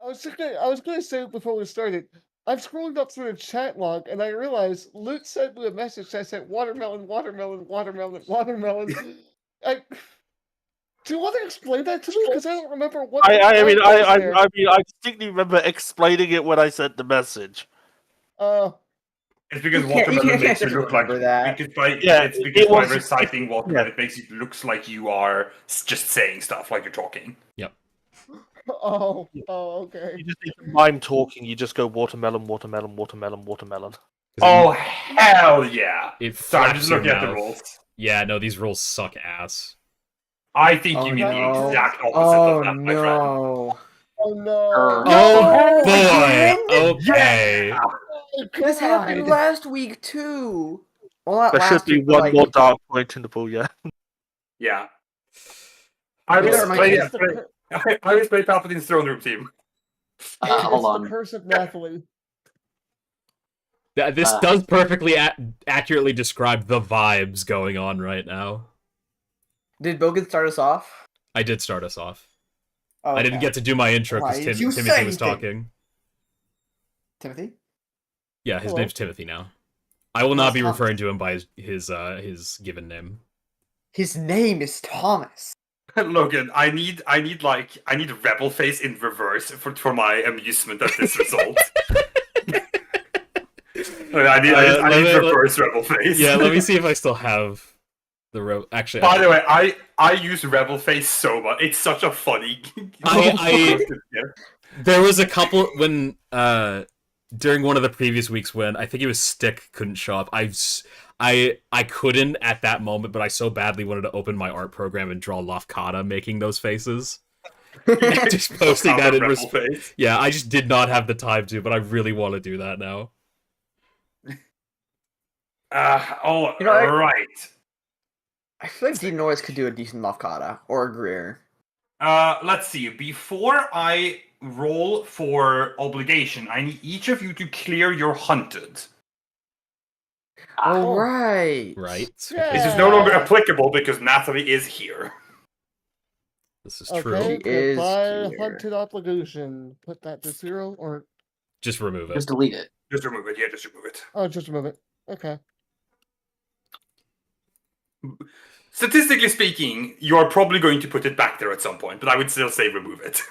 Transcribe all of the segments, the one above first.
I was gonna say before we started, I'm scrolling up through the chat log and I realized Luke sent me a message that said watermelon, watermelon, watermelon, watermelon. I, do you want to explain that to me? Because I don't remember what the I mean, plan was there. I mean, I distinctly remember explaining it when I sent the message. It's because You can't watermelon makes you just look like remember that. it's because it by was- reciting watermelon, yeah. it makes it looks like you are just saying stuff like you're talking. Oh, okay. You just need to mime talking. You just go watermelon, watermelon, watermelon, watermelon. Oh hell yeah! It Sorry, I'm flaps just your looking at the mouth. rules. Yeah, no, these rules suck ass. I think Oh you mean no. the exact opposite Oh of that, my friend. no. Oh no. Oh again? boy. Okay. Yeah! Oh, This happened God. last week too. Well, not There should last be week, but one like, more dark point in the pool. Yeah. Yeah. I Yeah, was my- playing. It's the cur- I was playing Palpatine's throne room team. Hold it's the on. curse of Nathalie. This does perfectly accurately describe the vibes going on right now. did Bogan start us off? I did start us off. Oh, I didn't okay. get to do my intro Why because didn't you Timothy say was anything? talking. Timothy? Yeah, his Hello. name's Timothy now. I will not That's be Thomas. referring to him by his given name. His name is Thomas. Logan, I need rebel face in reverse for my amusement at this result. I need reverse rebel face. Yeah, let me see if I still have the actually. By the way, I use rebel face so much. It's such a funny. There was a couple when during one of the previous weeks when I think it was Stick couldn't show up. I couldn't at that moment, but I so badly wanted to open my art program and draw Lafkada making those faces. Just posting that in response. Yeah, I just did not have the time to, but I really want to do that now. Right. I feel like Dean Norris could do a decent Lafkada or a Greer. Let's see. Before I roll for obligation, I need each of you to clear your hunted. Oh, right. Right. Yeah. This is no longer applicable because Nathalie is here. This is Okay, true. She is goodbye, here. hunted obligation. Put that to 0 or Just remove it. Just delete it. Just remove it. Yeah, just remove it. just remove it. Okay. Statistically speaking, you are probably going to put it back there at some point, but I would still say remove it.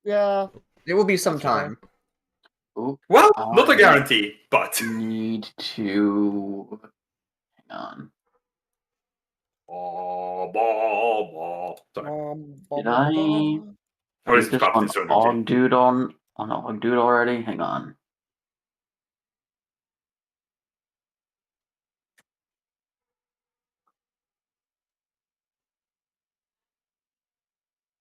Yeah. It will be some time. Ooh, Well, not a guarantee, but. need to hang on. Sorry. Did I Or is it just about on this one? Ogdude on Ogdude already? Hang on.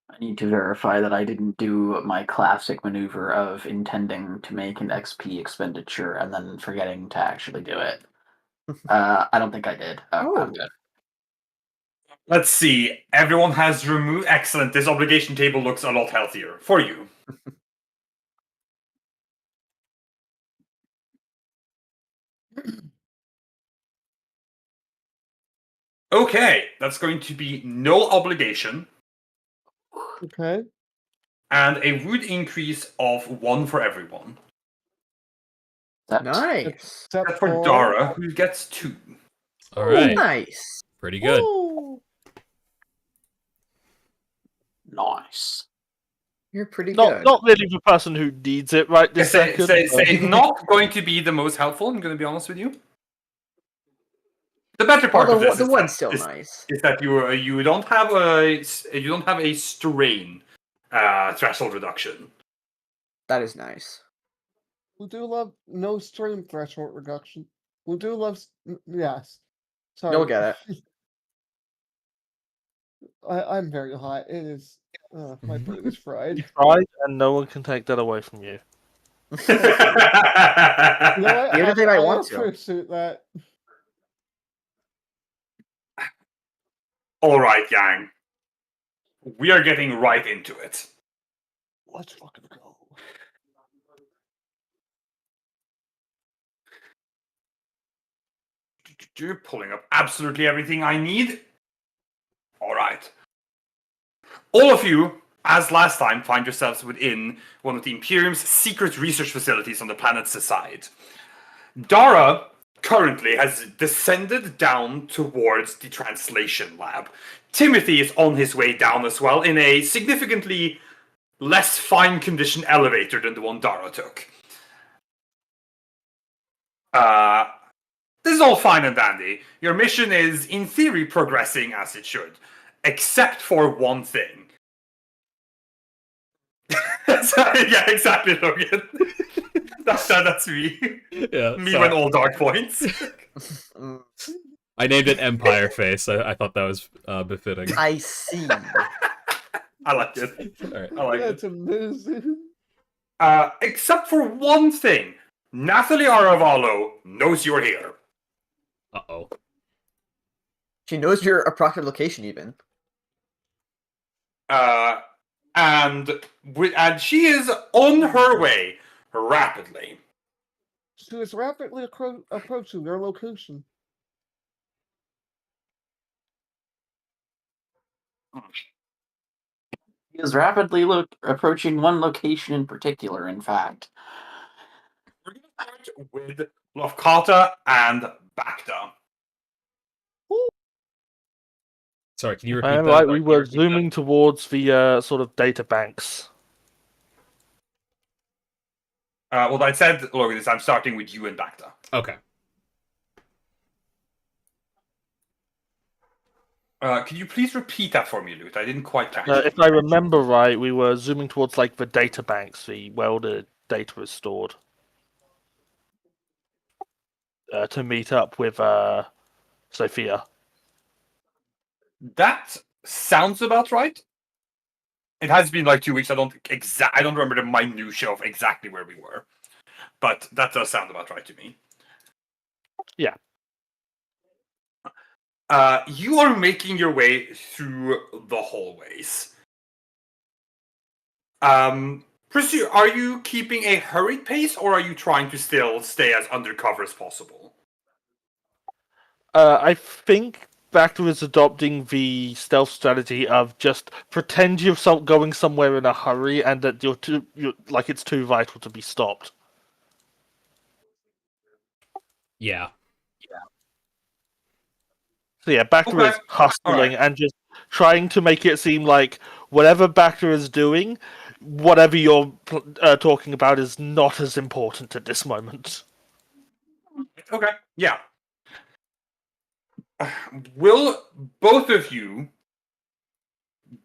I need to verify that I didn't do my classic maneuver of intending to make an XP expenditure and then forgetting to actually do it. I don't think I did. I'm good. Let's see. Everyone has removed. Excellent. This obligation table looks a lot healthier for you. Okay, that's going to be no obligation. Okay. And a wood increase of 1 for everyone. Nice. Except for Dara, who gets 2. All right. Nice. Pretty good. Woo! Nice. You're pretty Not good. not really the person who needs it right this second. Say not going to be the most helpful, I'm going to be honest with you. The better part of this the is one's that, still nice. is that you don't have a strain threshold reduction. That is nice. We do love no stream threshold reduction. We do love yes. Sorry. You'll get it. I'm very hot. It is. My brain is fried. Right, and no one can take that away from you. You know what? Even if they might I'll want to. appreciate that. All right, gang. We are getting right into it. Let's fucking go. Pulling up absolutely everything I need. All right. All of you as last time, find yourselves within one of the Imperium's secret research facilities on the planet Socide. Dara currently has descended down towards the translation lab. Timothy is on his way down as well in a significantly less fine condition elevator than the one Dara took. This is all fine and dandy. Your mission is, in theory, progressing as it should. Except for one thing. Yeah, exactly, Logan. That's me. Yeah, Me so when all dark points. Mm, I named it Empire Face. I thought that was befitting. I see. I like it. All right. I like it. That's amazing. Except for one thing. Nathalie Aravalo knows you're here. Uh-oh. She knows your approximate location, even. And she is on her way rapidly. She is rapidly approaching their location. He is rapidly approaching one location in particular, in fact. We're going to start with Lofkata and Bacta. Sorry, can you repeat And that? right, we were zooming towards the sort of data banks. Well, I said, Logan, I'm starting with you and Bacta. Okay. Can you please repeat that for me, Lut? I didn't quite catch it. If I remember right, we were zooming towards like the data banks, where the data is stored, to meet up with Sophia. That sounds about right. It has been like 2 weeks. I don't remember the minutiae of exactly where we were, but that does sound about right to me. Yeah. You are making your way through the hallways. Are you keeping a hurried pace, or are you trying to still stay as undercover as possible? I think Bacta is adopting the stealth strategy of just pretend you're going somewhere in a hurry, and that you're like it's too vital to be stopped. Yeah. So yeah, Bacta Okay. is hustling Alright. and just trying to make it seem like whatever Bacta is doing, whatever you're talking about is not as important at this moment. Okay, yeah. Will both of you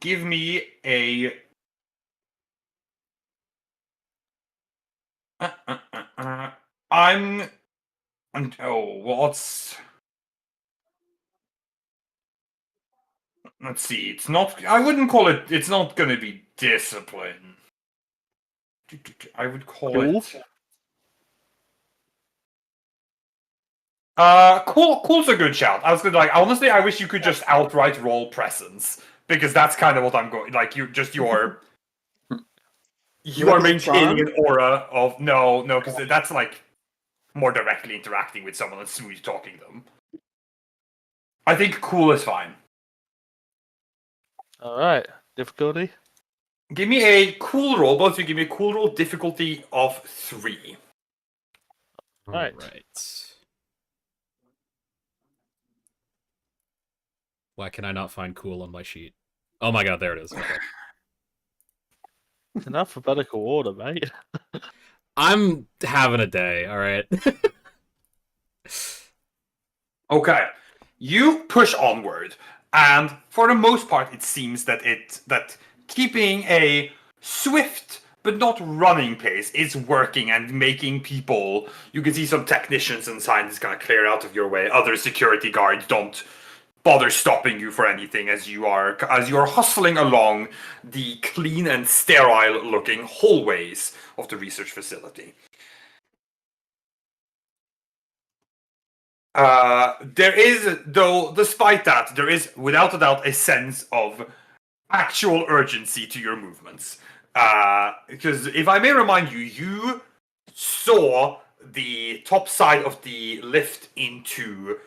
give me a... what's... Let's see, it's not... I wouldn't call it... It's not gonna be discipline. I would call Cool. it... Cool's a good shout. I was gonna honestly, I wish you could just outright roll presence, because that's kind of what I'm going. Like you are Like maintaining charm? an aura of no, because that's like more directly interacting with someone and smooth talking them. I think cool is fine. All right, difficulty. Give me a cool roll. Both of you give me a cool roll. Difficulty of 3. Right. Why can I not find cool on my sheet? Oh my god, there it is. Okay. It's in alphabetical order, mate. I'm having a day, alright? Okay, you push onward, and for the most part, it seems that keeping a swift but not running pace is working and making people. You can see some technicians and scientists kind of clear out of your way. Other security guards don't bother stopping you for anything as you are hustling along the clean and sterile looking hallways of the research facility. There is, though, despite that, there is without a doubt a sense of actual urgency to your movements. Because if I may remind you, you saw the top side of the lift into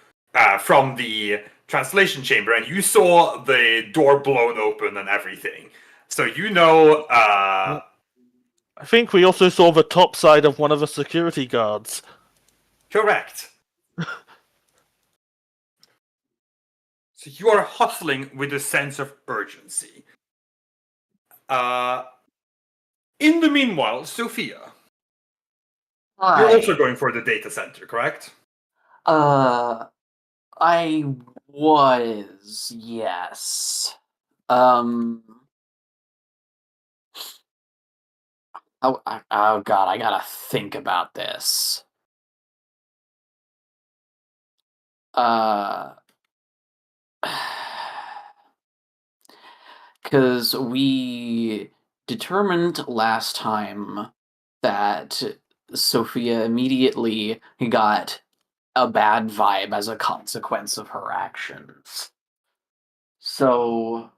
from the translation chamber, and you saw the door blown open and everything. So you know, I think we also saw the top side of one of the security guards. correct. So you are hustling with a sense of urgency. In the meanwhile, Sophia, you're also Hi. going for the data center, correct? I was, yes. Um. Oh God, I gotta think about this. Uh. Because we determined last time that Sophia immediately got a bad vibe as a consequence of her actions. So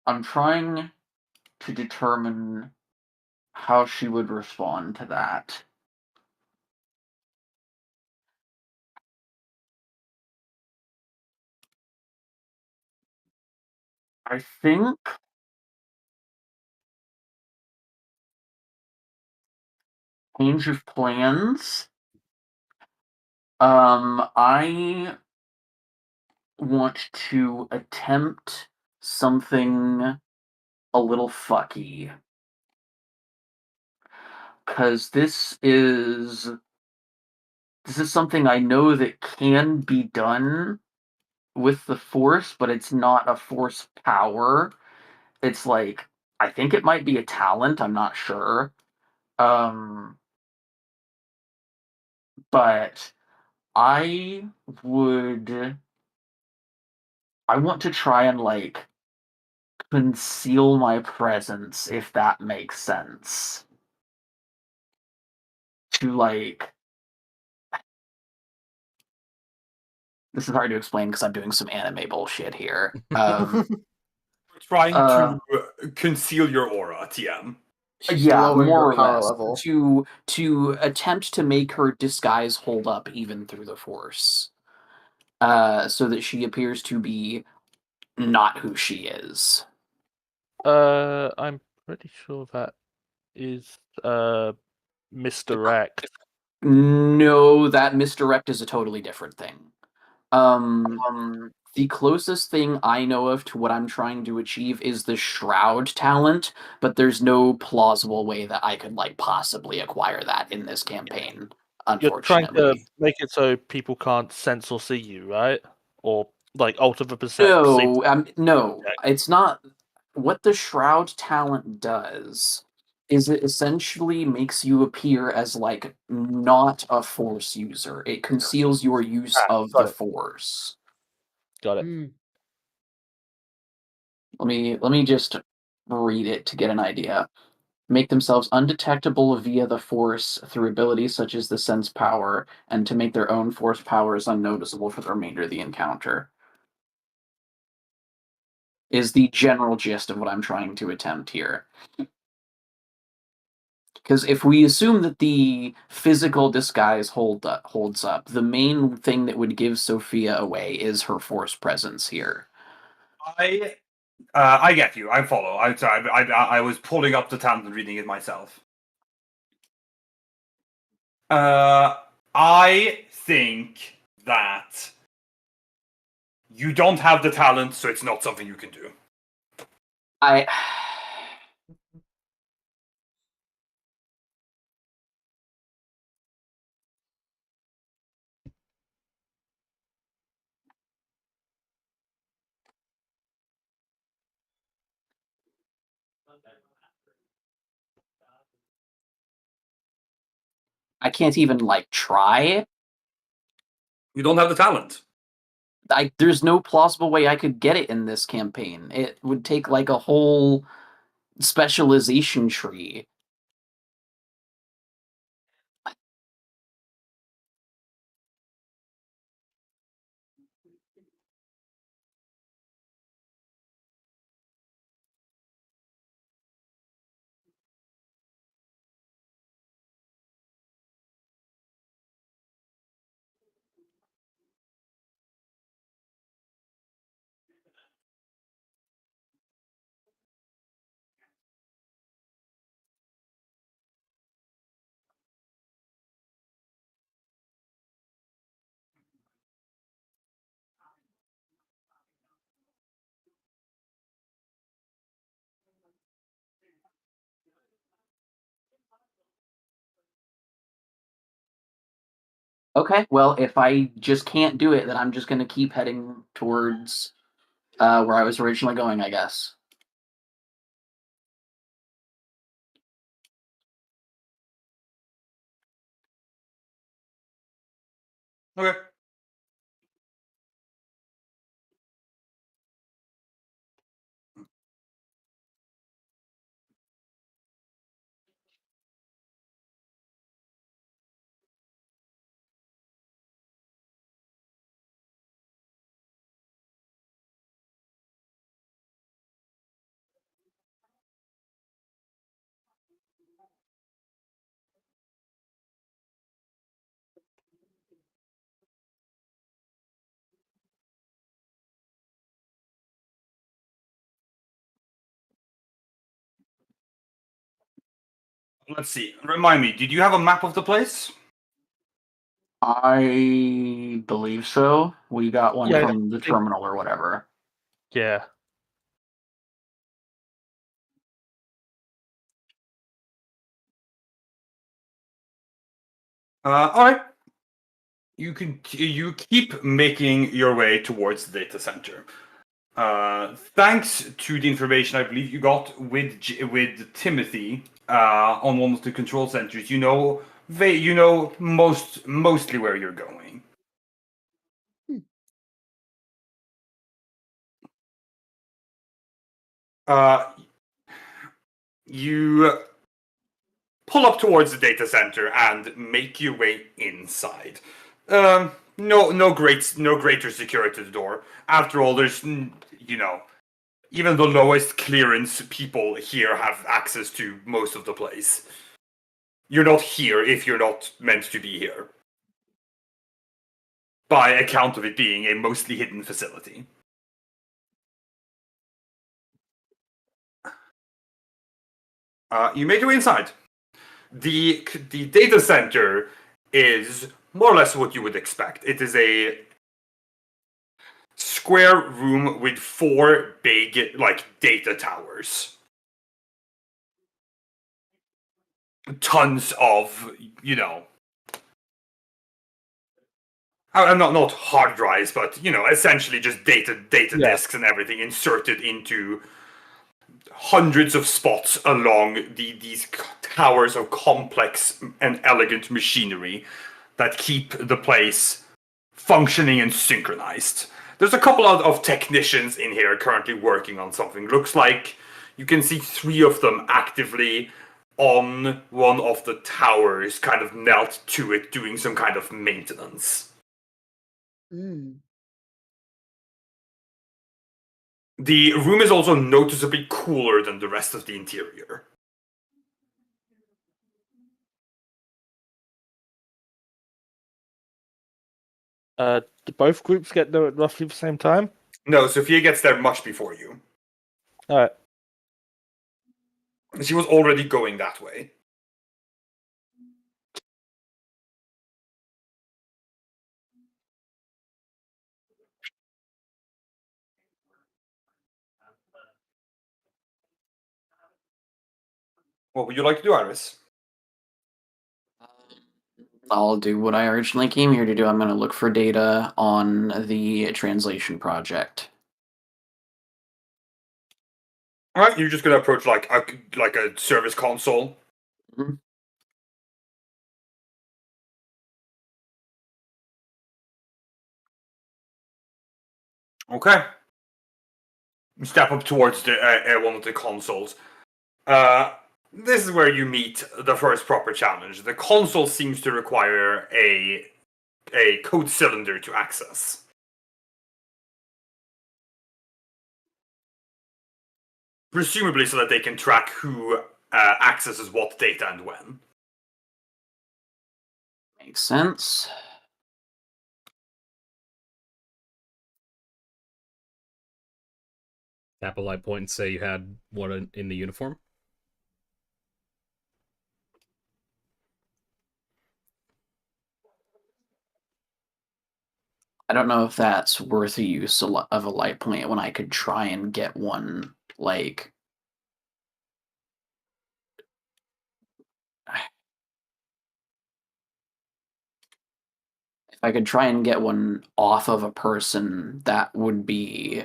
I'm trying to determine how she would respond to that. I think change of plans. I want to attempt something a little fucky. Because this is something I know that can be done with the force, but it's not a force power. It's like I think it might be a talent, I'm not sure. Um but I would I want to try and like conceal my presence if that makes sense. To like this is hard to explain because I'm doing some anime bullshit here. Trying Uh to conceal your aura, TM. She's Yeah, lowering more her or power less. level. To attempt to make her disguise hold up even through the force. So that she appears to be not who she is. I'm pretty sure that is misdirect. No, that misdirect is a totally different thing. The closest thing I know of to what I'm trying to achieve is the shroud talent, but there's no plausible way that I could like possibly acquire that in this campaign, You're trying to unfortunately. make it so people can't sense or see you, right? Or like alter the perception. No, check. it's not. What the shroud talent does is it essentially makes you appear as like not a force user. It conceals your use of the Got it. force. Got it. Hmm. Let me just read it to get an idea. Make themselves undetectable via the force through abilities such as the sense power, and to make their own force powers unnoticeable for the remainder of the encounter. Is the general gist of what I'm trying to attempt here. Because if we assume that the physical disguise holds up, the main thing that would give Sophia away is her force presence here. I get you. I follow. I was pulling up the talent and reading it myself. I think that you don't have the talent, so it's not something you can do. I I can't even like try. You don't have the talent. There's no plausible way I could get it in this campaign. It would take like a whole specialization tree. Okay, well, if I just can't do it, then I'm just gonna keep heading towards where I was originally going, I guess. Okay. Let's see. Remind me, did you have a map of the place? I believe so. We got one Yeah, from the I think- terminal or whatever. Yeah. All right. You keep making your way towards the data center. Thanks to the information I believe you got with Timothy on one of the control centers, you know mostly where you're going. Uh, you pull up towards the data center and make your way inside. No greater security to the door. After all, there's even the lowest clearance people here have access to most of the place. You're not here if you're not meant to be here. By account of it being a mostly hidden facility. You make your way inside. The data center is more or less what you would expect. It is a square room with 4 big, data towers. Tons of, I'm not hard drives, but, essentially just data Yeah. disks and everything inserted into hundreds of spots along these towers of complex and elegant machinery that keep the place functioning and synchronized. There's a couple of technicians in here currently working on something. Looks like you can see 3 of them actively on one of the towers, kind of knelt to it, doing some kind of maintenance. Mm. The room is also noticeably cooler than the rest of the interior. Do both groups get there at roughly the same time? No, Sophia gets there much before you. All right. She was already going that way. What would you like to do, Iris? I'll do what I originally came here to do. I'm going to look for data on the translation project. All right, you're just gonna approach like a service console. Mhm. Okay. You step up towards the one of the consoles. This is where you meet the first proper challenge. The console seems to require a code cylinder to access. Presumably so that they can track who accesses what data and when. Makes sense. Tap a light point and say you had one in the uniform. I don't know if that's worth the use of a light point when I could try and get one, like... I could try and get one off of a person, that would be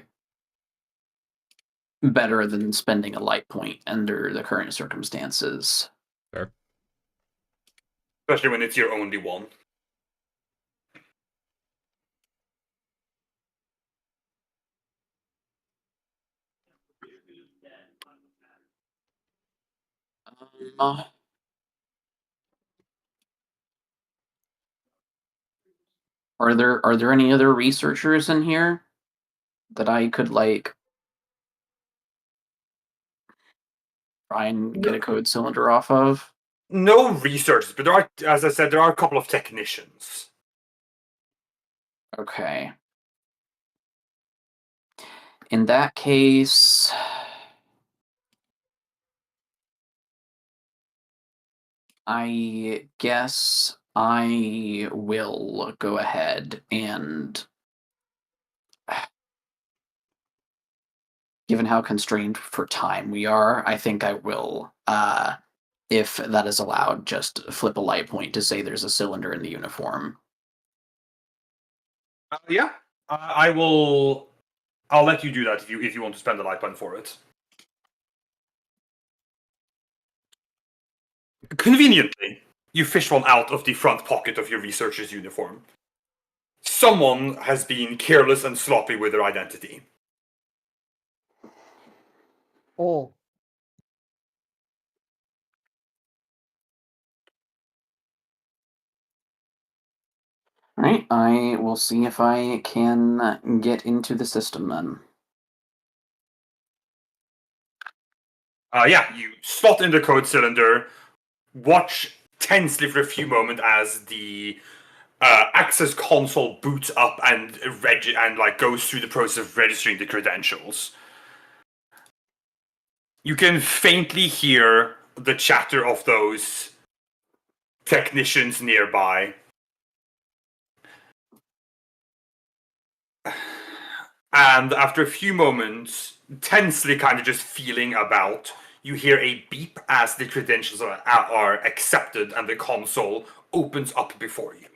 better than spending a light point under the current circumstances. Fair. Especially when it's your only one. Uh, are there any other researchers in here that I could like try and get a code cylinder off of? No researchers, but there are, as I said, there are a couple of technicians. Okay. In that case, I guess I will go ahead and, given how constrained for time we are, I think I will, if that is allowed, just flip a light point to say there's a cylinder in the uniform. Yeah, I will. I'll let you do that if you want to spend the light point for it. Conveniently, you fish one out of the front pocket of your researcher's uniform. Someone has been careless and sloppy with their identity. Oh, Alright, I will see if I can get into the system then. Yeah, you slot in the code cylinder, watch tensely for a few moments as the access console boots up and goes through the process of registering the credentials. You can faintly hear the chatter of those technicians nearby. And after a few moments, tensely kind of just feeling about, you hear a beep as the credentials are accepted and the console opens up before you.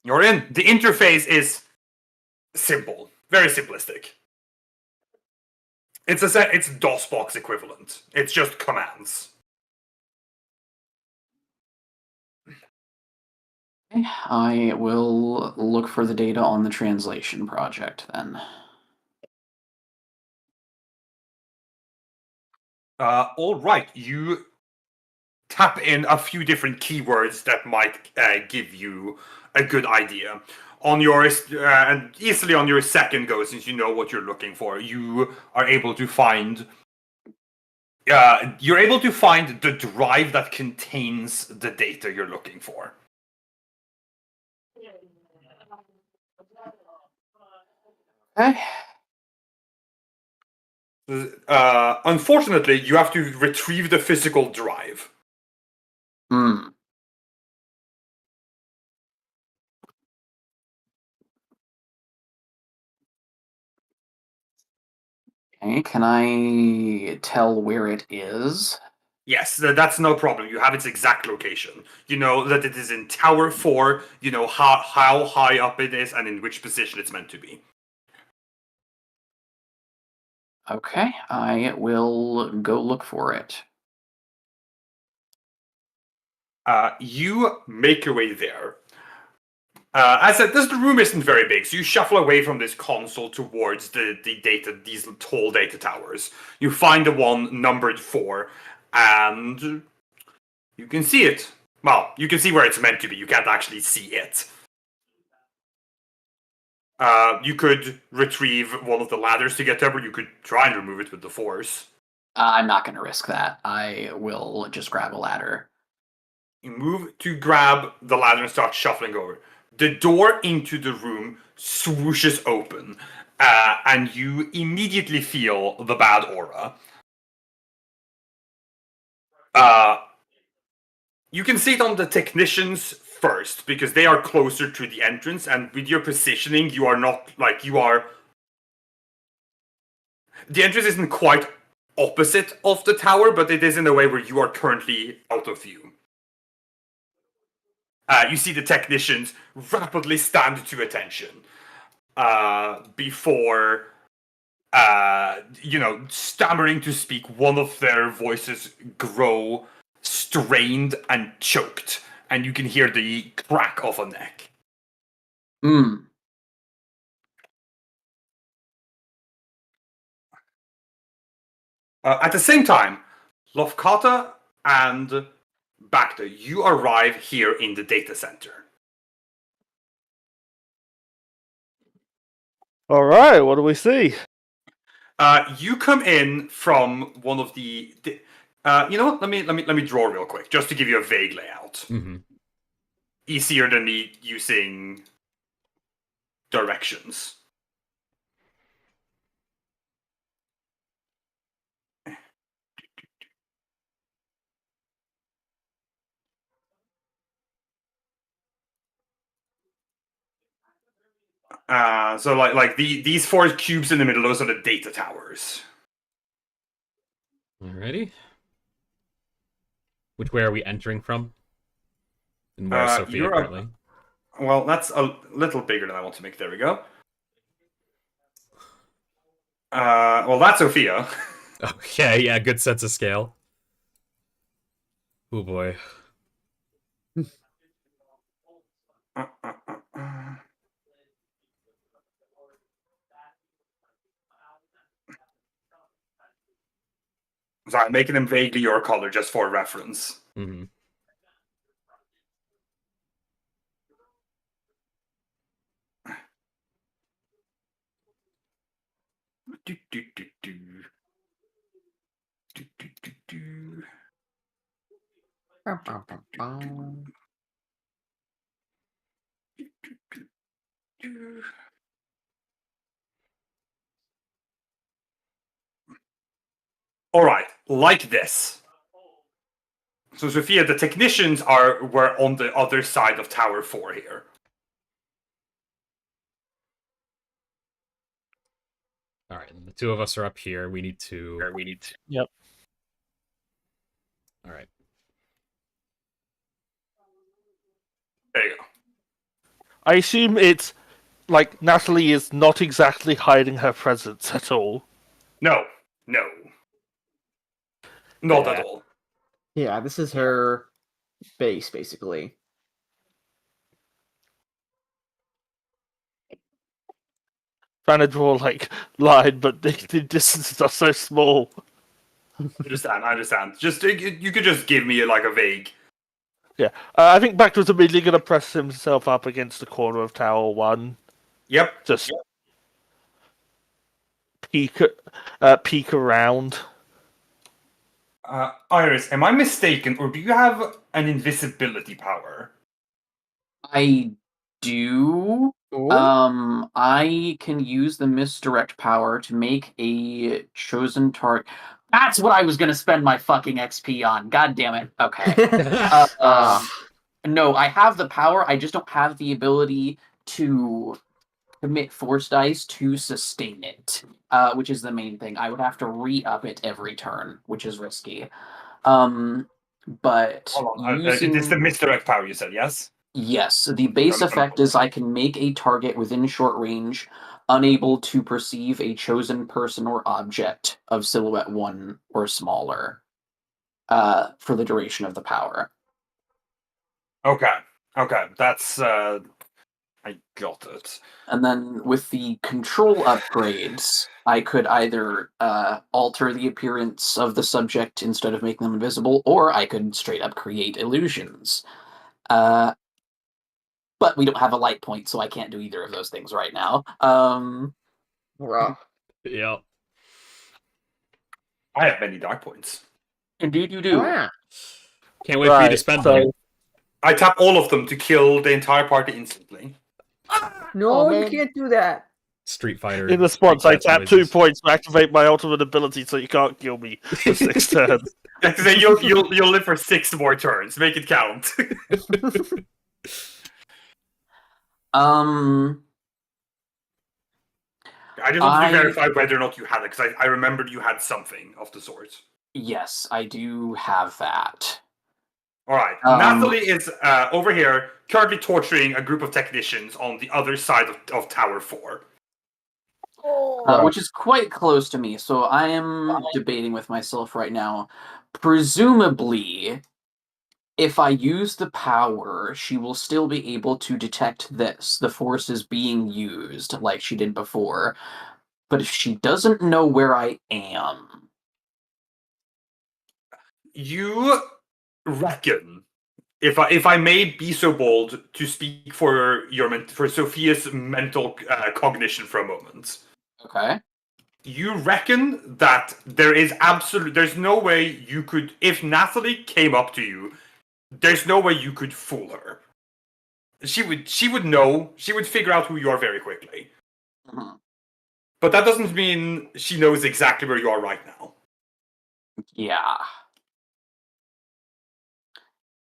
You're in. The interface is simple, very simplistic. It's DOSBox equivalent. It's just commands. I will look for the data on the translation project then. All right, you tap in a few different keywords that might give you a good idea. On your and easily on your second go, since you know what you're looking for, you are able to find. You're able to find the drive that contains the data you're looking for. Okay. Unfortunately, you have to retrieve the physical drive. Hmm. Okay, can I tell where it is? Yes, that's no problem. You have its exact location. You know that it is in Tower 4, you know how high up it is and in which position it's meant to be. Okay, I will go look for it. You make your way there. As I said, the room isn't very big, so you shuffle away from this console towards the data, these tall data towers. You find the one numbered 4, and you can see it. Well, you can see where it's meant to be. You can't actually see it. You could retrieve one of the ladders to get there, but you could try and remove it with the force. I'm not going to risk that. I will just grab a ladder. You move to grab the ladder and start shuffling over. The door into the room swooshes open, and you immediately feel the bad aura. You can see it on the technicians first, because they are closer to the entrance, and with your positioning, you are not, like, you are... The entrance isn't quite opposite of the tower, but it is in a way where you are currently out of view. You see the technicians rapidly stand to attention before, stammering to speak. One of their voices grow strained and choked, and you can hear the crack of a neck. At the same time, Lofkata and Bacta, you arrive here in the data center. All right, what do we see? You come in from one of the. You know what? Let me draw real quick, just to give you a vague layout. Mm-hmm. Easier than me using directions. So these 4 cubes in the middle, those are the data towers. Alrighty. Which way are we entering from? And where's Sophia currently? Well, that's a little bigger than I want to make. There we go. Well, that's Sophia. Okay, yeah, good sense of scale. Oh boy. Sorry, I'm making them vaguely your color just for reference. Mm-hmm. All right, like this. So, Sophia, the technicians were on the other side of Tower 4 here. All right, the two of us are up here. We need to. Yep. All right. There you go. I assume it's like Natalie is not exactly hiding her presence at all. No. Not Yeah. at all. Yeah, this is her base, basically. Trying to draw like line, but the distances are so small. I understand. Just you could just give me a vague. Yeah, I think Bacta's immediately going to press himself up against the corner of Tower 1. Yep. Just peek around. Iris, am I mistaken, or do you have an invisibility power? I do. Ooh. I can use the misdirect power to make a chosen target. That's what I was gonna spend my fucking XP on. God damn it. Okay. No, I have the power. I just don't have the ability to commit force dice to sustain it, which is the main thing. I would have to re-up it every turn, which is risky. But Hold on. using... It's the misdirect power, you said, yes? Yes, the base effect is I can make a target within short range unable to perceive a chosen person or object of silhouette 1 or smaller for the duration of the power. Okay. That's I got it. And then with the control upgrades, I could either alter the appearance of the subject instead of making them invisible, or I could straight up create illusions. But we don't have a light point, so I can't do either of those things right now. Rough. Yeah. I have many dark points. Indeed you do. Yeah. Can't wait for you to spend them. I tap all of them to kill the entire party instantly. No, Oh, you man. can't do that. Street Fighter. In response, I Street Fighter tap 2 noises. points to activate my ultimate ability so you can't kill me for 6 turns. Then you'll live for 6 more turns. Make it count. I just want to verify whether or not you had it, because I remembered you had something of the sort. Yes, I do have that. All right. Nathalie is over here, currently torturing a group of technicians on the other side of Tower 4. Which is quite close to me, so I am debating with myself right now. Presumably, if I use the power, she will still be able to detect this. The force is being used, like she did before. But if she doesn't know where I am... You reckon, if I may be so bold to speak for Sophia's mental cognition for a moment. Okay. You reckon that there's no way you could, if Nathalie came up to you, there's no way you could fool her. She would know, she would figure out who you are very quickly. Mhm. But that doesn't mean she knows exactly where you are right now. Yeah.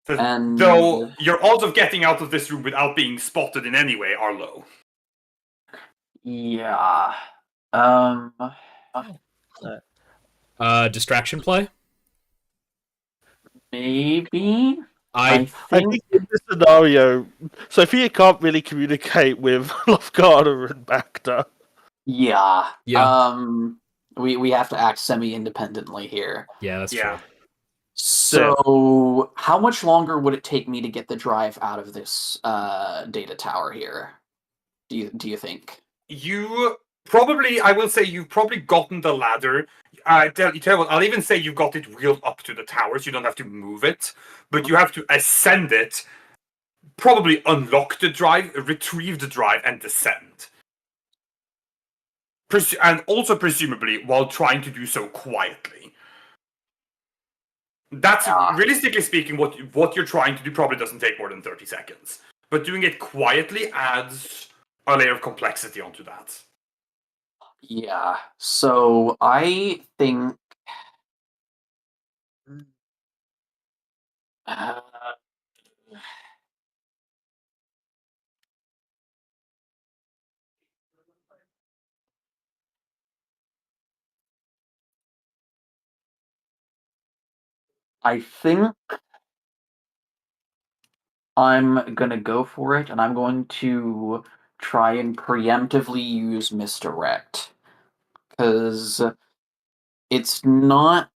And Though your odds of getting out of this room without being spotted in any way are low. yeah. Distraction play. Maybe? I I think in this scenario, Sophia can't really communicate with Lofgardner and Bacta. Yeah. Yeah. We have to act semi-independently here. Yeah, that's Yeah. true. So, how much longer would it take me to get the drive out of this data tower here? Do you think? You probably, I will say, you've probably gotten the ladder. Tell you what, I'll even say you've got it wheeled up to the towers. You don't have to move it, but you have to ascend it. Probably unlock the drive, retrieve the drive, and descend. And also presumably while trying to do so quietly. That's realistically speaking, what you're trying to do probably doesn't take more than 30 seconds. But doing it quietly adds a layer of complexity onto that. Yeah. So I think uh, I think I'm gonna go for it, and I'm going to try and preemptively use misdirect. Because it's not...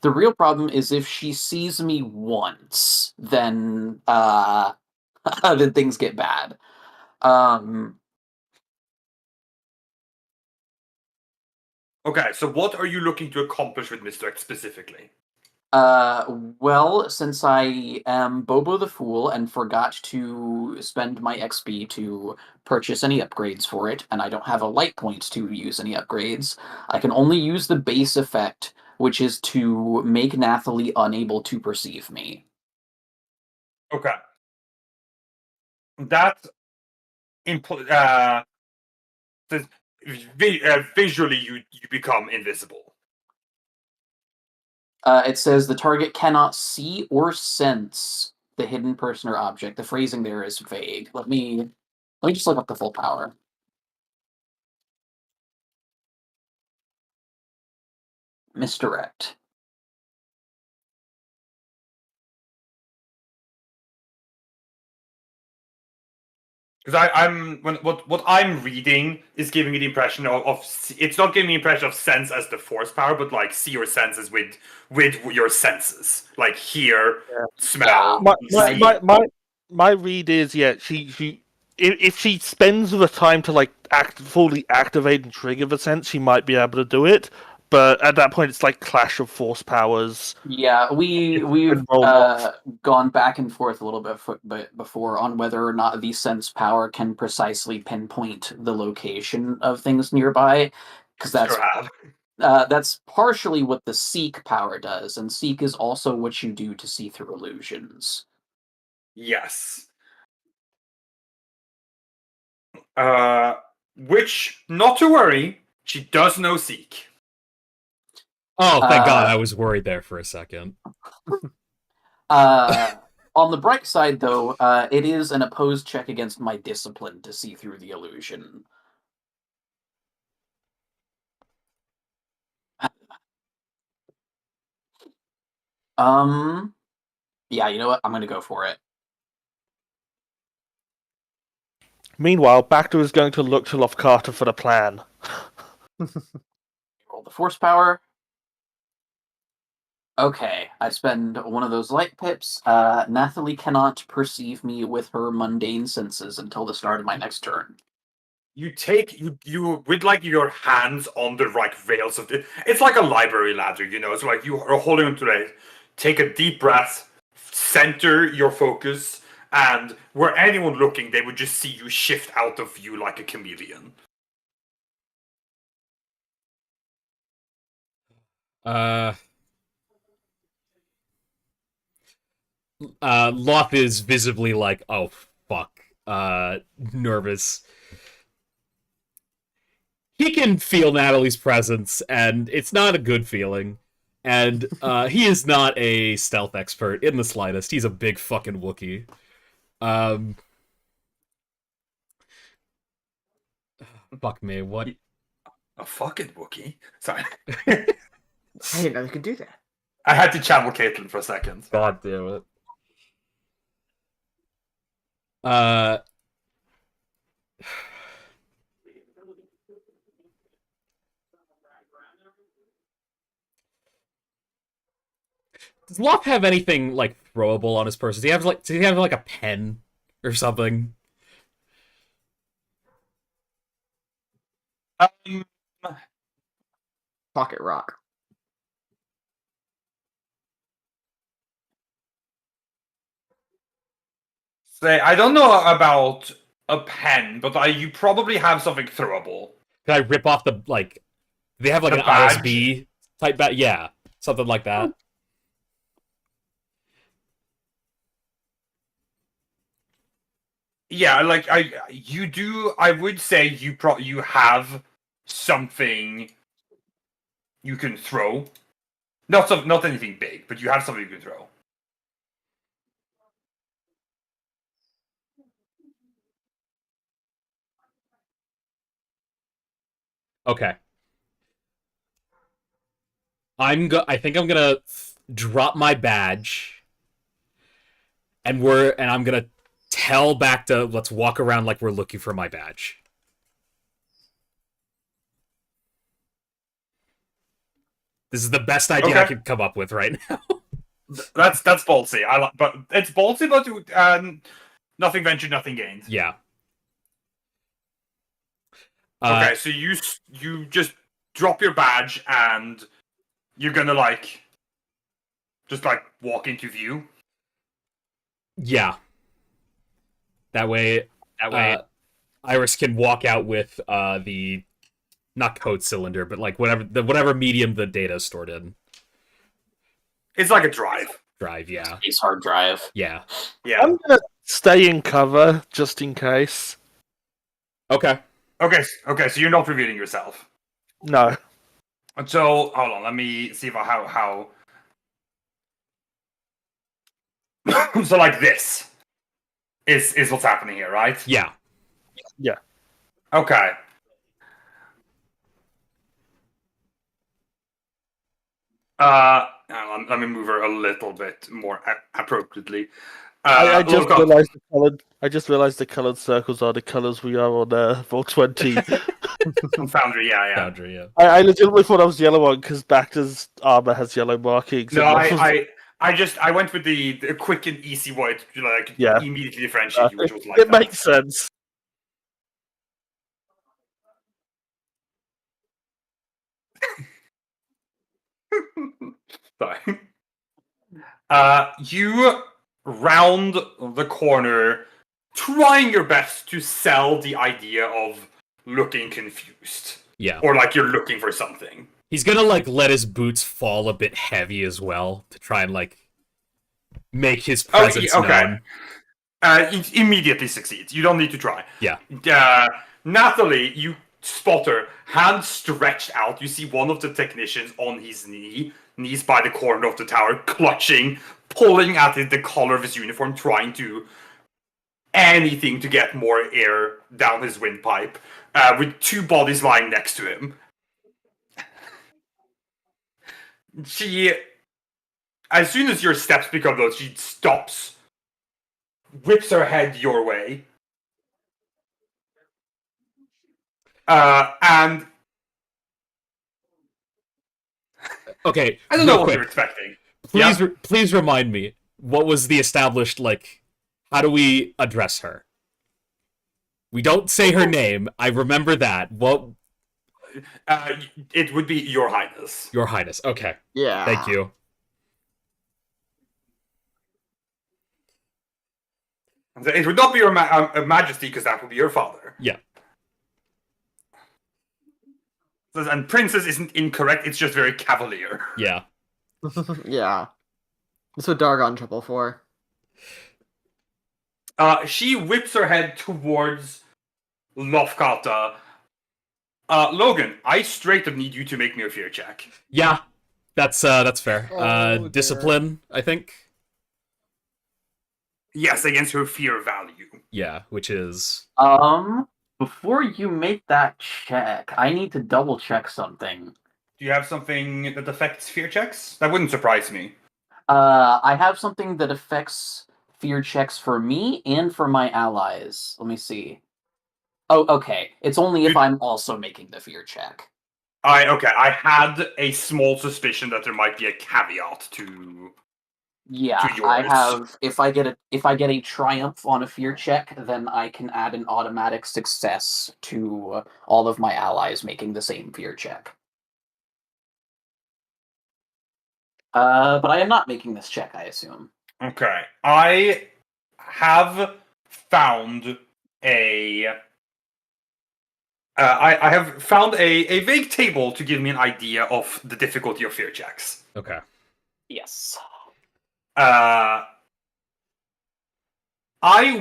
The real problem is if she sees me once, then then things get bad. Okay, so what are you looking to accomplish with Misdirect specifically? Well, since I am Bobo the Fool and forgot to spend my XP to purchase any upgrades for it, and I don't have a light point to use any upgrades, I can only use the base effect, which is to make Nathalie unable to perceive me. Okay. That visually you become invisible. It says the target cannot see or sense the hidden person or object. The phrasing there is vague. Let me just look up the full power. Misdirect. Because what I'm reading is giving me the impression of it's not giving me the impression of sense as the force power, but like see your senses with your senses, like hear, smell. My read is she if she spends the time to like fully activate and trigger the sense, she might be able to do it. But at that point, it's like clash of force powers. Yeah, we've gone back and forth a little bit before on whether or not the sense power can precisely pinpoint the location of things nearby, because that's partially what the seek power does, and seek is also what you do to see through illusions. Yes. Which, not to worry, she does know seek. Oh, thank God! I was worried there for a second. On the bright side, though, it is an opposed check against my discipline to see through the illusion. Yeah, you know what? I'm gonna go for it. Meanwhile, Bacta is going to look to Lofkata for the plan. Roll the force power. Okay, I spend one of those light pips. Nathalie cannot perceive me with her mundane senses until the start of my next turn. You take you with like your hands on the right rails of it's like a library ladder, you know. It's like you are holding onto it. Take a deep breath, center your focus, and were anyone looking, they would just see you shift out of view like a chameleon. Loth is visibly like, oh fuck, nervous. He can feel Natalie's presence, and it's not a good feeling. And he is not a stealth expert in the slightest. He's a big fucking Wookiee. Fuck me, what? A fucking Wookiee? Sorry. I didn't know you could do that. I had to channel Caitlin for a second. God damn it. Does Locke have anything like throwable on his person? Does he have like a pen or something? Pocket rock. Say, I don't know about a pen, but you probably have something throwable. Can I rip off the like? They have like The an badge? ISB type bat. Yeah, something like that. Yeah, like you do. I would say you have something you can throw. Not anything big, but you have something you can throw. Okay. I think I'm gonna drop my badge, and I'm gonna tell back to let's walk around like we're looking for my badge. This is the best idea I Okay. could come up with right now. That's ballsy. But it's ballsy, but nothing ventured, nothing gained. Yeah. Okay, so you just drop your badge and you're gonna just walk into view. Yeah. That way, Iris can walk out with the not code cylinder, but like whatever medium the data is stored in. It's like a drive. Drive, yeah, Ace hard drive. yeah. Yeah. I'm gonna stay in cover just in case. Okay. Okay. So you're not revealing yourself. No. So hold on. Let me see if how. So like this is what's happening here, right? Yeah. Okay. Let me move her a little bit more appropriately. I just look up. realized the colored. I just realized the colored circles are the colors we are on Roll20. Foundry, yeah. Boundary, yeah. I legitimately thought I was the yellow one because Bacta's armor has yellow markings. No, and I went with the quick and easy way to Yeah. immediately differentiate you, which was like it that. makes sense. Sorry. You round the corner, trying your best to sell the idea of looking confused, Yeah. or like you're looking for something. He's gonna like let his boots fall a bit heavy as well to try and like make his presence known. It immediately succeeds. You don't need to try. Yeah. Nathalie, you spot her, hand stretched out. You see one of the technicians on his knees by the corner of the tower, clutching, pulling at the collar of his uniform, trying to anything to get more air down his windpipe, with two bodies lying next to him. She, as soon as your steps become those, she stops, whips her head your way, and Okay, I don't know real what quick. you're expecting. Please remind me, what was the established, like, how do we address her? We don't say her name. I remember that. What? It would be Your Highness. Your Highness. Okay. Yeah. Thank you. It would not be Your Majesty, because that would be your father. Yeah. And Princess isn't incorrect, it's just very cavalier. Yeah. Yeah. That's what Dargon trouble for. She whips her head towards Lofkata. Logan, I straight up need you to make me a fear check. Yeah. That's fair. Oh, dear. Discipline, I think. Yes, against her fear value. Yeah, which is Before you make that check, I need to double check something. Do you have something that affects fear checks? That wouldn't surprise me. I have something that affects fear checks for me and for my allies. Let me see. Oh, okay. It's only if I'm also making the fear check. Okay, I had a small suspicion that there might be a caveat to... Yeah, to I yours. have. If I get a triumph on a fear check, then I can add an automatic success to all of my allies making the same fear check. But I am not making this check, I assume. Okay, I have found a... I have found a vague table to give me an idea of the difficulty of fear checks. okay. Yes. I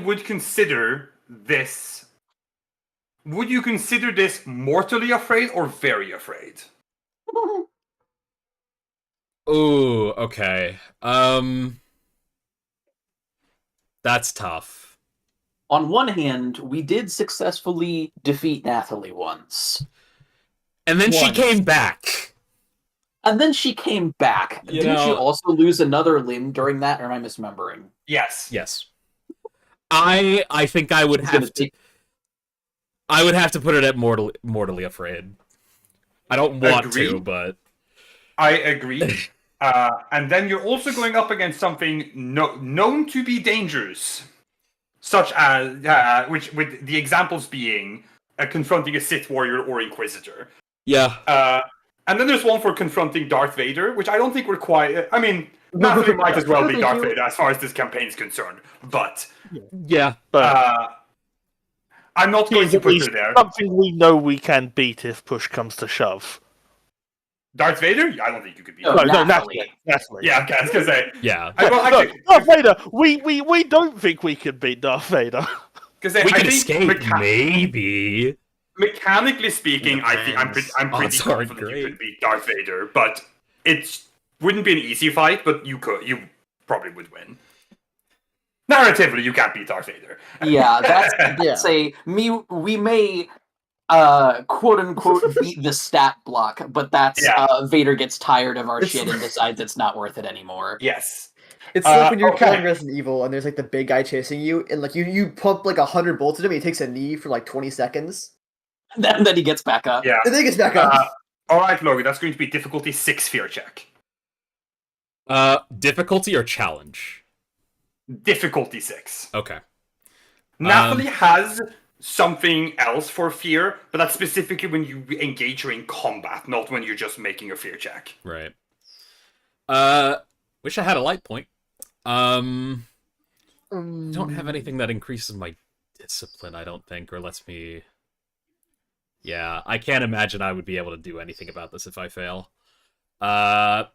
would consider this... Would you consider this mortally afraid or very afraid? Ooh, okay. That's tough. On one hand, we did successfully defeat Nathalie once. And then she Once. came back. And then she came back. You Didn't she know- also lose another limb during that, or am I misremembering? Yes. Yes. I think I would It's gonna have to take- I would have to put it at mortally afraid. I don't want to, Agreed. but I agree. And then you're also going up against something known to be dangerous, such as which with the examples being confronting a Sith warrior or Inquisitor. yeah. And then there's one for confronting Darth Vader, which I don't think require. I mean, Nathalie might as well be Thank Darth you. Vader as far as this campaign is concerned. But Yeah. But I'm not going he's to at put least her there. something we know we can beat if push comes to shove. Darth Vader? I don't think you could beat. No, him. No, Nathalie. Nathalie. Yeah, okay, I was gonna say. Yeah. Well, No, actually, Darth Vader. We don't think we can beat Darth Vader. because We I can think escape, maybe. mechanically speaking, I think I'm pretty Odds aren't confident you great. could beat Darth Vader, but it wouldn't be an easy fight. But you probably would win. Narratively, you can't beat Darth Vader. Yeah, that's we may quote unquote beat the stat block, but that's Yeah. Vader gets tired of our It's- shit and decides it's not worth it anymore. Yes. It's like when you're okay. killing Resident Evil and there's like the big guy chasing you, and like you pump like 100 bolts at him, and he takes a knee for like 20 seconds, Then he gets back up. Yeah. and then he gets back up. All right, Logan. That's going to be difficulty 6 fear check. Difficulty or challenge? Difficulty 6. Okay. Nathalie has something else for fear, but that's specifically when you engage her in combat, not when you're just making a fear check. Right. Wish I had a light point. Don't have anything that increases my discipline, I don't think, or lets me... Yeah, I can't imagine I would be able to do anything about this if I fail. So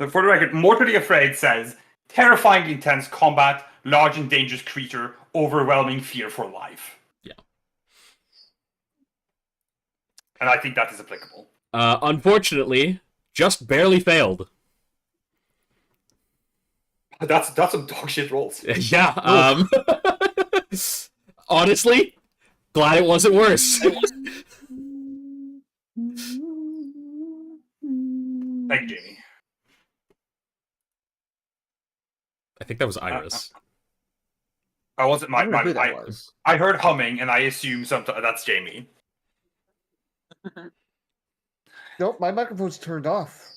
for the record, Mortally Afraid says, terrifying intense combat, large and dangerous creature, overwhelming fear for life. Yeah. And I think that is applicable. Unfortunately, just barely failed. That's some dog shit rolls. Yeah. Honestly, glad it wasn't worse. Thank you, Jamie. I think that was Iris. I wasn't I don't know who that was. I heard humming and I assume that's Jamie. Nope, my microphone's turned off.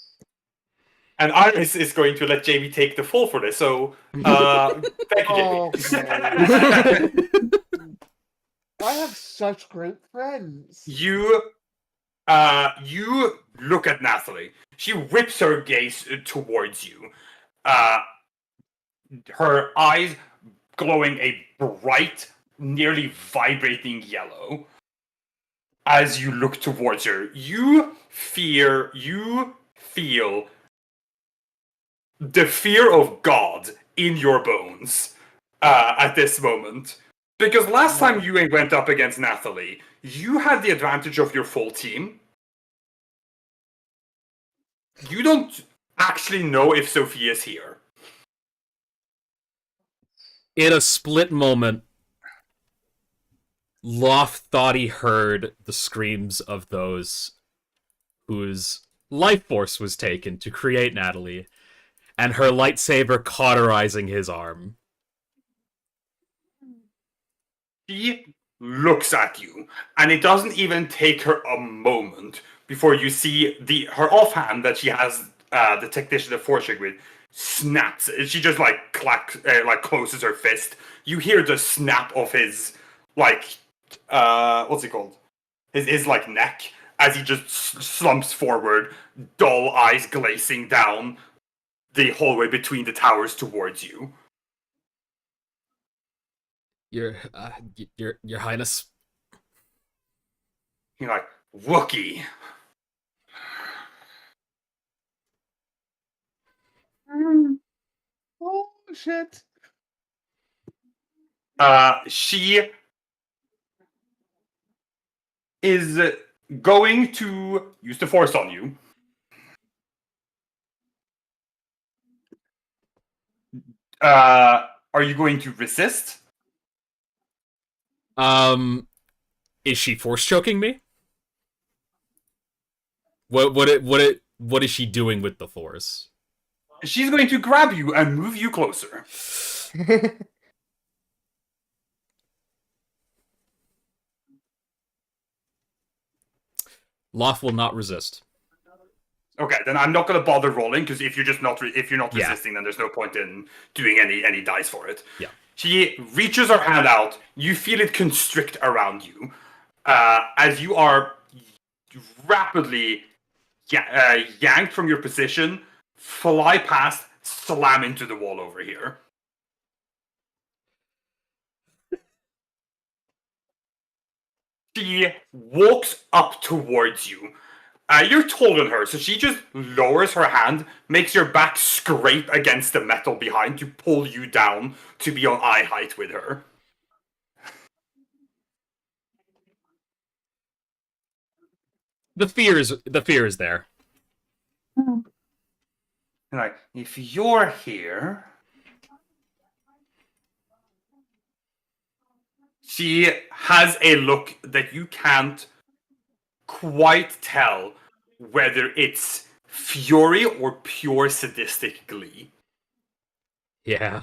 And Iris is going to let Jamie take the fall for this. So, thank you, Jamie. I have such great friends. You look at Nathalie. She whips her gaze towards you. Her eyes glowing a bright, nearly vibrating yellow. As you look towards her, you feel the fear of God in your bones at this moment. Because last time you went up against Nathalie, you had the advantage of your full team. You don't actually know if Sophia's here. In a split moment, Loth thought he heard the screams of those whose life force was taken to create Natalie, and her lightsaber cauterizing his arm. She looks at you, and it doesn't even take her a moment before you see her offhand that she has the technician of Forshig with snaps. She just closes her fist. You hear the snap of his what's it called? His neck as he just slumps forward, dull eyes glazing down the hallway between the towers towards you. Your Highness. You're like, Wookiee. Oh shit. She is going to use the Force on you. Are you going to resist? Is she force choking me? What is she doing with the Force? She's going to grab you and move you closer. Loth will not resist. Okay, then I'm not going to bother rolling because if you're not resisting, then there's no point in doing any dice for it. Yeah. She reaches her hand out. You feel it constrict around you as you are rapidly yanked from your position, fly past, slam into the wall over here. She walks up towards you. You're taller than her, so she just lowers her hand, makes your back scrape against the metal behind to pull you down to be on eye height with her. The fear is there. Like, if you're here... She has a look that you can't quite tell whether it's fury or pure sadistic glee. Yeah.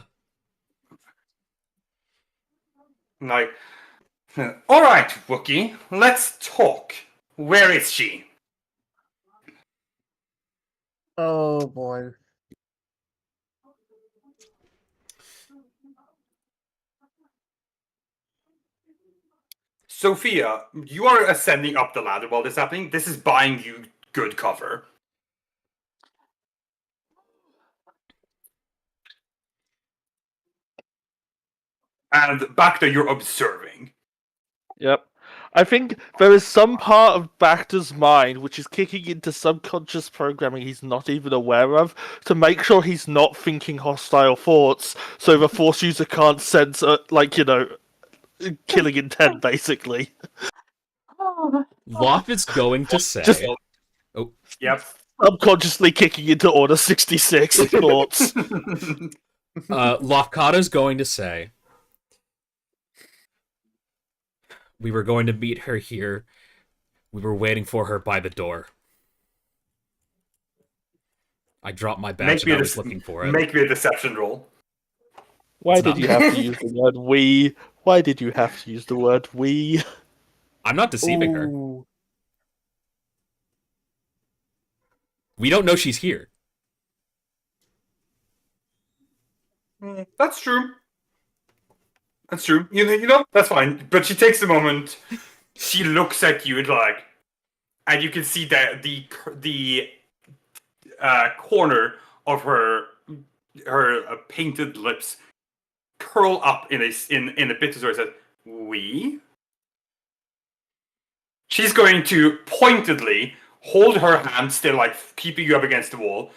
Like, all right, Wookiee, let's talk. Where is she? Oh boy. Sophia, you are ascending up the ladder while this is happening. This is buying you good cover. And Bacta, you're observing. Yep. I think there is some part of Bacta's mind which is kicking into subconscious programming he's not even aware of to make sure he's not thinking hostile thoughts, so the Force user can't sense, killing intent, basically. Loth is going to say... Just- Yep. Subconsciously kicking into Order 66 thoughts. Lofkata's going to say, we were going to meet her here. We were waiting for her by the door. I dropped my badge and I was looking for it. Make me a deception roll. Why It's did not you me. have to use the word we? Why did you have to use the word we? I'm not deceiving her. Ooh. We don't know she's here. That's true. That's true. You know, that's fine. But she takes a moment. She looks at you and you can see that the corner of her painted lips curl up in a bit where it says "we." She's going to pointedly hold her hand still, like keeping you up against the wall.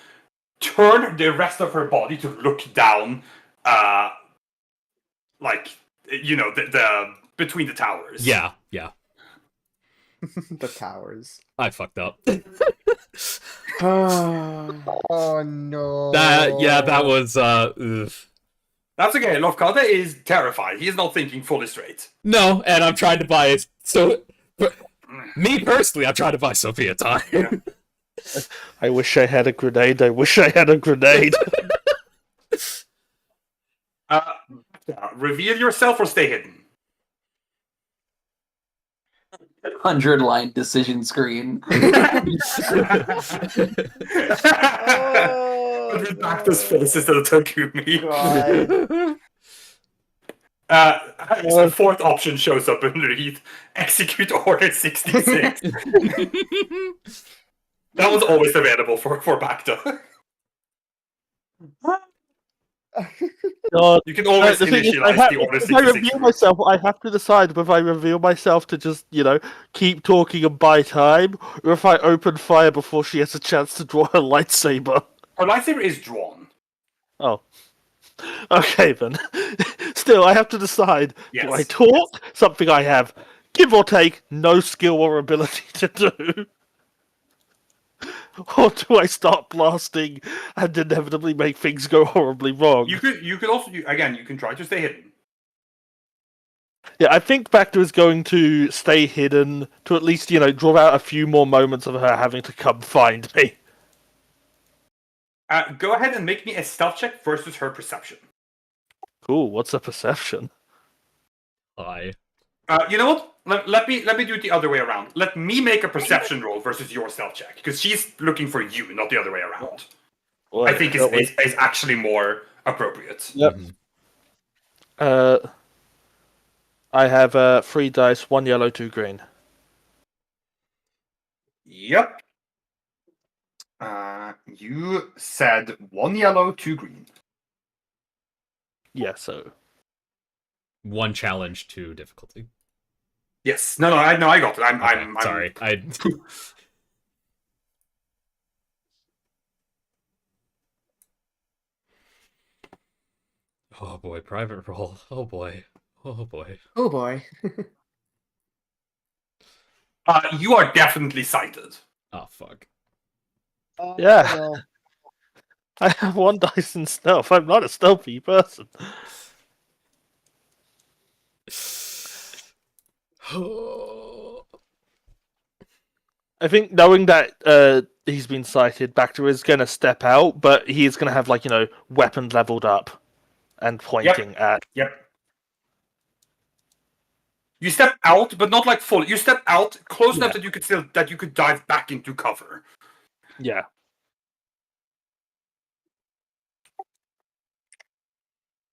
Turn the rest of her body to look down, like the between the towers. Yeah. The towers. I fucked up. Oh no. That was ugh. That's okay. Lofkata is terrified. He is not thinking fully straight. No, and I'm trying to buy it. So, me personally, I'm trying to buy Sophia time. Yeah. I wish I had a grenade. I wish I had a grenade. Reveal yourself or stay hidden. 100-line decision screen. Back this face instead of Takumi. God. The fourth option shows up underneath. Execute Order 66. That was always available for Bacta. God. You can always The thing is, initialize the Order if I 66. reveal myself, I have to decide whether I reveal myself to just, keep talking and buy time, or if I open fire before she has a chance to draw her lightsaber. Her lightsaber is drawn. Oh. Okay, then. Still, I have to decide. Yes. Do I talk? Something I have, give or take, no skill or ability to do. Or do I start blasting and inevitably make things go horribly wrong? You could also you can try to stay hidden. Yeah, I think Bacta is going to stay hidden to at least, draw out a few more moments of her having to come find me. Go ahead and make me a stealth check versus her perception. Cool, what's a perception? Hi. You know what? Let me do it the other way around. Let me make a perception roll versus your stealth check, because she's looking for you, not the other way around. Well, I think is actually more appropriate. Yep. I have 3 dice, 1 yellow, 2 green. Yep. You said 1 yellow, 2 green. Yeah, so 1 challenge, 2 difficulty. Yes. No, I got it. I'm sorry. Oh boy, private roll. Oh boy. Oh boy. Oh boy. You are definitely sighted. Oh fuck. Yeah. Well, I have 1 dice in stealth. I'm not a stealthy person. I think knowing that he's been sighted, Bacta is going to step out, but he's going to have, weapon leveled up and pointing at... Yep. You step out, but not full. You step out close enough that you could dive back into cover. Yeah.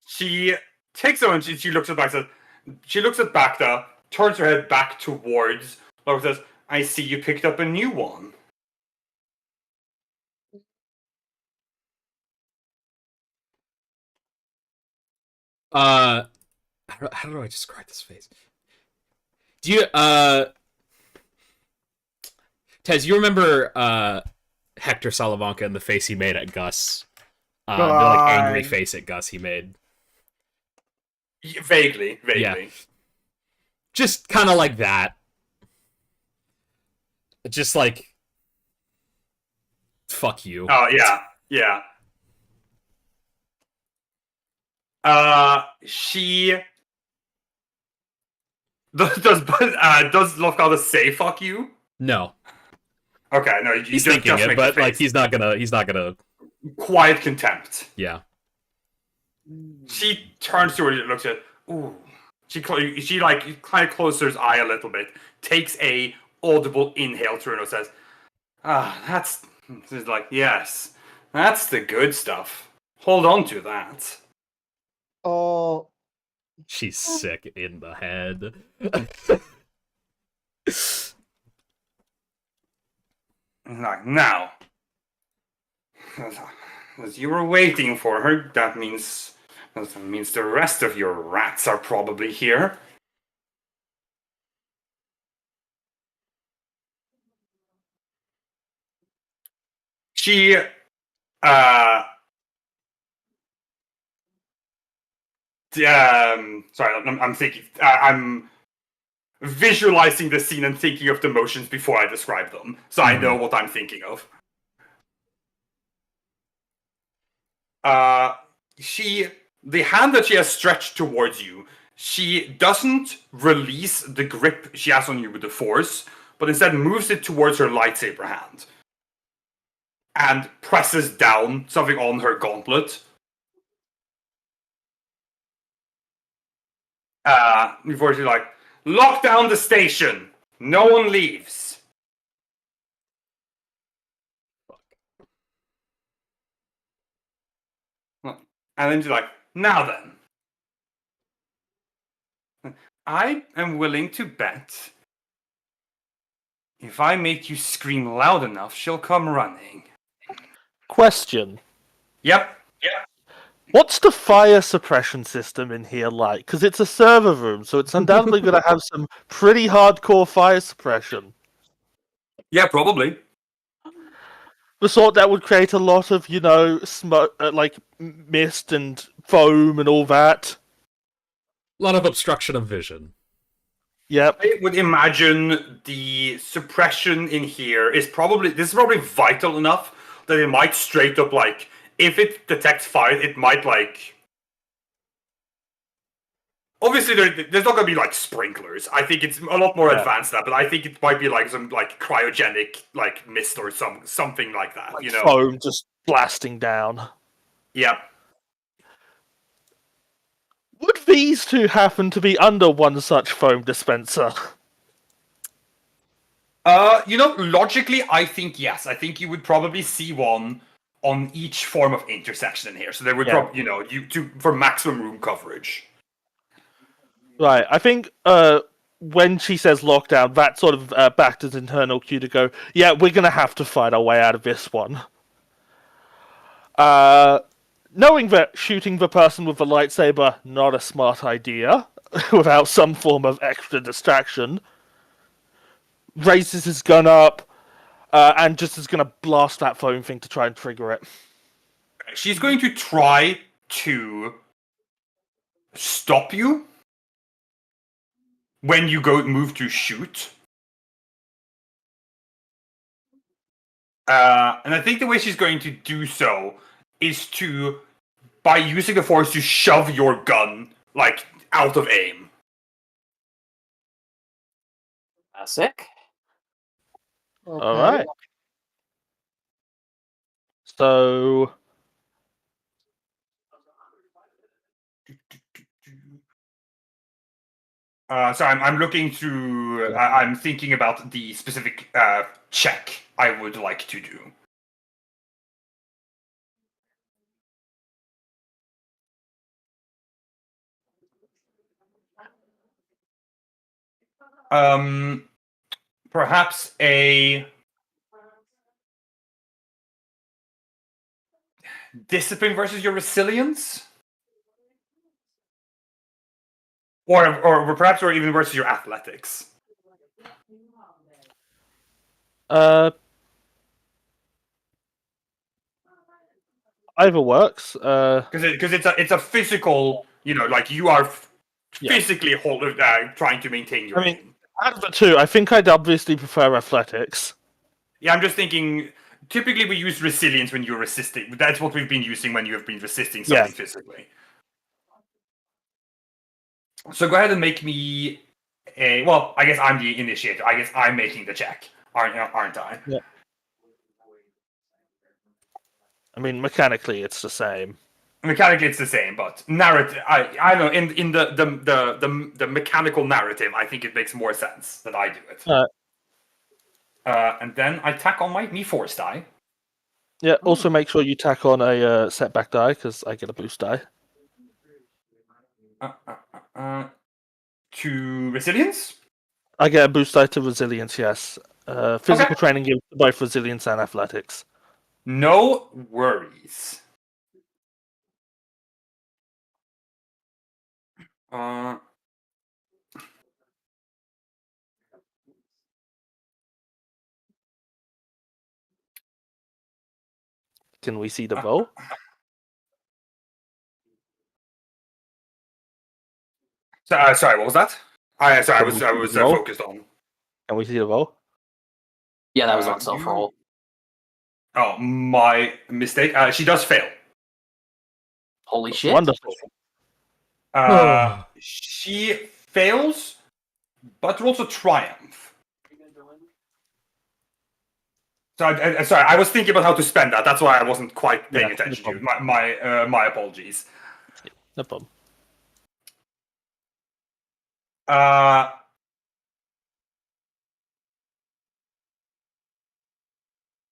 She takes a moment. She looks at Bacta. She looks at Bacta, turns her head back towards. Laura says, "I see you picked up a new one." How do I describe this face? Do you Tez, you remember Hector Salamanca and the face he made at Gus? The angry face at Gus he made. Vaguely. Yeah. Just kind of like that. Just like, fuck you. Oh yeah. She does Lofgada say "fuck you"? No, Okay, no, you he's just thinking it, make but the like face. he's not gonna. Quiet contempt. Yeah. She turns to her and looks at. Ooh. She like kind of closes her eye a little bit, takes a audible inhale through and says, that's. She's like, yes, that's the good stuff. Hold on to that. Oh, She's sick in the head. Like, now, as you were waiting for her, that means the rest of your rats are probably here. She, sorry, I'm thinking, I'm visualizing the scene and thinking of the motions before I describe them, so I know what I'm thinking of. The hand that she has stretched towards you, she doesn't release the grip she has on you with the force, but instead moves it towards her lightsaber hand and presses down something on her gauntlet. Before she's like, lock down the station. No one leaves. And then she's like, now then. I am willing to bet if I make you scream loud enough, she'll come running. Question. Yep. What's the fire suppression system in here like? Because it's a server room, so it's undoubtedly going to have some pretty hardcore fire suppression. Yeah, probably. The sort that would create a lot of, smoke, like mist and foam and all that. A lot of obstruction of vision. Yep. I would imagine the suppression in here is probably vital enough that it might straight up, like, if it detects fire, it might, like... Obviously, there's not going to be, like, sprinklers. I think it's a lot more advanced than that, but I think it might be, like, some, like, cryogenic, like, mist or something like that, Like foam just blasting down. Yep. Would these two happen to be under one such foam dispenser? Logically, I think yes. I think you would probably see one on each form of intersection in here. So there would probably, for maximum room coverage. Right. I think when she says lockdown, that sort of backed as internal cue to go, yeah, we're going to have to fight our way out of this one. Knowing that shooting the person with the lightsaber, not a smart idea, without some form of extra distraction, raises his gun up, and just is going to blast that foam thing to try and trigger it. She's going to try to stop you when you move to shoot. And I think the way she's going to do so is by using the force, to shove your gun, like, out of aim. Classic. okay. Alright. So... So I'm looking through. I'm thinking about the specific check I would like to do. Perhaps a discipline versus your resilience, or perhaps even versus your athletics. Either works. Because it's a physical, like you are physically trying to maintain your. I mean, out of the two, I think I'd obviously prefer athletics. Yeah, I'm just thinking. Typically, we use resilience when you're resisting. That's what we've been using when you have been resisting something physically. So go ahead and make me a. Well, I guess I'm the initiator. I guess I'm making the check, aren't I? Yeah. I mean, mechanically, it's the same. Mechanically, it's the same, but narrative. I know in the mechanical narrative, I think it makes more sense that I do it. And then I tack on me force die. Yeah. Also, make sure you tack on a setback die because I get a boost die. To resilience. I get a boost die to resilience. Yes. Physical training gives both resilience and athletics. No worries. Can we see the bow? Sorry, what was that? I Can was we see I the was bow? focused on. Can we see the bow? Yeah, that was on self roll. Oh, my mistake. She does fail. Holy shit! Wonderful. She fails, but rolls a triumph. Sorry, I was thinking about how to spend that. That's why I wasn't quite paying attention to you. My apologies. No problem.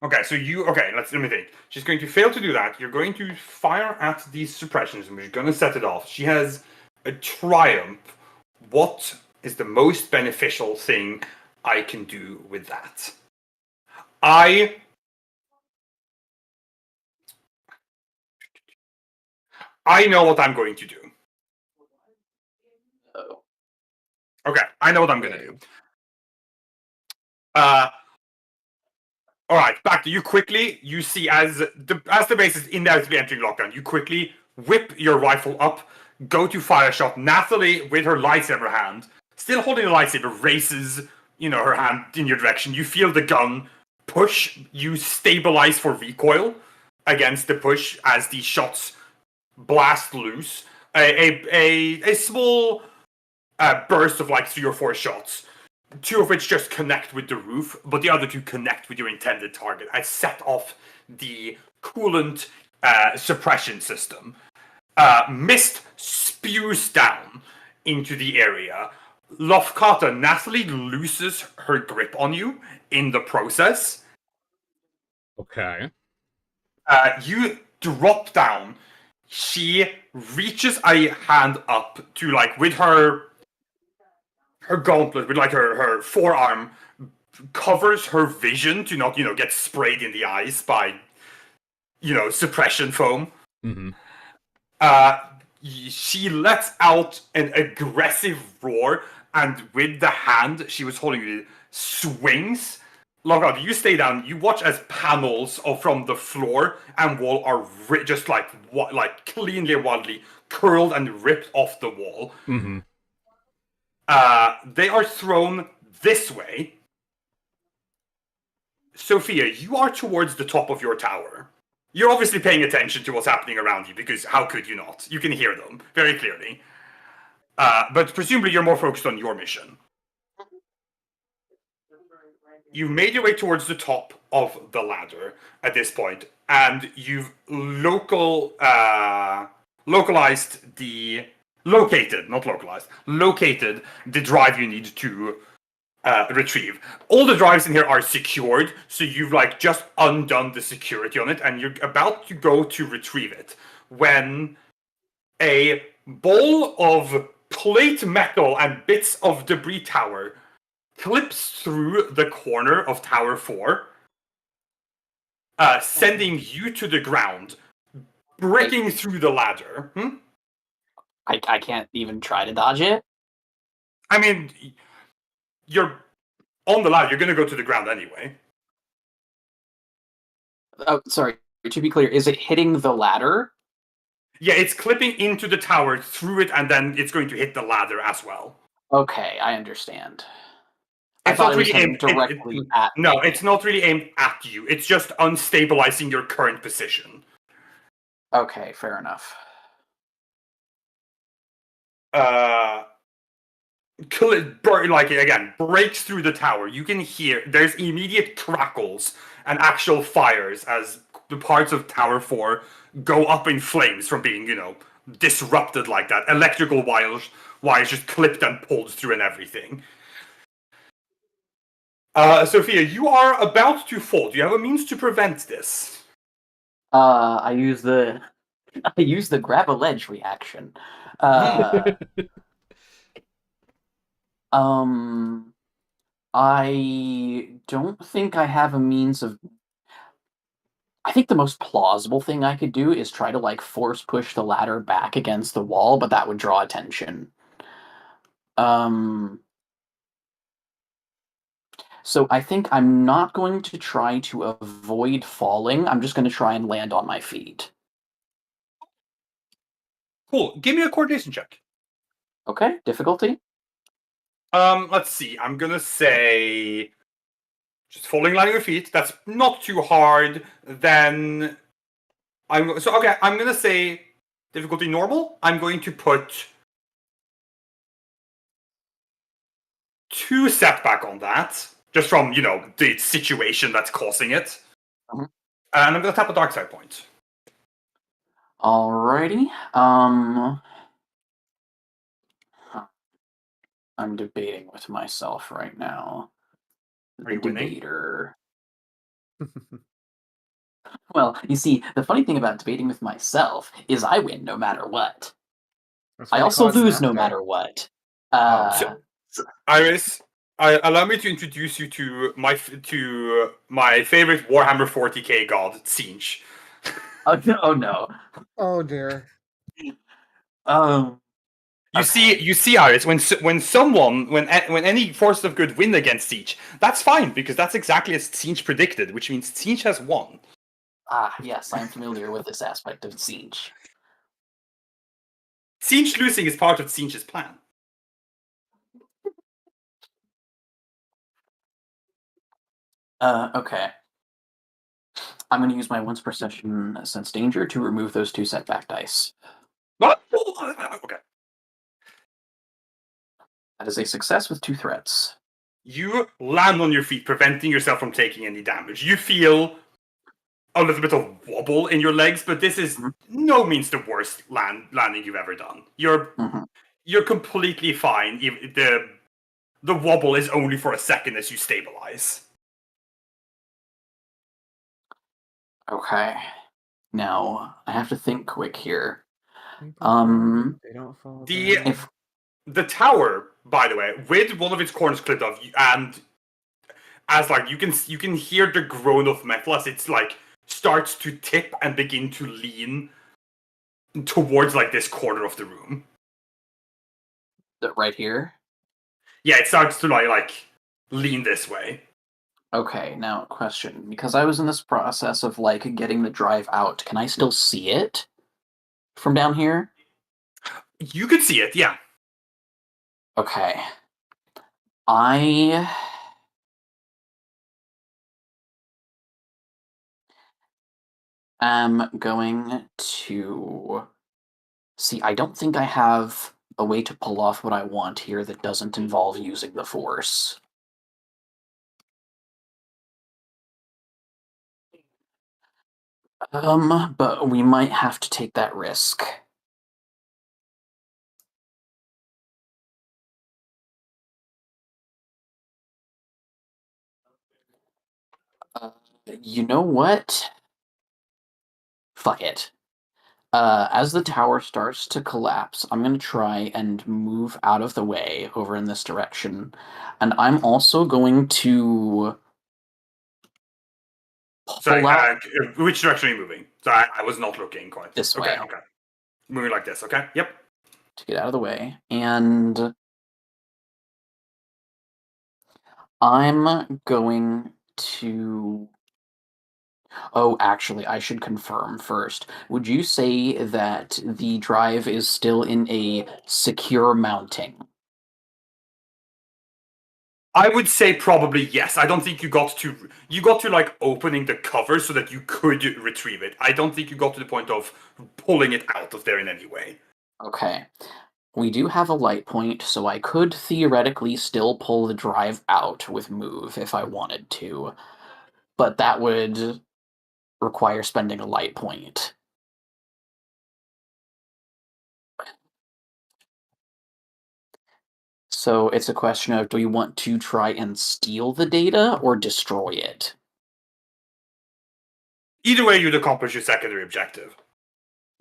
Okay, let me think. She's going to fail to do that. You're going to fire at these suppressions, and we're going to set it off. She has a triumph. What is the most beneficial thing I can do with that? I know what I'm going to do. Oh. Okay, I know what I'm going to do. All right, back to you quickly. You see, as the base is in there to be entering lockdown, you quickly whip your rifle up, go to fire shot. Nathalie, with her lightsaber hand, still holding the lightsaber, races, her hand in your direction. You feel the gun push. You stabilize for recoil against the push as the shots blast loose. A small burst of like 3 or 4 shots. 2 of which just connect with the roof, but the other 2 connect with your intended target. I set off the coolant suppression system. Mist spews down into the area. Lofkata, Nathalie loses her grip on you in the process. Okay. You drop down. She reaches a hand up to, like, with her gauntlet, with like her forearm, covers her vision to not, get sprayed in the eyes by, suppression foam. Mm-hmm. She lets out an aggressive roar, and with the hand she was holding it, swings. Lockout, you stay down. You watch as panels from the floor and wall are just like cleanly and wildly curled and ripped off the wall. Mm-hmm. They are thrown this way. Sophia, you are towards the top of your tower. You're obviously paying attention to what's happening around you, because how could you not? You can hear them very clearly. But presumably you're more focused on your mission. You've made your way towards the top of the ladder at this point, and you've located the drive you need to retrieve. All the drives in here are secured, so you've just undone the security on it, and you're about to go to retrieve it when a ball of plate metal and bits of debris tower clips through the corner of Tower 4, sending you to the ground, breaking through the ladder. I can't even try to dodge it. I mean, you're on the ladder. You're going to go to the ground anyway. Oh, sorry. To be clear, is it hitting the ladder? Yeah, it's clipping into the tower, through it, and then it's going to hit the ladder as well. Okay, I understand. It's I thought not it was really aimed directly at me. No, it's not really aimed at you. It's just unstabilizing your current position. Okay, fair enough. like again breaks through the tower. You can hear there's immediate crackles and actual fires as the parts of Tower 4 go up in flames from being, disrupted like that. Electrical wires just clipped and pulled through and everything. Sophia, you are about to fall. Do you have a means to prevent this? I use the grab a ledge reaction. I don't think I have a means of. I think the most plausible thing I could do is try to like force push the ladder back against the wall, but that would draw attention. So I think I'm not going to try to avoid falling. I'm just going to try and land on my feet. Cool. Give me a coordination check. Okay, difficulty? Let's see. I'm gonna say just falling, landing your feet. That's not too hard. Then I'm gonna say difficulty normal. I'm going to put 2 setback on that, just from the situation that's causing it. Mhm. And I'm gonna tap a dark side point. Alrighty. I'm debating with myself right now. Are you winning? Debater. Well, you see, the funny thing about debating with myself is I win no matter what. That's I what they also call it in lose no NASCAR. matter what. Iris, allow me to introduce you to my favorite Warhammer 40k god, Tzeentch. Oh no. Oh dear. You see, Iris, when any forces of good win against Tzeentch, that's fine because that's exactly as Tzeentch predicted, which means Tzeentch has won. Yes, I'm familiar with this aspect of Tzeentch. Tzeentch losing is part of Tzeentch's plan. Okay. I'm going to use my once per session sense danger to remove those 2 setback dice. What? Okay. That is a success with 2 threats. You land on your feet, preventing yourself from taking any damage. You feel a little bit of wobble in your legs, but this is no means the worst landing you've ever done. You're completely fine. The wobble is only for a second as you stabilize. Okay. Now, I have to think quick here. They don't fall down. The tower, by the way, with one of its corners clipped off, and as like you can hear the groan of metal as it's like starts to tip and begin to lean towards like this corner of the room. Right here? Yeah, it starts to like lean this way. Okay, now question. Because I was in this process of like getting the drive out, can I still see it from down here? You could see it, yeah. Okay. I am going to see. I don't think I have a way to pull off what I want here that doesn't involve using the force. But we might have to take that risk. You know what? Fuck it. As the tower starts to collapse, I'm going to try and move out of the way over in this direction. And I'm also going to Sorry, pull out which direction are you moving? So I was not looking quite. this way Okay. Moving like this, okay? Yep. to get out of the way. And I'm going to... Oh, actually, I should confirm first. Would you say that the drive is still in a secure mounting? I would say probably yes. I don't think you got to like opening the cover so that you could retrieve it. I don't think you got to the point of pulling it out of there in any way. Okay. We do have a light point, so I could theoretically still pull the drive out with move if I wanted to, but that would require spending a light point. So it's a question of, do we want to try and steal the data or destroy it? Either way, you'd accomplish your secondary objective.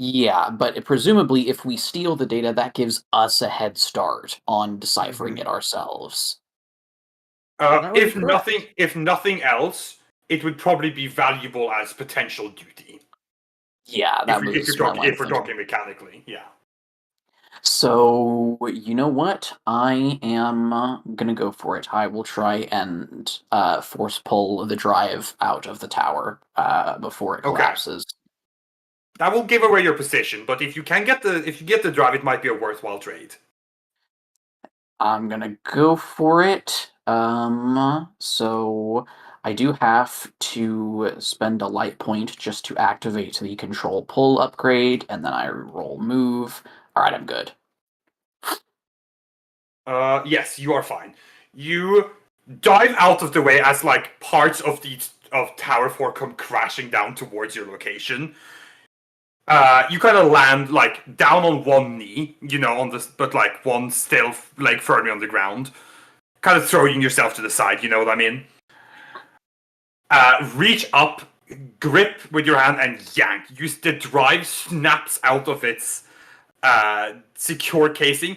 Yeah, but presumably if we steal the data, that gives us a head start on deciphering Mhm. it ourselves. That would be If nothing else, it would probably be valuable as potential duty. Yeah, that was my line If of we're thinking. talking mechanically, yeah. So, you know what? I am gonna go for it. I will try and force pull the drive out of the tower before it Okay. collapses. That will give away your position, but if you get the drive, it might be a worthwhile trade. I'm gonna go for it. So I do have to spend a light point just to activate the control pull upgrade, and then I roll move. All right, I'm good. Yes, you are fine. You dive out of the way as like parts of Tower 4 come crashing down towards your location. You kind of land like down on one knee, on this, but like one still like firmly on the ground, kind of throwing yourself to the side. You know what I mean? Reach up, grip with your hand, and yank. The drive snaps out of its secure casing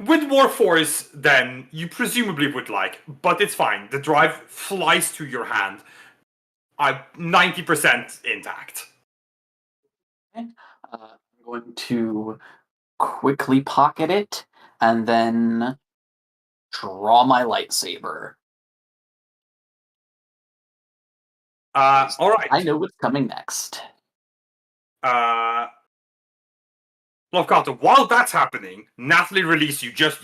with more force than you presumably would like, but it's fine. The drive flies to your hand. 90% intact. I'm going to quickly pocket it and then draw my lightsaber. All right. I know what's coming next. Lofgata, while that's happening, Natalie release you just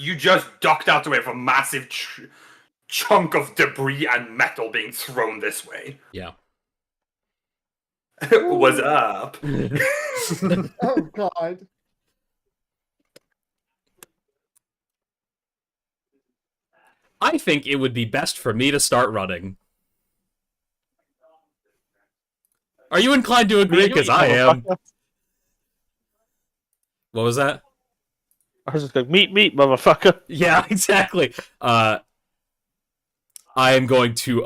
ducked out the way of a massive chunk of debris and metal being thrown this way. Yeah. What's up? Oh God. I think it would be best for me to start running. Are you inclined to agree? Because I am. What was that? I was just going, meet, motherfucker. Yeah, exactly. I am going to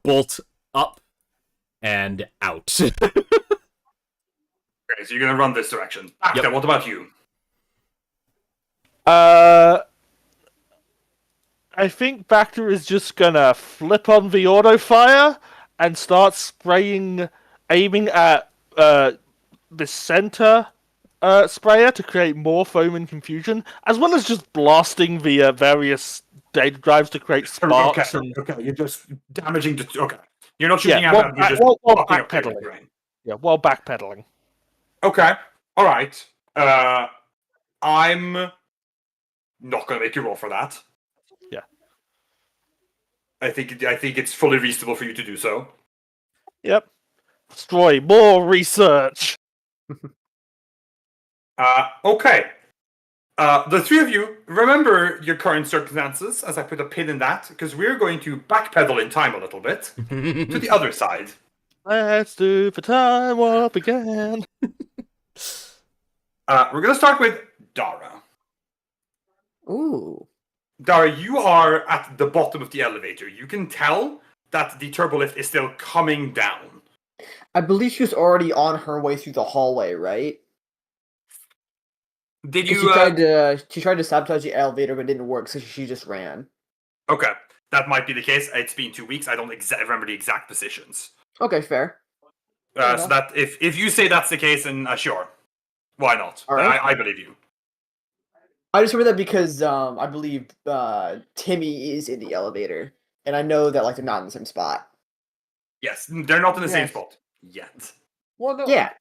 bolt up and out. Okay, so you're gonna run this direction. Acta, Yep. what about you? I think Bacter is just gonna flip on the auto fire and start aiming at the center sprayer to create more foam and confusion, as well as just blasting the various data drives to create sparks. Okay, you're just damaging the. Okay, you're not shooting Yeah, at them. You're just while fucking up their backpedaling. terrain. Yeah, while backpedaling. Okay, all right. I'm not gonna make you roll for that. Yeah. I think it's fully reasonable for you to do so. Yep. Destroy more research. Okay. The three of you remember your current circumstances as I put a pin in that, because we're going to backpedal in time a little bit to the other side. Let's do the time warp again. We're going to start with Dara. Ooh. Dara, you are at the bottom of the elevator. You can tell that the turbolift is still coming down. I believe she was already on her way through the hallway, right? Did 'Cause you? she tried to sabotage the elevator, but it didn't work, so she just ran. Okay, that might be the case. It's been 2 weeks. I don't remember the exact positions. Okay, fair. So that if you say that's the case, then sure, why not? All right. I believe you. I just remember that because I believe Timmy is in the elevator, and I know that like they're not in the same spot. Yes, they're not in the same Yes. spot yet. Well, no. Yeah.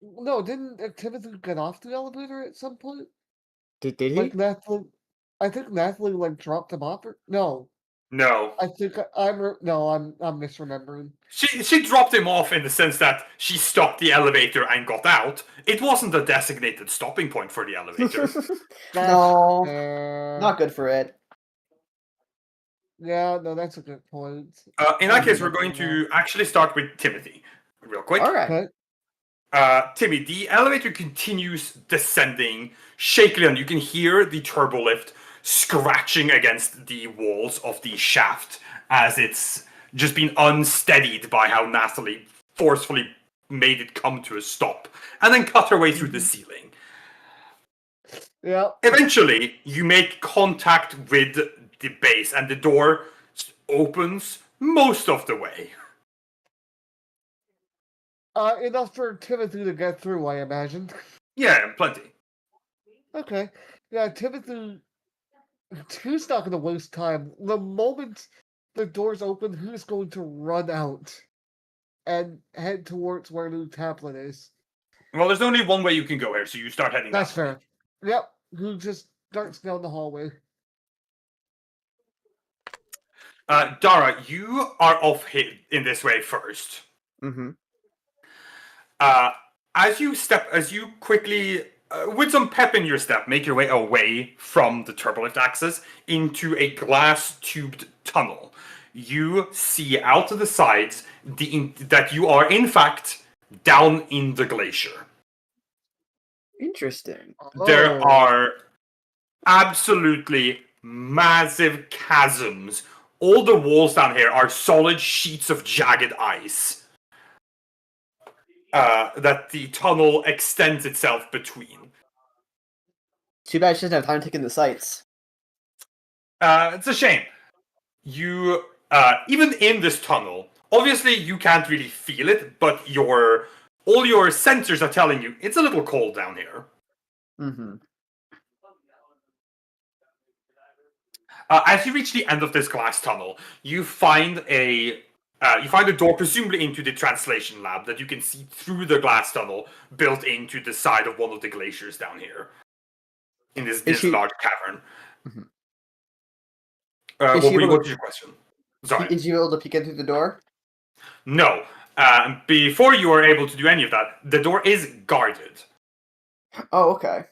No, didn't Timothy get off the elevator at some point? Did he? Like Natalie, I think Natalie like dropped him off. Or no, No. I think I'm misremembering. She dropped him off in the sense that she stopped the elevator and got out. It wasn't a designated stopping point for the elevator. No, Fair. not good for it. Yeah, no, that's a good point. In that case, we're going to actually start with Timothy, real quick. All right. Okay. Timmy, the elevator continues descending shakily, and you can hear the turbo lift scratching against the walls of the shaft as it's just been unsteadied by how Natalie forcefully made it come to a stop and then cut her way through the ceiling. Yeah. Eventually, you make contact with the base, and the door opens most of the way. Enough for Timothy to get through, I imagine. Yeah, plenty. Okay. Yeah, Timothy's not going to waste time. The moment the doors open, he's going to run out and head towards where Lou Taplin is. Well, there's only one way you can go here, so you start heading That's that way. fair. Yep. Who just darts down the hallway. Dara, you are off hit in this way first. Mm-hmm. As you quickly, with some pep in your step, make your way away from the turbolift axis into a glass-tubed tunnel. You see out to the sides that you are, in fact, down in the glacier. Interesting. There Oh. are absolutely massive chasms. All the walls down here are solid sheets of jagged ice that the tunnel extends itself between. Too bad she doesn't have time to take in the sights. It's a shame. You, even in this tunnel, obviously you can't really feel it, but all your sensors are telling you it's a little cold down here. Mm-hmm. As you reach the end of this glass tunnel, you find a door, presumably into the translation lab, that you can see through the glass tunnel built into the side of one of the glaciers down here in this large cavern. Mhm. What's your question? Sorry. Is you able to peek in through the door? No. Before you are able to do any of that, the door is guarded. Oh, okay.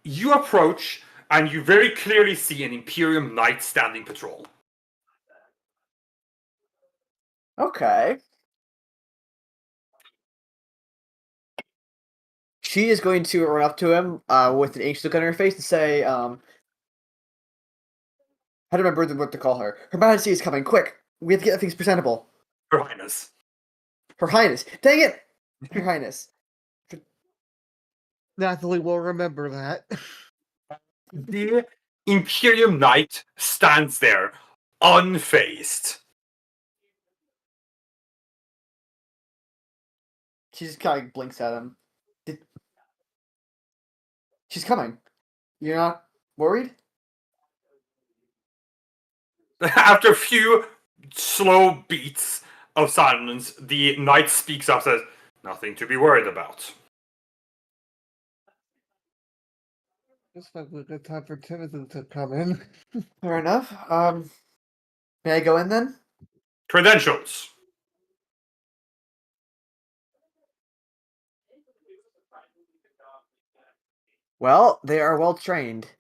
You approach, and you very clearly see an Imperium Knight standing patrol. Okay. She is going to run up to him with an anxious look on her face and say, how do I remember what to call her? Her Majesty is coming, quick! We have to get things presentable. Her Highness. Her Highness. Dang it! Her Highness. Natalie will remember that. The Imperium Knight stands there, unfazed. She just kind of blinks at him. She's coming. You're not worried? After a few slow beats of silence, the knight speaks up and says, "Nothing to be worried about." This might be a good time for Timothy to come in. Fair enough. May I go in then? Credentials. Well, they are well trained.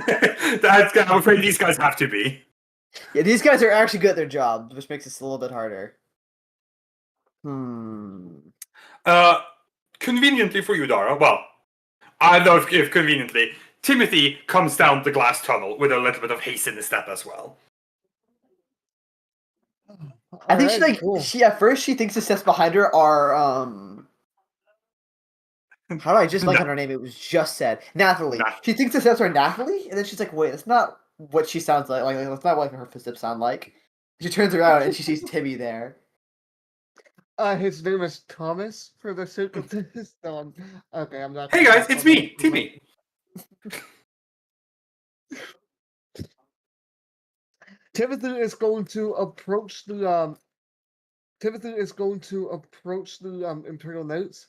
I'm afraid these guys have to be. Yeah, these guys are actually good at their job, which makes this a little bit harder. Conveniently for you, Dara, well, I don't know if conveniently, Timothy comes down the glass tunnel with a little bit of haste in his step as well. I think Alright, cool. she at first she thinks the steps behind her are how do I just like on her name? It was just said Nathalie. She thinks the steps are Nathalie, and then she's like, "Wait, that's not what she sounds like. Like that's not what her footsteps sound like." She turns around and she sees Timmy there. His name is Thomas for the sake of this. No, okay, I'm not. Hey guys, it's me, Timmy. Timothy is going to approach the Imperial Knights.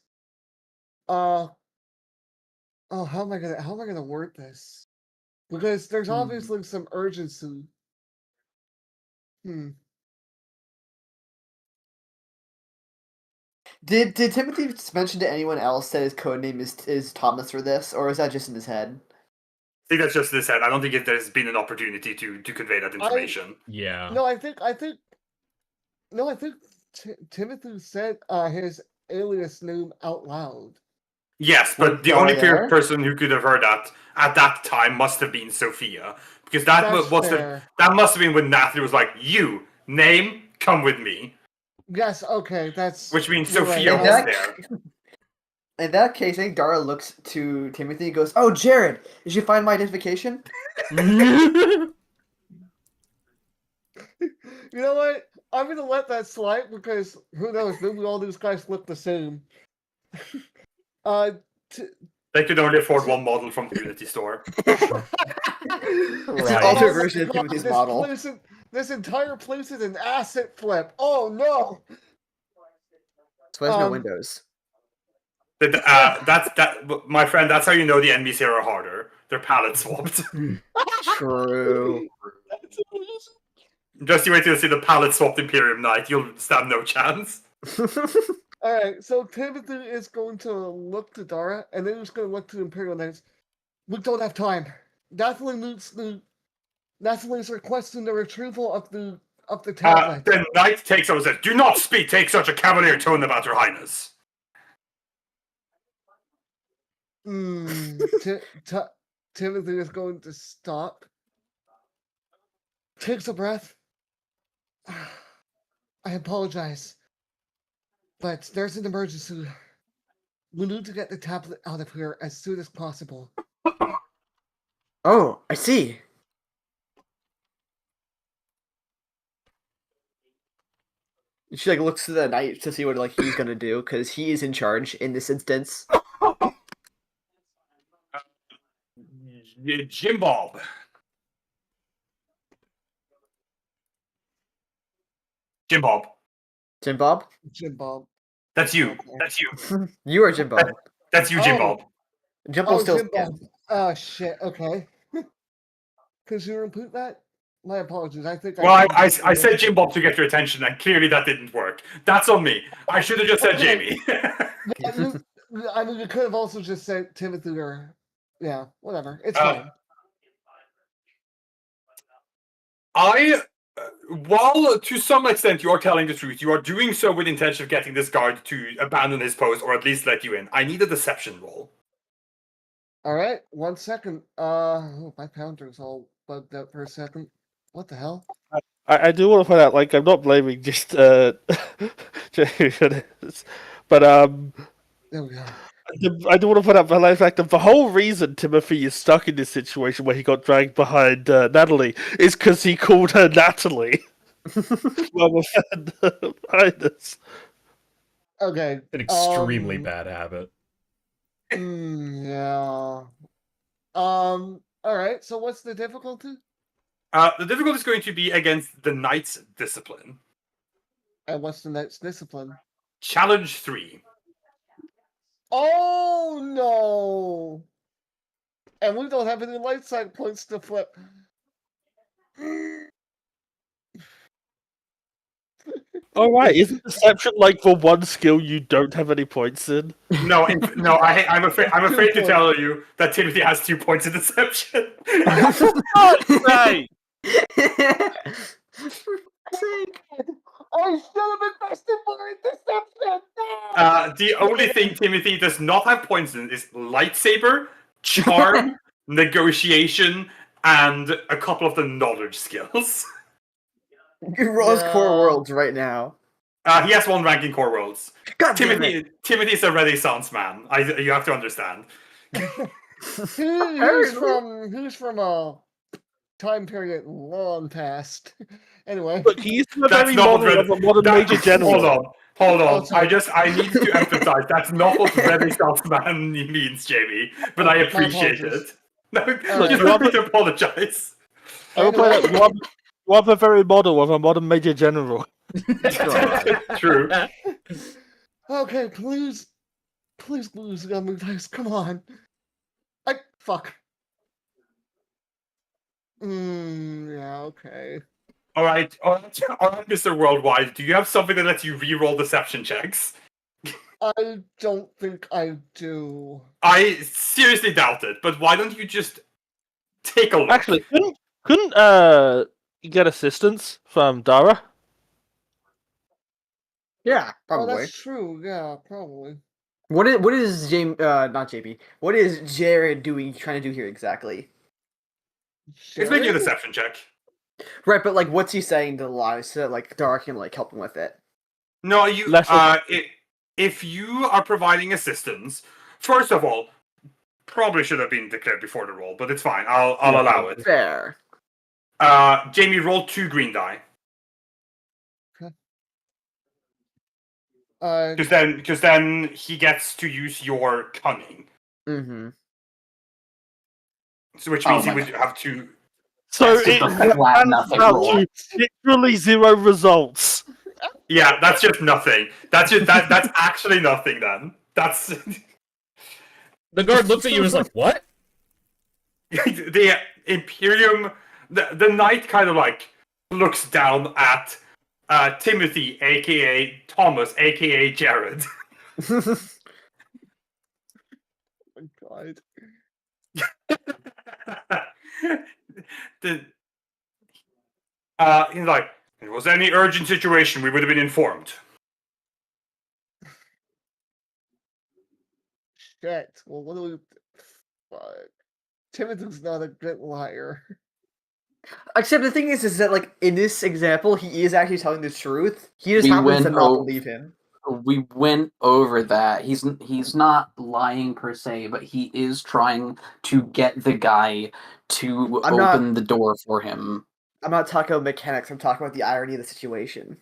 Oh, how am I gonna word this? Because there's Hmm. obviously some urgency. Did Timothy mention to anyone else that his code name is Thomas for this, or is that just in his head? I think that's just this head. I don't think there's been an opportunity to convey that information. Yeah. No, I think Timothy said his alias name out loud. Yes, but Was the only Dara there? person who could have heard that at that time must have been Sophia, because that That's must fair. have been when Natalie was like, "You name, come with me," Yes, okay, that's which means you're right. Sophia In was that, there. in that case, I think Dara looks to Timothy and goes, "Oh, Jared, did you find my identification?" You know what? I'm gonna let that slide because who knows? Maybe all these guys look the same. They could only afford one model from the Unity store. It's an Right. alternate Oh my version of God, Timothy's this model. this entire place is an asset flip. Oh no! That's why there's no Um, windows. My friend. That's how you know the enemies here are harder. They're palette swapped. True. That's amazing. Just you wait till you see the palette swapped Imperium Knight. You'll stand no chance. All right, so Timothy is going to look to Dara, and then he's going to look to the Imperial Knights. We don't have time. Natalie's requesting the retrieval of the tablet. Then Knight takes over and says, "Do not take such a cavalier tone about your highness." Timothy is going to stop. Takes a breath. I apologize, but there's an emergency. We need to get the tablet out of here as soon as possible. Oh, I see. She like looks to the knight to see what like he's gonna do because he is in charge in this instance. Jim Bob. Jim Bob. Jim Bob, Jim Bob. That's you. Okay. That's you. you are Jim Bob. That's you, Jim Oh. Bob. Jim Bob's still Jim Bob. Oh shit. Okay. Could you repeat that? My apologies. I think. Well, I said Jim Bob to get your attention, and clearly that didn't work. That's on me. I should have just said Jamie. I mean, you could have also just said Timothy or, yeah, whatever. It's Uh, fine. While to some extent you are telling the truth, you are doing so with the intention of getting this guard to abandon his post or at least let you in. I need a deception roll. All right, 1 second. My counter's all bugged out for a second. What the hell? I do want to point out, like, I'm not blaming just Jamie for this, but There we go. I do want to point out the fact that the whole reason Timothy is stuck in this situation where he got dragged behind Natalie is because he called her Natalie. Well, behind us. Okay. An extremely bad habit. Yeah. All right. So what's the difficulty? The difficulty is going to be against the knight's discipline. And what's the next discipline? Challenge 3. Oh no! And we don't have any light side points to flip. All right, isn't deception like the one skill you don't have any points in? No, I'm afraid to tell you that Timothy has 2 points in deception. Right. I should have invested more in deception. No! The only thing Timothy does not have points in is lightsaber, charm, negotiation, and a couple of the knowledge skills. You roll his core No. worlds right now. He has 1 rank in core worlds. God damn it. Timothy's a Renaissance man. You have to understand. He's from a time period long past. Anyway. Look, he's the That's very not model of a modern major general. Hold Oh, on. sorry. I need to emphasize that's not what Renaissance man means, Jamie. But I appreciate it. apologies. No, Alright. you don't need to apologize. I will point out, you are the very model of a modern major general. True. Okay, please lose, Yummy Dice. Come on. Fuck. Yeah, okay. All right, Mr. Worldwide. Do you have something that lets you re-roll deception checks? I don't think I do. I seriously doubt it. But why don't you just take a look? Actually, couldn't you get assistance from Dara? Yeah, Oh, probably. that's true. Yeah, probably. What is James? Not JP. What is Jared trying to do here exactly? It's making a Jared? deception check. Right, but like, what's he saying to the lies so that like Dara can like help him with it? No, you. Lesser- If you are providing assistance, first of all, probably should have been declared before the roll, but it's fine. I'll allow it. Fair. Jamie, roll 2 green die. Because then he gets to use your cunning, Mm-hmm. so which Oh means he my would have to. So That's just a it flat pans nothing out roll. to literally 0 results. Yeah, that's just nothing. That's actually nothing. Then that's The guard looks at you and is like, "What?" the Imperium. The knight kind of like looks down at Timothy, aka Thomas, aka Jared. Oh my god. He's like, if it was any urgent situation, we would have been informed. Shit. Well, what do we? Fuck. Timothy's not a good liar. Except the thing is that like in this example, he is actually telling the truth. He just We happens to went not o- believe him. We went over that. He's not lying per se, but he is trying to get the guy to I'm not- open the door for him. I'm not talking about mechanics. I'm talking about the irony of the situation.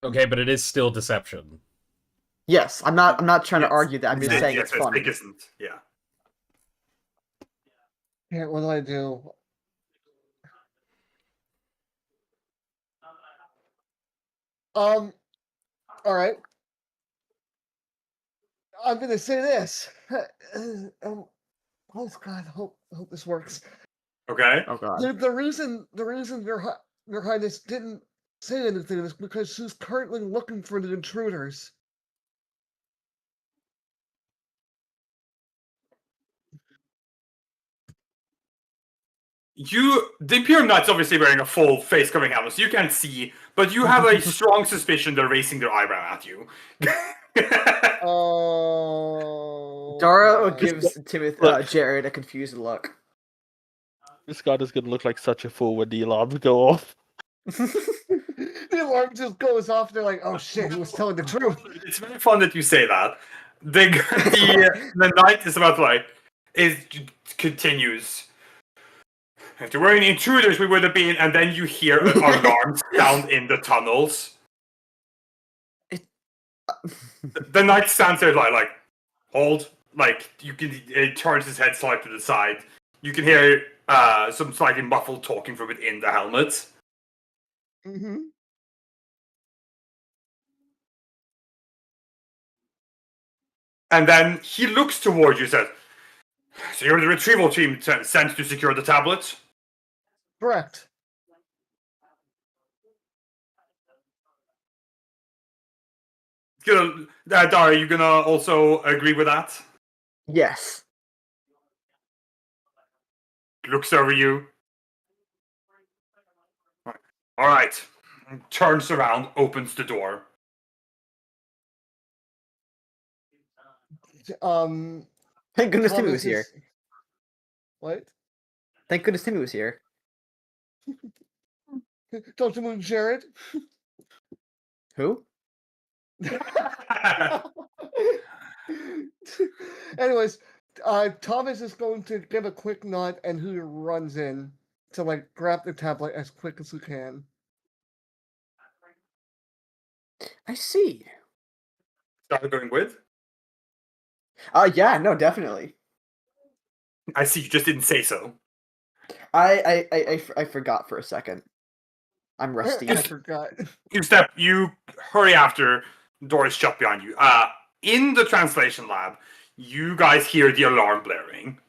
Okay, but it is still deception. Yes, I'm not trying to Yes. argue that. I'm just saying it's funny. It isn't. Yeah. Yeah, what do I do? All right. I'm gonna say this. Oh God, hope this works. Okay. Oh god. The reason your Highness didn't say anything is because she's currently looking for the intruders. The Imperium Knight's obviously wearing a full face covering helmet, so you can't see, but you have a strong suspicion they're raising their eyebrow at you. Oh. Dara God. gives Timothy Look. Jared a confused look. This guy is going to look like such a fool when the alarms go off. The alarm just goes off. They're like, "Oh shit, he was telling the truth." It's very fun that you say that. The knight is about to continues. If there were any intruders, we would have been, and then you hear alarms sound in the tunnels. The knight stands there like, hold. Like you can, it turns his head slightly to the side. You can hear some slightly muffled talking from within the helmet. Mm-hmm. And then he looks towards you and says, "So you're the retrieval team sent to secure the tablet?" Correct. Dara, are you gonna also agree with that? Yes. Looks over you. All right. Turns around, opens the door. Thank goodness Timmy Thomas was here. is- What? Thank goodness Timmy was here. Don't you move, Jared? Who? Anyways, Thomas is going to give a quick nod, and who runs in to like grab the tablet as quick as he can. I see. Start going with? Yeah, no, definitely. I see, you just didn't say so. I forgot for a second. I'm rusty. I forgot. You hurry after, door is shut behind you. In the translation lab, you guys hear the alarm blaring.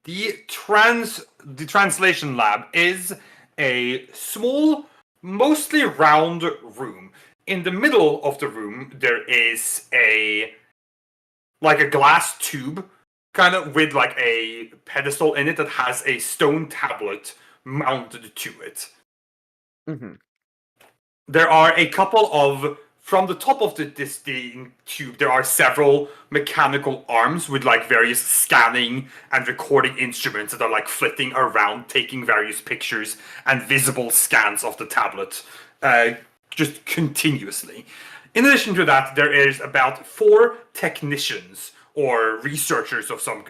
The translation lab is a small, mostly round room. In the middle of the room, there is a glass tube, kind of with like a pedestal in it that has a stone tablet mounted to it. Mm-hmm. There are a couple of from the top of the tube. There are several mechanical arms with like various scanning and recording instruments that are like flitting around, taking various pictures and visible scans of the tablet, just continuously. In addition to that, there is about 4 technicians or researchers of some.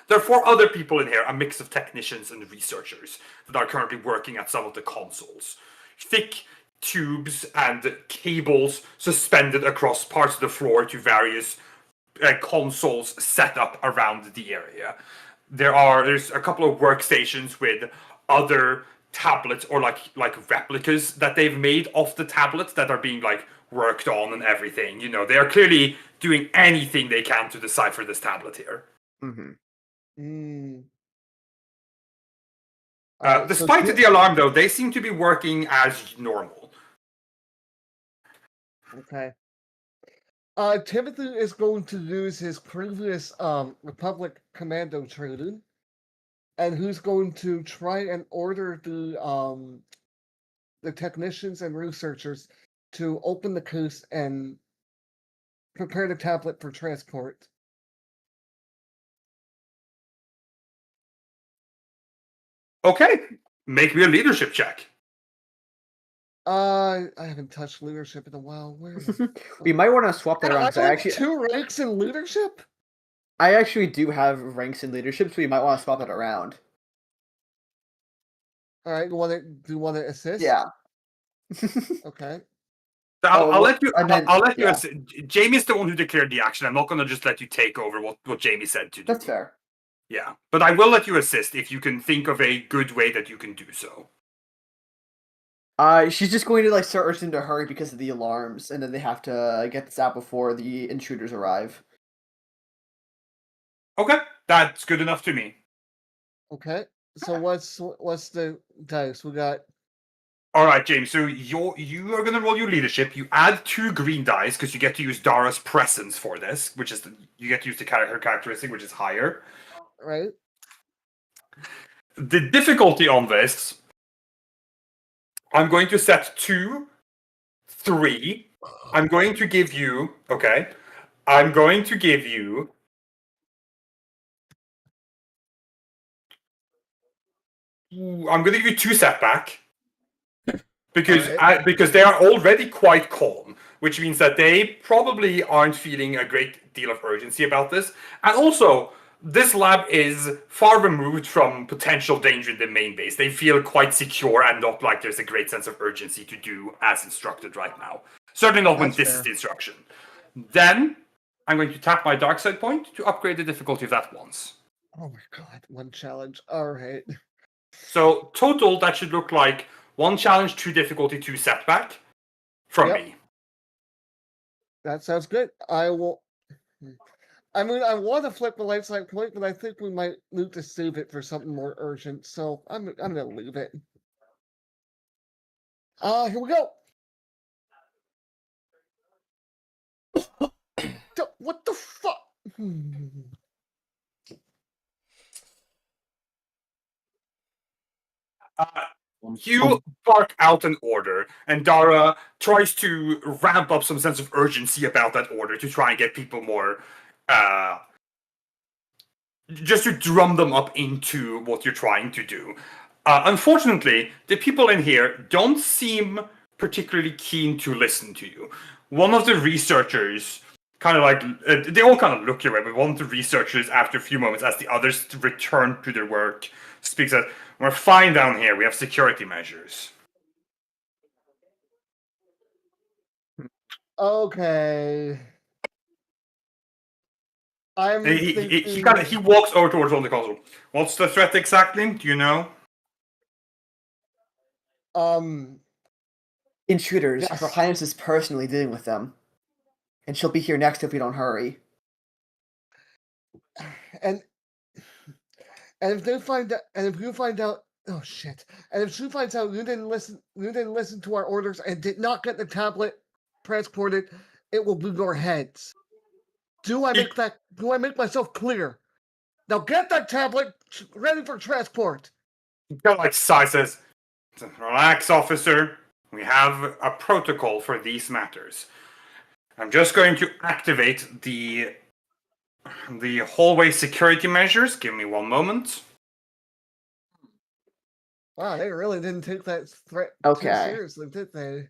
There are 4 other people in here, a mix of technicians and researchers that are currently working at some of the consoles. Thick tubes and cables suspended across parts of the floor to various consoles set up around the area. There's a couple of workstations with other tablets or like replicas that they've made of the tablets that are being like worked on and everything. You know, they are clearly doing anything they can to decipher this tablet here. Mm-hmm. Mm. Despite the alarm, though, they seem to be working as normal. Okay. Timothy is going to use his previous Republic Commando training, and who's going to try and order the technicians and researchers to open the case and prepare the tablet for transport. Okay, make me a leadership check. I haven't touched leadership in a while. Where? We might want to swap that around. I 'Cause I have actually, 2 ranks in leadership. I actually do have ranks in leadership, so we might want to swap it around. All right, do you want to assist? Yeah. Okay. I'll let you. I'll let yeah. you. Jamie's the one who declared the action. I'm not going to just let you take over what Jamie said to do. That's fair. Yeah, but I will let you assist if you can think of a good way that you can do so. She's just going to like start urging them to hurry because of the alarms, and then they have to get this out before the intruders arrive. Okay, that's good enough to me. Okay. So what's the dice we got? All right, James. So you are going to roll your leadership. You add 2 green dice because you get to use Dara's presence for this, which is you get to use her characteristic, which is higher. Right. The difficulty on this, I'm going to set 2, 3. I'm going to give you. Okay. I'm going to give you. I'm going to give you 2 setback. Because they are already quite calm, which means that they probably aren't feeling a great deal of urgency about this. And also, this lab is far removed from potential danger in the main base. They feel quite secure and not like there's a great sense of urgency to do as instructed right now. Certainly not when this is the instruction. Then, I'm going to tap my dark side point to upgrade the difficulty of that once. Oh my god, 1 challenge. All right. So, total, that should look like 1 challenge, 2 difficulty, 2 setback from me. That sounds good. I will. I mean, I want to flip the light side point, but I think we might need to save it for something more urgent. So I'm gonna leave it. Here we go. What the fuck? You bark out an order, and Dara tries to ramp up some sense of urgency about that order to try and get people more, just to drum them up into what you're trying to do. Unfortunately, the people in here don't seem particularly keen to listen to you. One of the researchers kind of like, they all kind of look your way, but one of the researchers, after a few moments, as the others return to their work, speaks as, "We're fine down here. We have security measures." Okay. I'm He walks over towards one of the console. "What's the threat exactly? Do you know?" Intruders. Yes. Her Highness is personally dealing with them, and she'll be here next if we don't hurry. and if they find out, and if you find out, oh shit, and if she finds out you didn't listen to our orders and did not get the tablet transported, it will be your heads. Do I make myself clear? Now get that tablet ready for transport. Like Sai says, relax, officer. We have a protocol for these matters. I'm just going to activate the hallway security measures. Give me one moment. Wow, they really didn't take that threat Okay. too seriously, did they?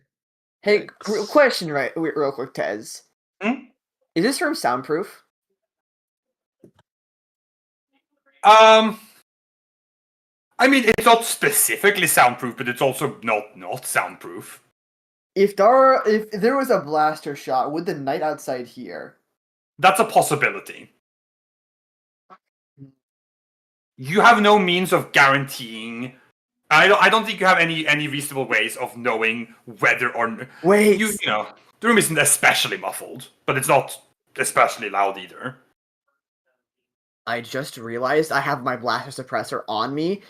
Hey, Yikes. question, right? Real quick, Tez. Hmm? Is this room soundproof? I mean, it's not specifically soundproof, but it's also not soundproof. If there was a blaster shot, would the night outside hear? That's a possibility. You have no means of guaranteeing. I don't think you have any reasonable ways of knowing whether or Wait. you know the room isn't especially muffled, but it's not especially loud either. I just realized I have my blaster suppressor on me.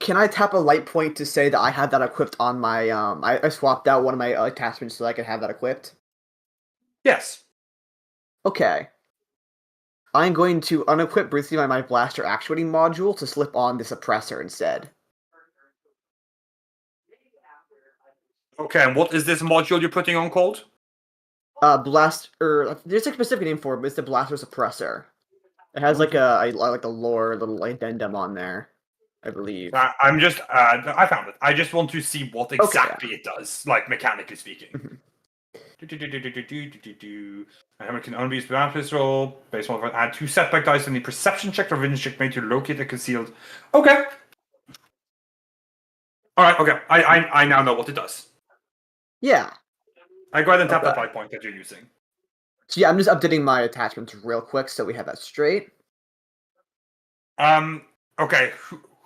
Can I tap a light point to say that I have that equipped on my I swapped out one of my attachments so I could have that equipped? Yes. Okay. I'm going to unequip briefly my blaster actuating module to slip on the suppressor instead. Okay, and what is this module you're putting on called? There's a specific name for it, but it's the blaster suppressor. It has like a lore little addendum on there, I believe. I found it. I just want to see what exactly it does, like mechanically speaking. A hammer can only be used with this roll. Base one, add 2 setback dice on the perception check or vision check made to locate a concealed. Okay. Alright, okay. I now know what it does. Yeah. I go ahead and tap that light point that you're using. So yeah, I'm just updating my attachments real quick so we have that straight. Okay.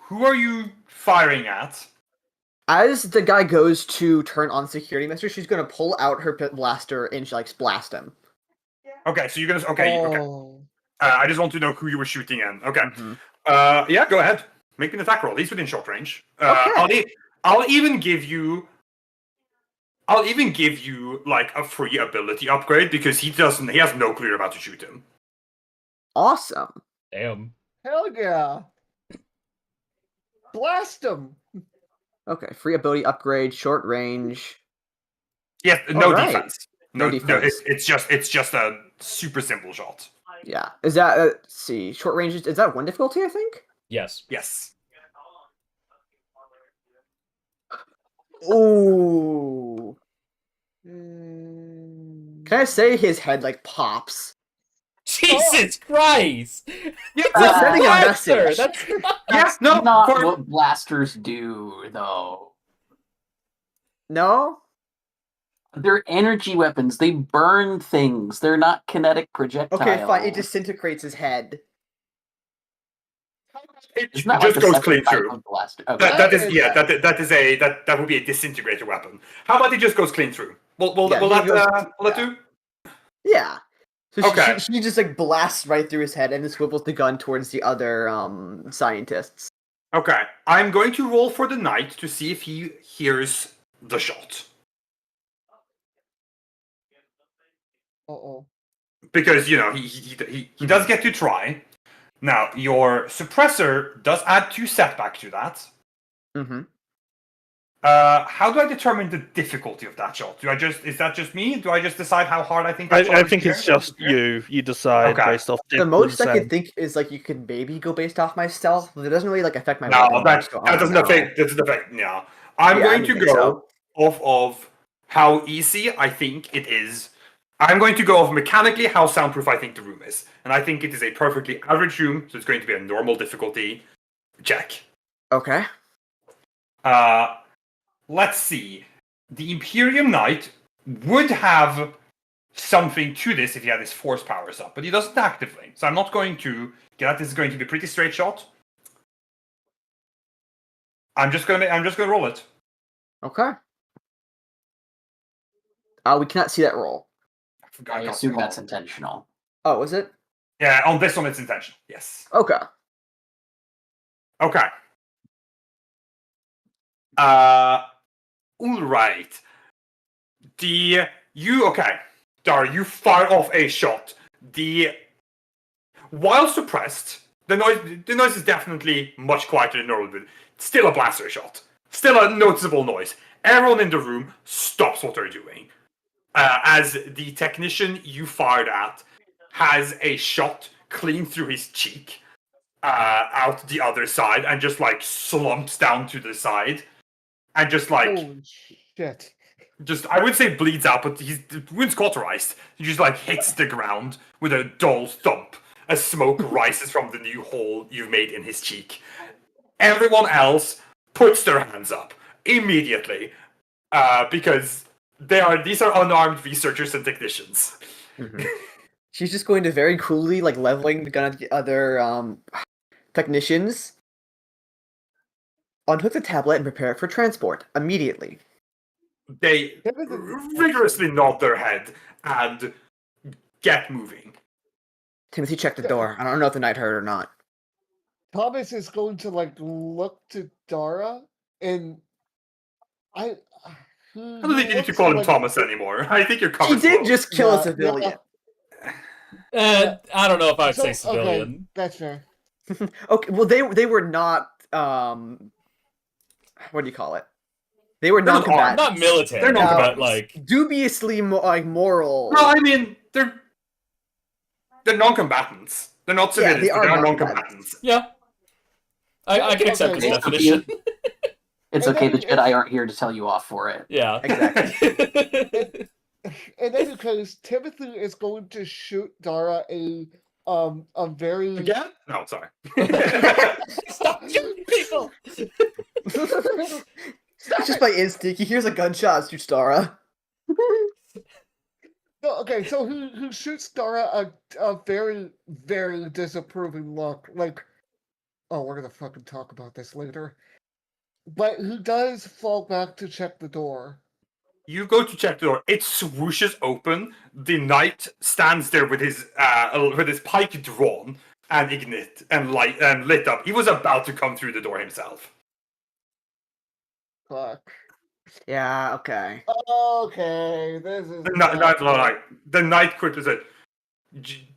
Who are you firing at? As the guy goes to turn on security measures, she's gonna pull out her blaster and she blast him. Okay, so you're gonna okay. Oh. I just want to know who you were shooting in. Okay. Yeah, go ahead. Make an attack roll. He's within short range. Okay. I'll even give you like a free ability upgrade because he has no clue you're about to shoot him. Awesome. Damn. Hell yeah. Blast him. Okay, free ability upgrade, short range. Yes, no Alright. defense. No defense. It's just a super simple shot. Yeah. Is that let's see, short range is that 1 difficulty, I think? Yes. Yes. Ooh. Mm. Can I say his head pops? Jesus Christ! Yeah, That's sending a Blaster! message. That's yes, no, Not for- what blasters do, though. No? They're energy weapons. They burn things. They're not kinetic projectiles. Okay, fine. It disintegrates his head. It Isn't that just like a goes separate clean type through. of blaster? Okay. That would be a disintegrator weapon. How about it just goes clean through? Will Yeah, that do? Yeah. So Okay. she just blasts right through his head and then swivels the gun towards the other scientists. Okay, I'm going to roll for the knight to see if he hears the shot. Uh-oh. Because he does get to try. Now your suppressor does add 2 setback to that. Mm-hmm. How do I determine the difficulty of that shot? Is that just me? Do I just decide how hard I think that shot I is think to it's get? just you. You decide Okay. based off The most I distance could think is you could maybe go based off my stealth, but it doesn't really affect my No, weapon that range, so I don't doesn't know. affect. No, I'm Yeah, I going to don't think go so. off of how easy I think it is. I'm going to go off mechanically how soundproof I think the room is, and I think it is a perfectly average room, so it's going to be a normal difficulty check. Okay. Let's see. The Imperium Knight would have something to this if he had his force powers up, but he doesn't actively. So I'm not going to get that. This is going to be a pretty straight shot. I'm just gonna roll it. Okay. We cannot see that roll. I assume that's intentional. Oh, is it? Yeah, on this one it's intentional. Yes. Okay. Okay. All right. Okay, Dar, you fire off a shot. While suppressed, the noise is definitely much quieter than normal, but still a blaster shot. Still a noticeable noise. Everyone in the room stops what they're doing. As the technician you fired at has a shot clean through his cheek, out the other side, and just like slumps down to the side, and just like Holy shit. I would say bleeds out, but the wound's cauterized. He just like hits the ground with a dull thump as smoke rises from the new hole you've made in his cheek. Everyone else puts their hands up immediately, because these are unarmed researchers and technicians. Mhm. She's just going to very coolly, like, leveling the gun at the other technicians. Unhook the tablet and prepare it for transport immediately. They rigorously nod their head and get moving. Timothy, check the door. I don't know if the knight heard or not. Thomas is going to like look to Dara, and I I don't think you need to call him Thomas anymore. I think you're He covered. did close. just kill Yeah, a civilian. I don't know if I would say Okay, civilian. that's fair. Okay, well they were not what do you call it? They were They're not non-combatants. Not military. They're not but combatants. like Dubiously moral. No, I mean they're non-combatants. They're not Yeah, civilians. they but are they are non-combatants. non-combatants. yeah. I can accept Okay, this well- definition. It's And okay. The then Jedi aren't here to tell you off for it. Yeah. Exactly. In any case, Timothy is going to shoot Dara a very Again? No, sorry. Stop shooting people. Just by instinct, he hears a gunshot, shoots Dara. No, okay, so who shoots Dara a very, very disapproving look. Like, oh, we're gonna fucking talk about this later. But who does fall back to check the door. You go to check the door. It swooshes open. The knight stands there with his pike drawn and lit up. He was about to come through the door himself. Fuck. Yeah, okay. Okay, this is. The knight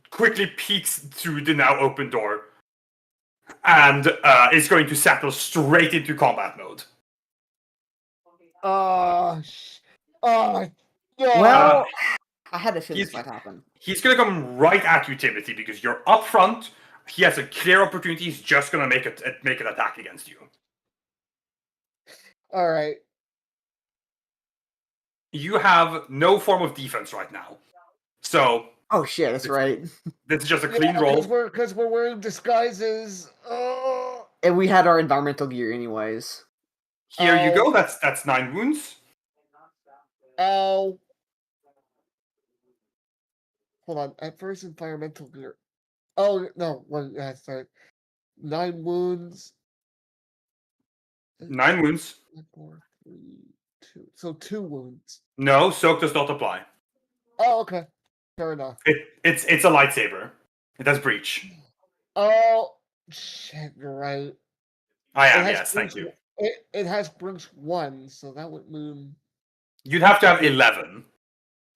quickly peeks through the now open door, and is going to settle straight into combat mode. Yeah. Well, I had a feeling he's- this might happen. He's going to come right at you, Timothy, because you're up front. He has a clear opportunity. He's just going to make an attack against you. All right. You have no form of defense right now, so Oh shit, that's right. this is just a clean roll. Because we're wearing disguises. Oh. And we had our environmental gear anyways. Here you go. That's 9 wounds. Ow. Hold on. At first, environmental gear. Oh, no. Well, yeah, sorry. 9 wounds. 9 wounds. 4, 3, 2. So 2 wounds. No, soak does not apply. Oh, okay. Fair enough. It's a lightsaber. It has breach. Oh, shit. You're right. I It am, has yes, thank breach- you. It has Brinks 1, so that would mean. You'd have to have 11.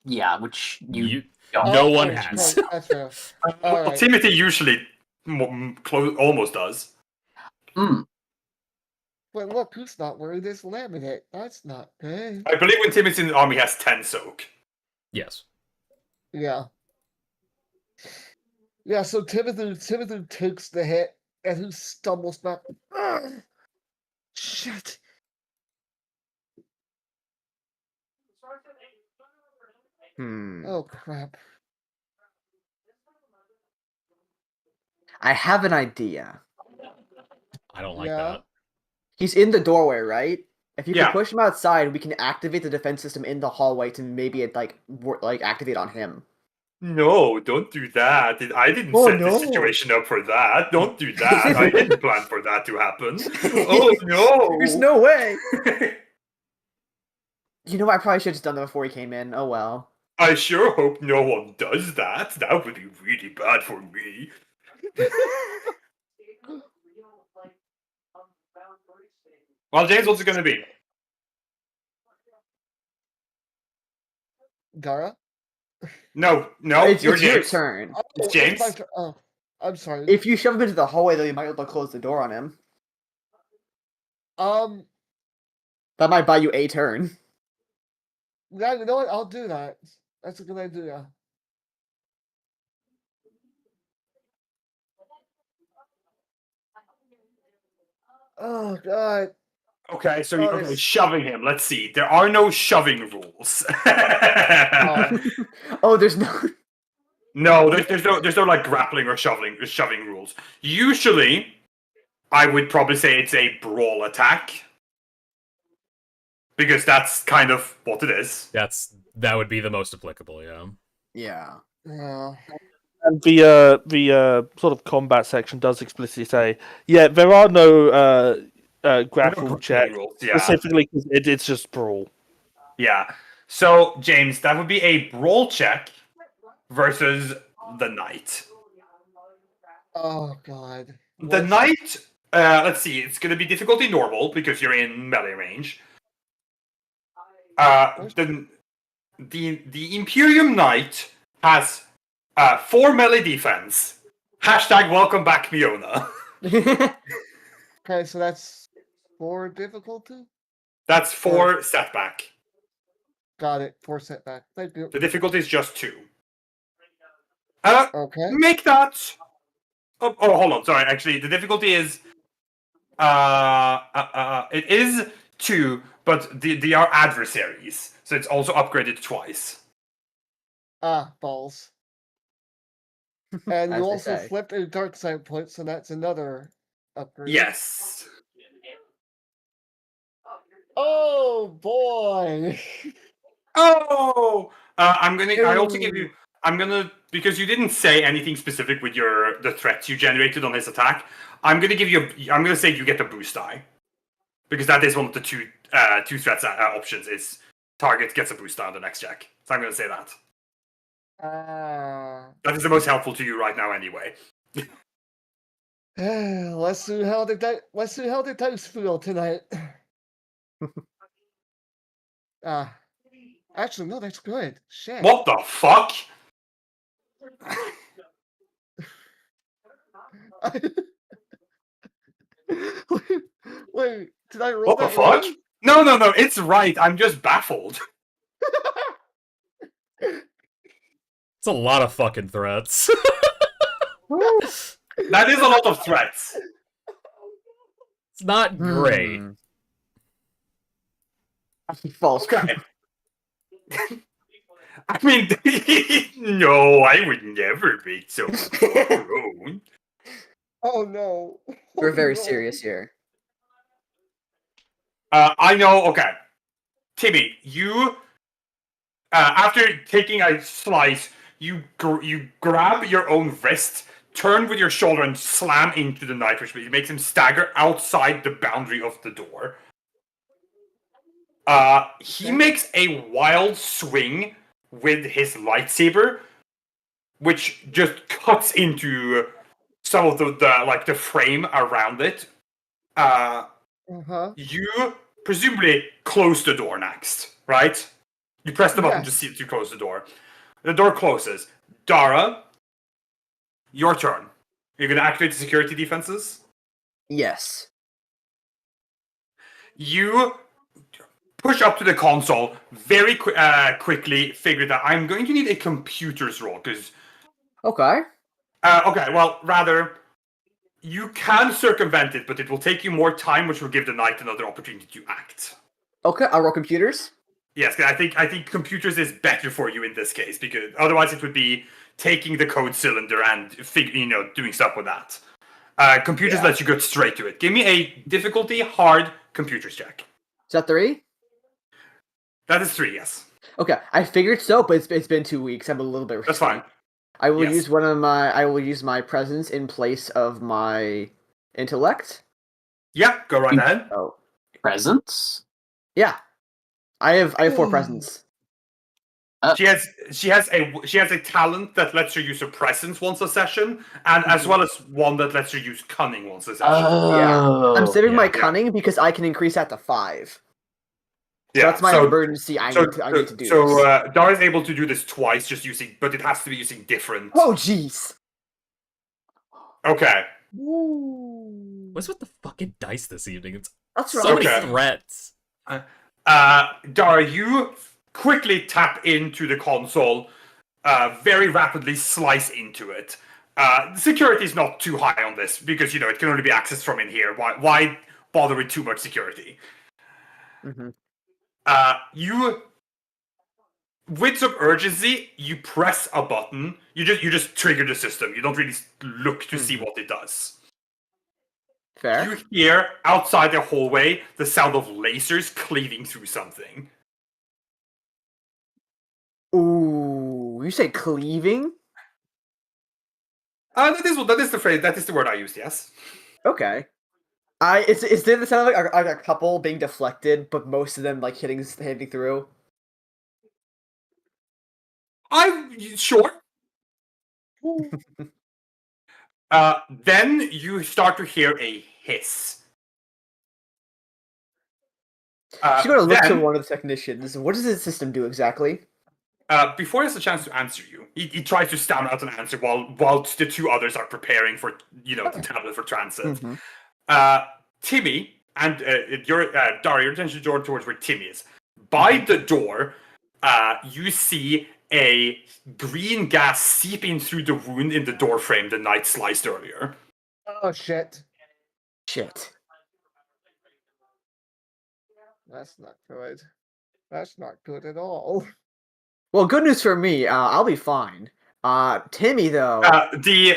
Yeah, which you Oh, No one oh, has. right, that's fair. All right. Timothy usually almost does. Mm, But look, who's not wearing this laminate? That's not good. I believe when Timothy's in the army, he has 10 soak. Yes. Yeah. Yeah, so Timothy takes the hit and he stumbles back. Ugh! Shit. Oh crap. I have an idea. I don't like Yeah. that. He's in the doorway, right? If you Yeah. can push him outside, we can activate the defense system in the hallway to maybe activate on him. No, don't do that. I didn't Oh, set no. the situation up for that. Don't do that. I didn't plan for that to happen. Oh no! There's no way. You know what? I probably should have just done that before he came in. Oh well. I sure hope no one does that. That would be really bad for me. Well, James, what's it going to be? Dara? No, it's you're your James. turn. Oh, It's James. my turn. Oh, I'm sorry. If you shove him into the hallway, though, you might be able to close the door on him. That might buy you a turn. Yeah, you know what? I'll do that. That's a good idea. Oh God. Okay, so Oh, okay, this- shoving him. Let's see. There are no shoving rules. Oh. Oh, there's no. No, there's no like grappling or shoving rules. Usually, I would probably say it's a brawl attack because that's kind of what it is. That would be the most applicable, yeah. Yeah. Yeah. And the sort of combat section does explicitly say, yeah, there are no grapple No checks, rules, yeah. specifically because it's just brawl. Yeah. So James, that would be a brawl check versus the knight. Oh God. The What? knight. Let's see. It's going to be difficulty normal because you're in melee range. The Imperium Knight has 4 melee defense. Hashtag welcome back, Miona. Okay, so that's 4 difficulty. That's 4 setback. Got it. 4 setback. Thank you. The difficulty is just 2. Okay. Make that. Oh, hold on. Sorry. Actually, the difficulty is. It is 2, but they are adversaries, so it's also upgraded twice. Ah, balls. And As you they also say. flipped a dark side point, so that's another upgrade. Yes. Oh boy. Oh. I also give you. I'm gonna, because you didn't say anything specific with the threats you generated on his attack. I'm gonna give you. I'm gonna say you get a boost die, because that is one of the two threats options. Is target gets a boost die on the next check. So I'm gonna say that. That is the most helpful to you right now, anyway. Let's see how the dice feel tonight. Actually, no, that's good. Shit. What the fuck? Wait, did I roll What the that fuck? wrong? No, it's right. I'm just baffled. It's a lot of fucking threats. That is a lot of threats. It's not great. False. Okay. I mean, no, I would never make someone groan. Oh no. We're Oh, very no. serious here. I know. Okay, Timmy, you after taking a slice, you grab your own wrist, turn with your shoulder, and slam into the knight, which makes him stagger outside the boundary of the door. He makes a wild swing with his lightsaber, which just cuts into some of the frame around it. Uh-huh. You presumably close the door next, right? You press the button to close the door. The door closes. Dara, your turn. You're going to activate the security defenses. Yes. You push up to the console, very quickly figure that I'm going to need a computer's roll, because... Okay. Okay, well, rather, you can circumvent it, but it will take you more time, which will give the knight another opportunity to act. Okay, I'll roll computers. Yes, I think computers is better for you in this case, because otherwise it would be taking the code cylinder and doing stuff with that. Computers lets you go straight to it. Give me a difficulty hard computers check. Is that 3? That is 3, yes. Okay, I figured so, but it's been 2 weeks. I'm a little bit. That's rusty. fine. I will Yes. use my presence in place of my intellect. Yeah, go right ahead. Oh, Presents? yeah. I have 4 presents. She has a talent that lets her use her presence once a session, and as well as one that lets her use cunning once a session. Oh, I'm saving my yeah. cunning because I can increase that to 5. So Yeah, that's my emergency. I need to do So this. Dara is able to do this twice, just using, but it has to be using different. Oh jeez. Okay. What's with the fucking dice this evening? It's That's so right. many Okay. threats. Dara, you quickly tap into the console, very rapidly slice into it. The security is not too high on this because it can only be accessed from in here. Why bother with too much security? Mhm. You, with some urgency, you press a button. You just trigger the system. You don't really look to see what it does. Fair. You hear outside the hallway the sound of lasers cleaving through something. Ooh, you say cleaving? That is the phrase. That is the word I used. Yes. Okay. Is there the sound of like a couple being deflected, but most of them like hitting through? Sure. Then you start to hear a hiss. She's gonna look to Then, one of the technicians. What does the system do exactly? before he has a chance to answer you, he tries to stammer out an answer while the two others are preparing for the tablet for transit. Mhm. Timmy and Dara, your attention is drawn towards where Timmy is. By the door, you see a green gas seeping through the wound in the door frame the knight sliced earlier. Oh shit. Shit. That's not good. That's not good at all. Well, good news for me. I'll be fine. Timmy though. The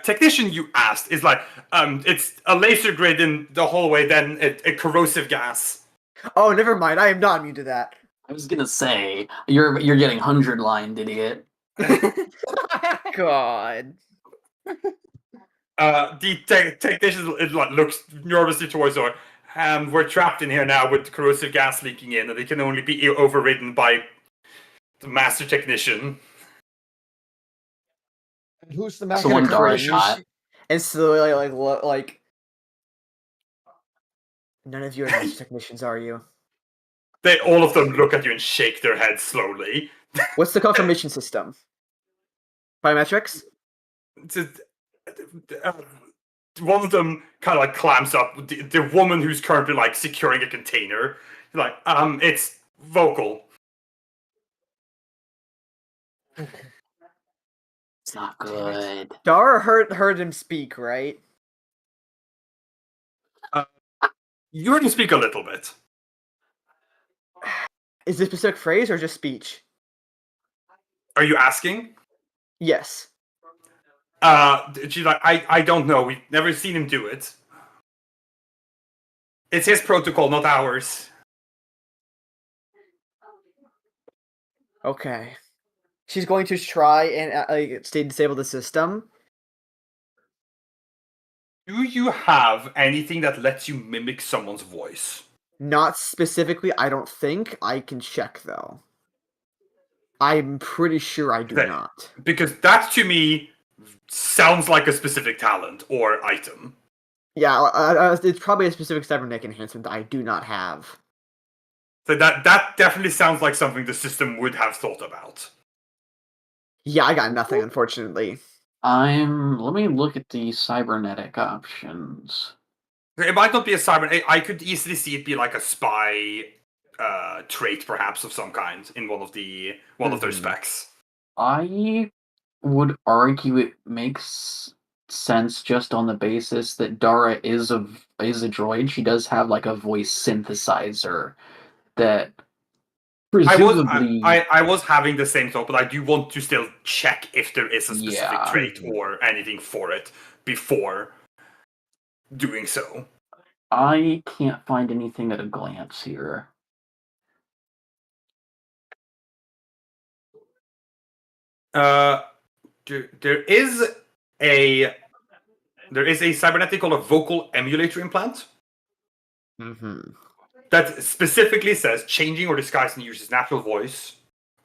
technician you asked is like, it's a laser grid in the hallway, then a corrosive gas. Oh, never mind. I am not immune to that. I was gonna say you're getting 100-lined, idiot. God. The technician looks nervously towards the door. We're trapped in here now with corrosive gas leaking in, and it can only be overridden by the master technician. And who's the So master one Gonna Dara cringe shot. and slowly like. None of you are master technicians, are you? All of them look at you and shake their heads slowly. What's the confirmation system? Biometrics? One of them kind of like clamps up. The woman who's currently like securing a container, like, it's vocal. It's not good. Dara heard him speak, right? You heard him speak a little bit. Is it a specific phrase or just speech? Are you asking? Yes. She's like, I don't know. We've never seen him do it. It's his protocol, not ours. Okay. She's going to try and stay disable the system. Do you have anything that lets you mimic someone's voice? Not specifically, I don't think. I can check though. I'm pretty sure I do Okay. not. Because that to me sounds like a specific talent or item. Yeah, it's probably a specific cybernetic enhancement that I do not have. So that definitely sounds like something the system would have thought about. Yeah, I got nothing, unfortunately. Let me look at the cybernetic options. It might not be a cyber. I could easily see it be like a spy trait, perhaps of some kind, in one of their specs. I would argue it makes sense just on the basis that Dara is a droid. She does have like a voice synthesizer that presumably. I was having the same thought, but I do want to still check if there is a specific Yeah. trait or anything for it before doing so. I can't find anything at a glance here. There is a cybernetic called a vocal emulator implant Mm-hmm. that specifically says changing or disguising the user's natural voice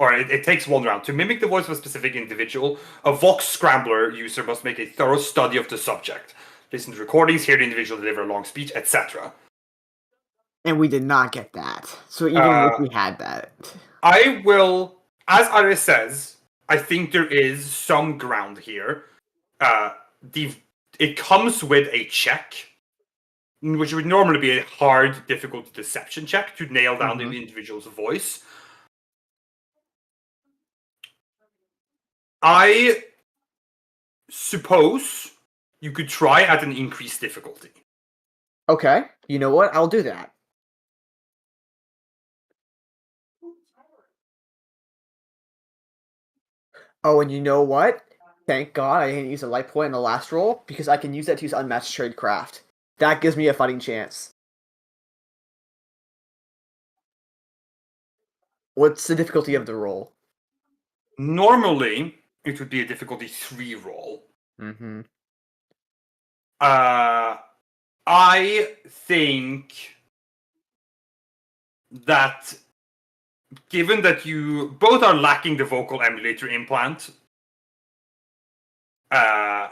or it takes 1 round. To mimic the voice of a specific individual, a Vox Scrambler user must make a thorough study of the subject, listen to recordings, hear the individual deliver a long speech, etc. And we did not get that. So even if we had that. I will, as Iris says, I think there is some ground here. It comes with a check, which would normally be a hard, difficult deception check to nail down the individual's voice. I suppose you could try at an increased difficulty. Okay, you know what? I'll do that. Oh, and you know what? Thank God I didn't use a light point in the last roll, because I can use that to use Unmatched Tradecraft. That gives me a fighting chance. What's the difficulty of the roll? Normally, it would be a difficulty 3 roll. Mm-hmm. I think that given that you both are lacking the vocal emulator implant, hold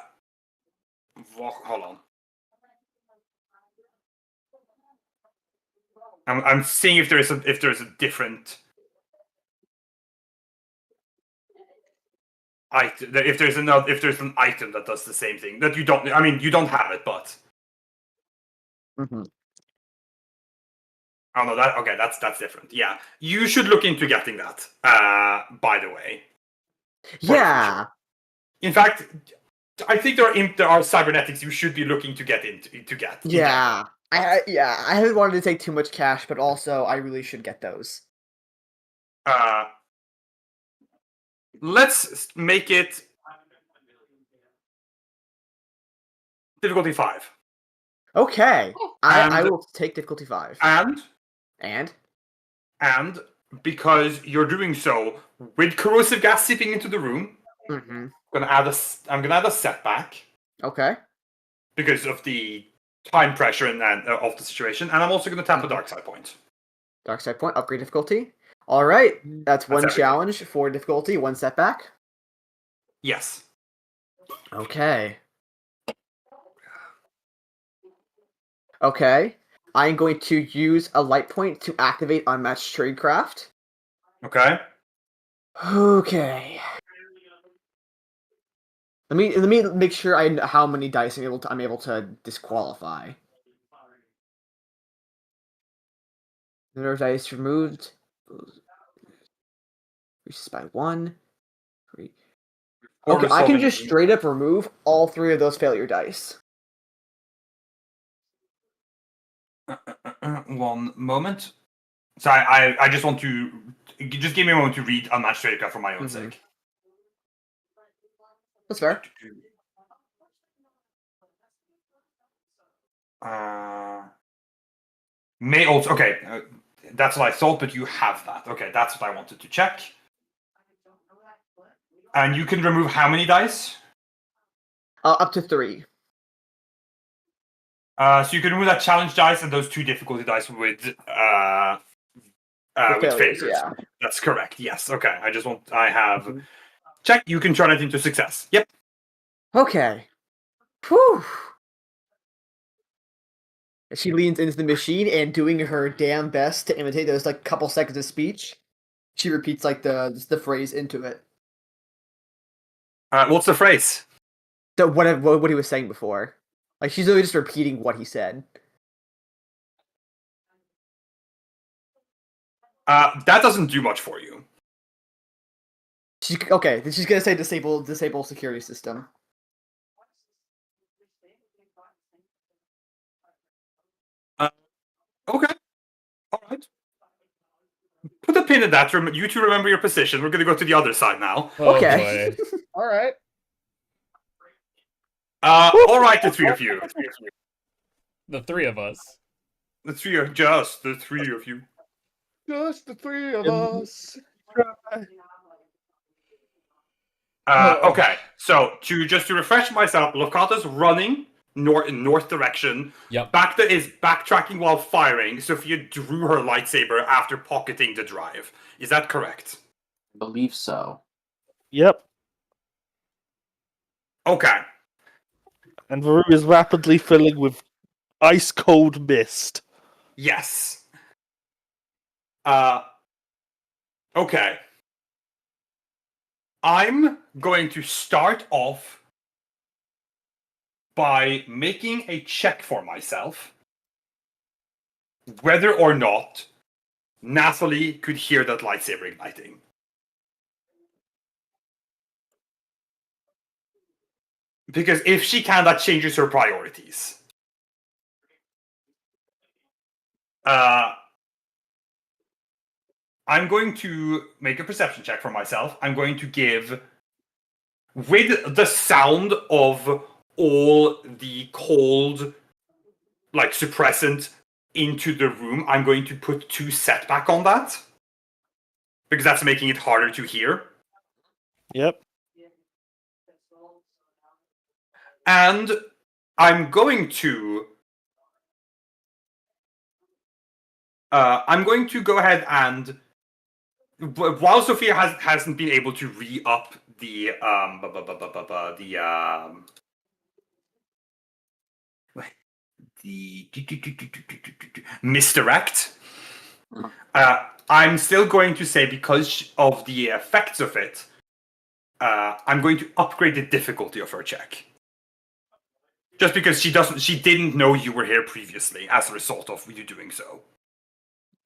on. I'm seeing if there's a different item. If there's an item that does the same thing that you don't. I mean, you don't have it, but. Mm-hmm. Oh no, that's different. Yeah, you should look into getting that. By the way. Yeah. In fact, I think there are cybernetics you should be looking to get into. Yeah. I haven't wanted to take too much cash, but also I really should get those. Let's make it difficulty 5. Okay. I will take difficulty 5. And because you're doing so with corrosive gas seeping into the room, Mm-hmm. I'm gonna add a setback Okay. because of the time pressure and of the situation, and I'm also gonna tap a dark side point. Dark side point, upgrade difficulty. All right. That's one everything. challenge, 4 difficulty, 1 setback. Yes. Okay. Okay. I'm going to use a light point to activate Unmatched Tradecraft. Okay. Okay. Let me make sure I know how many dice I'm able to disqualify. Number of dice removed. Increases by 1. 3. Okay, I can just straight up remove all 3 of those failure dice. 1 moment. So I just want to just give me a moment to read Unmatched Tradecraft for my own sake. That's fair. May also okay. That's what I thought, but you have that. Okay, that's what I wanted to check. And you can remove how many dice? Up to 3. So you can remove that challenge dice and those 2 difficulty dice with failures. Yeah. That's correct. Yes. Okay. I have check. You can turn it into success. Yep. Okay. Whew. She leans into the machine and doing her damn best to imitate those like couple seconds of speech. She repeats like the phrase into it. What's the phrase? So what he was saying before. Like she's really just repeating what he said. That doesn't do much for you. She's gonna say disable security system. Okay. All right. Put a pin in that. You two remember your position. We're going to go to the other side now. Okay. All right. All right, the 3 of you. The 3 of us. Just the 3 of you. Just the 3 of us. Okay, so to refresh myself, Lokata's running north direction. Yep. Bacta is backtracking while firing. Sophia drew her lightsaber after pocketing the drive. Is that correct? I believe so. Yep. Okay. And the room is rapidly filling with ice cold mist. Yes. Okay. I'm going to start off by making a check for myself whether or not Nathalie could hear that lightsaber igniting. Because if she can, that changes her priorities. I'm going to make a perception check for myself. I'm going to give, with the sound of all the cold, like, suppressant into the room, I'm going to put 2 setback on that. Because that's making it harder to hear. Yep. And I'm going to go ahead and, while Sophia hasn't been able to re-up the misdirect, I'm still going to say, because of the effects of it, I'm going to upgrade the difficulty of her check. Just because she didn't know you were here previously as a result of you doing so.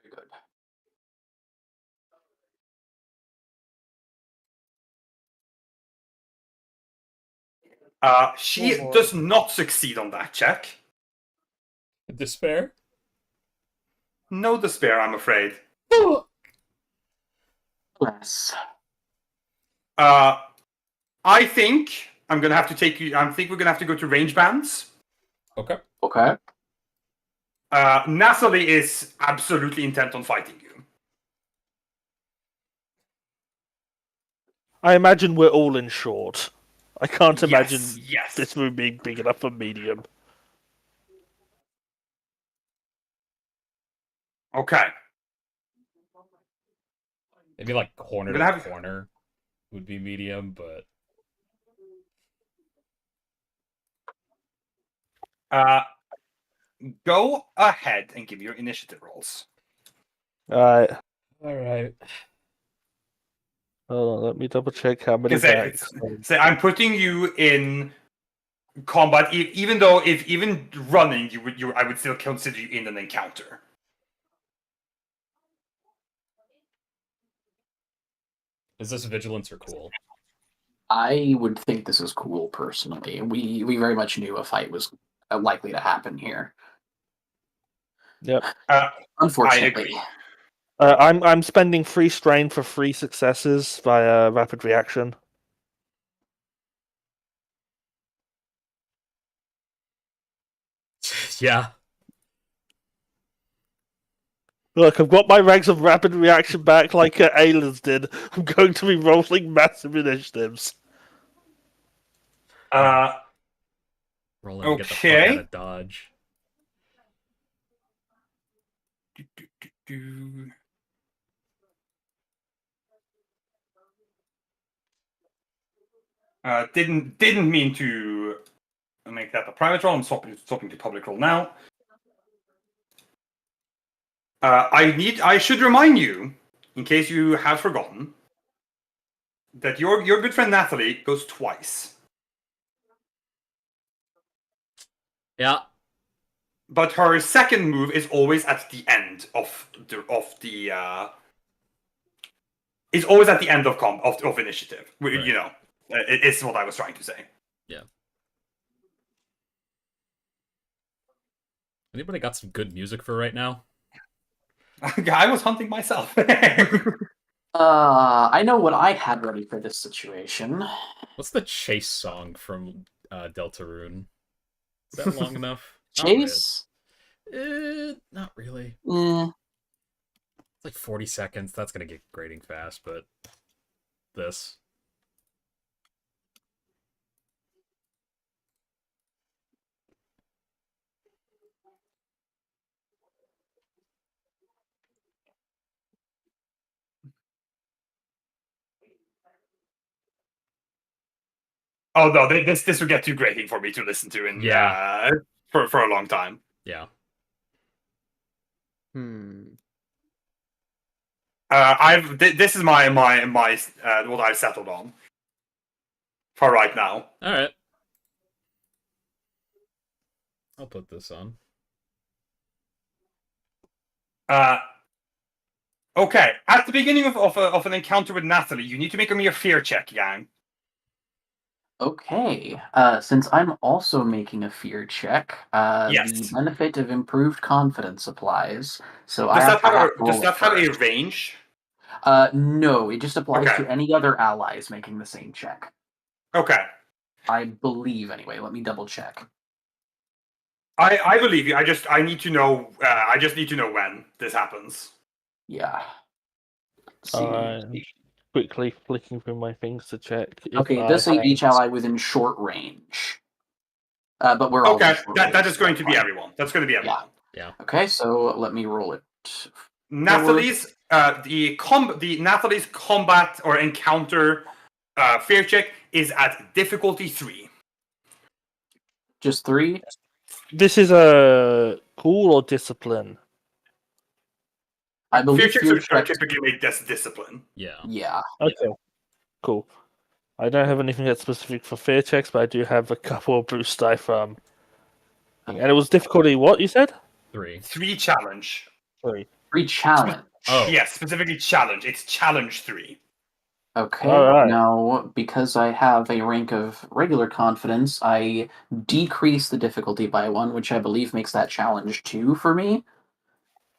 Very good. She Oh, boy. does not succeed on that check. Despair? No despair, I'm afraid. Yes. I think I'm gonna have to take you. I think we're gonna have to go to range bands. Okay. Okay. Nathalie is absolutely intent on fighting you. I imagine we're all in short. I can't imagine Yes. this room being big enough for medium. Okay. Maybe like corner I'm to gonna have- corner would be medium, but Go ahead and give your initiative rolls. Alright. alright. Hold on, let me double check how many Because backs. I'm putting you in combat, even though if even running, I would still consider you in an encounter. Is this vigilance or cool? I would think this is cool personally. We very much knew a fight was likely to happen here. Yep. Unfortunately. agree. I'm spending 3 strain for 3 successes via rapid reaction. Yeah. Look, I've got my ranks of rapid reaction back like Ayla's did. I'm going to be rolling massive initiatives. Roll in and get the fuck Okay. out of dodge. Didn't mean to make that a private roll. I'm swapping to public roll now. I should remind you, in case you have forgotten, that your good friend Nathalie goes twice. Yeah. But her second move is always at the end of is always at the end of initiative. Right. You know, it's what I was trying to say. Yeah. Anybody got some good music for right now? I was hunting myself. I know what I had ready for this situation. What's the chase song from Deltarune? Is that long enough? Chase? Not really. Eh. It's like 40 seconds. That's gonna get grading fast, but this. Oh no, this would get too grating for me to listen to in for a long time. Yeah. This is my what I've settled on for right now. All right. I'll put this on. Okay. At the beginning of an encounter with Natalie, you need to make a mere fear check, gang. Okay. Since I'm also making a fear check, Yes. the benefit of improved confidence applies. So Does that have roll it a first. range? No, it just applies Okay. to any other allies making the same check. Okay. I believe, anyway. Let me double check. I believe you. I need to know. I just need to know when this happens. Yeah. Let's see. Alright. Quickly flicking through my things to check. Okay, it does say each ally within short range. But we're all Okay, in short that range, is so going that's to be fine. everyone. That's going to be everyone. Yeah. Okay, so let me roll it. Natalie's Natalie's combat or encounter fear check is at difficulty 3. Just 3? This is a cool or discipline? I believe Fear checks are typically made discipline. Yeah. Yeah. Okay, cool. I don't have anything that's specific for fear checks, but I do have a couple of boost die from. And it was difficulty what, you said? 3. 3 challenge. 3. 3 challenge. Oh. Yes, specifically challenge. It's challenge 3. Okay, Alright. now because I have a rank of regular confidence, I decrease the difficulty by 1, which I believe makes that challenge 2 for me.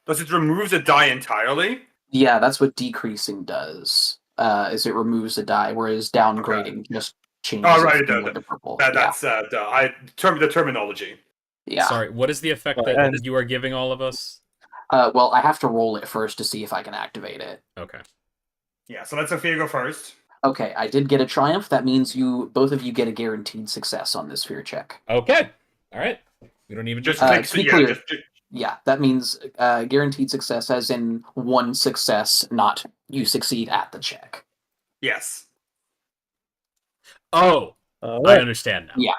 Does it remove the die entirely? Yeah, that's what decreasing does. Is it removes the die, whereas downgrading just changes Oh, right, it from wood to purple. That's the terminology. Yeah. Sorry, what is the effect Right, that and- you are giving all of us? Well, I have to roll it first to see if I can activate it. Okay. Yeah, so let Sophia go first. Okay, I did get a triumph. That means both of you get a guaranteed success on this fear check. Okay. All right. We don't even Just Uh, click. to be Yeah, clear- just Yeah, that means guaranteed success as in 1 success, not you succeed at the check. yes. Oh, I Alright. understand now. Yeah.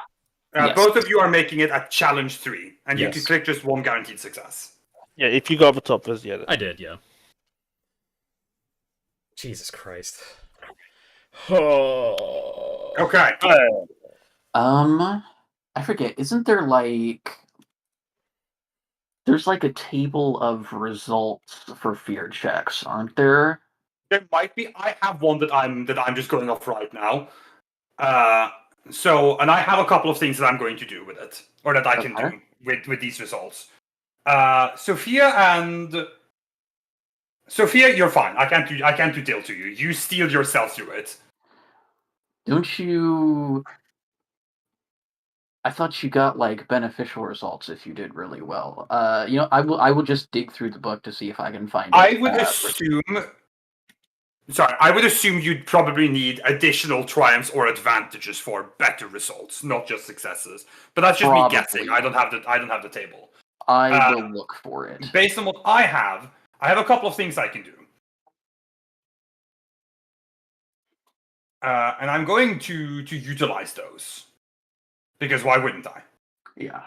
Yes. Both of you are making it at challenge 3, and you Yes. can click just 1 guaranteed success. Yeah, if you got the top, yeah. I did, yeah. Jesus Christ. Oh. Okay. I forget. Isn't there there's a table of results for fear checks, aren't there? There might be. I have one that I'm just going off right now. And I have a couple of things that I'm going to do with it, or that I can Okay. do with these results. Sophia, you're fine. I can't do deal to you. You steal yourself through it. Don't you? I thought you got beneficial results if you did really well. I will just dig through the book to see if I can find it. I would assume you'd probably need additional triumphs or advantages for better results, not just successes. But that's just Probably. me guessing. I don't have the table. I will look for it. Based on what I have a couple of things I can do. And I'm going to utilize those. Because why wouldn't I? Yeah.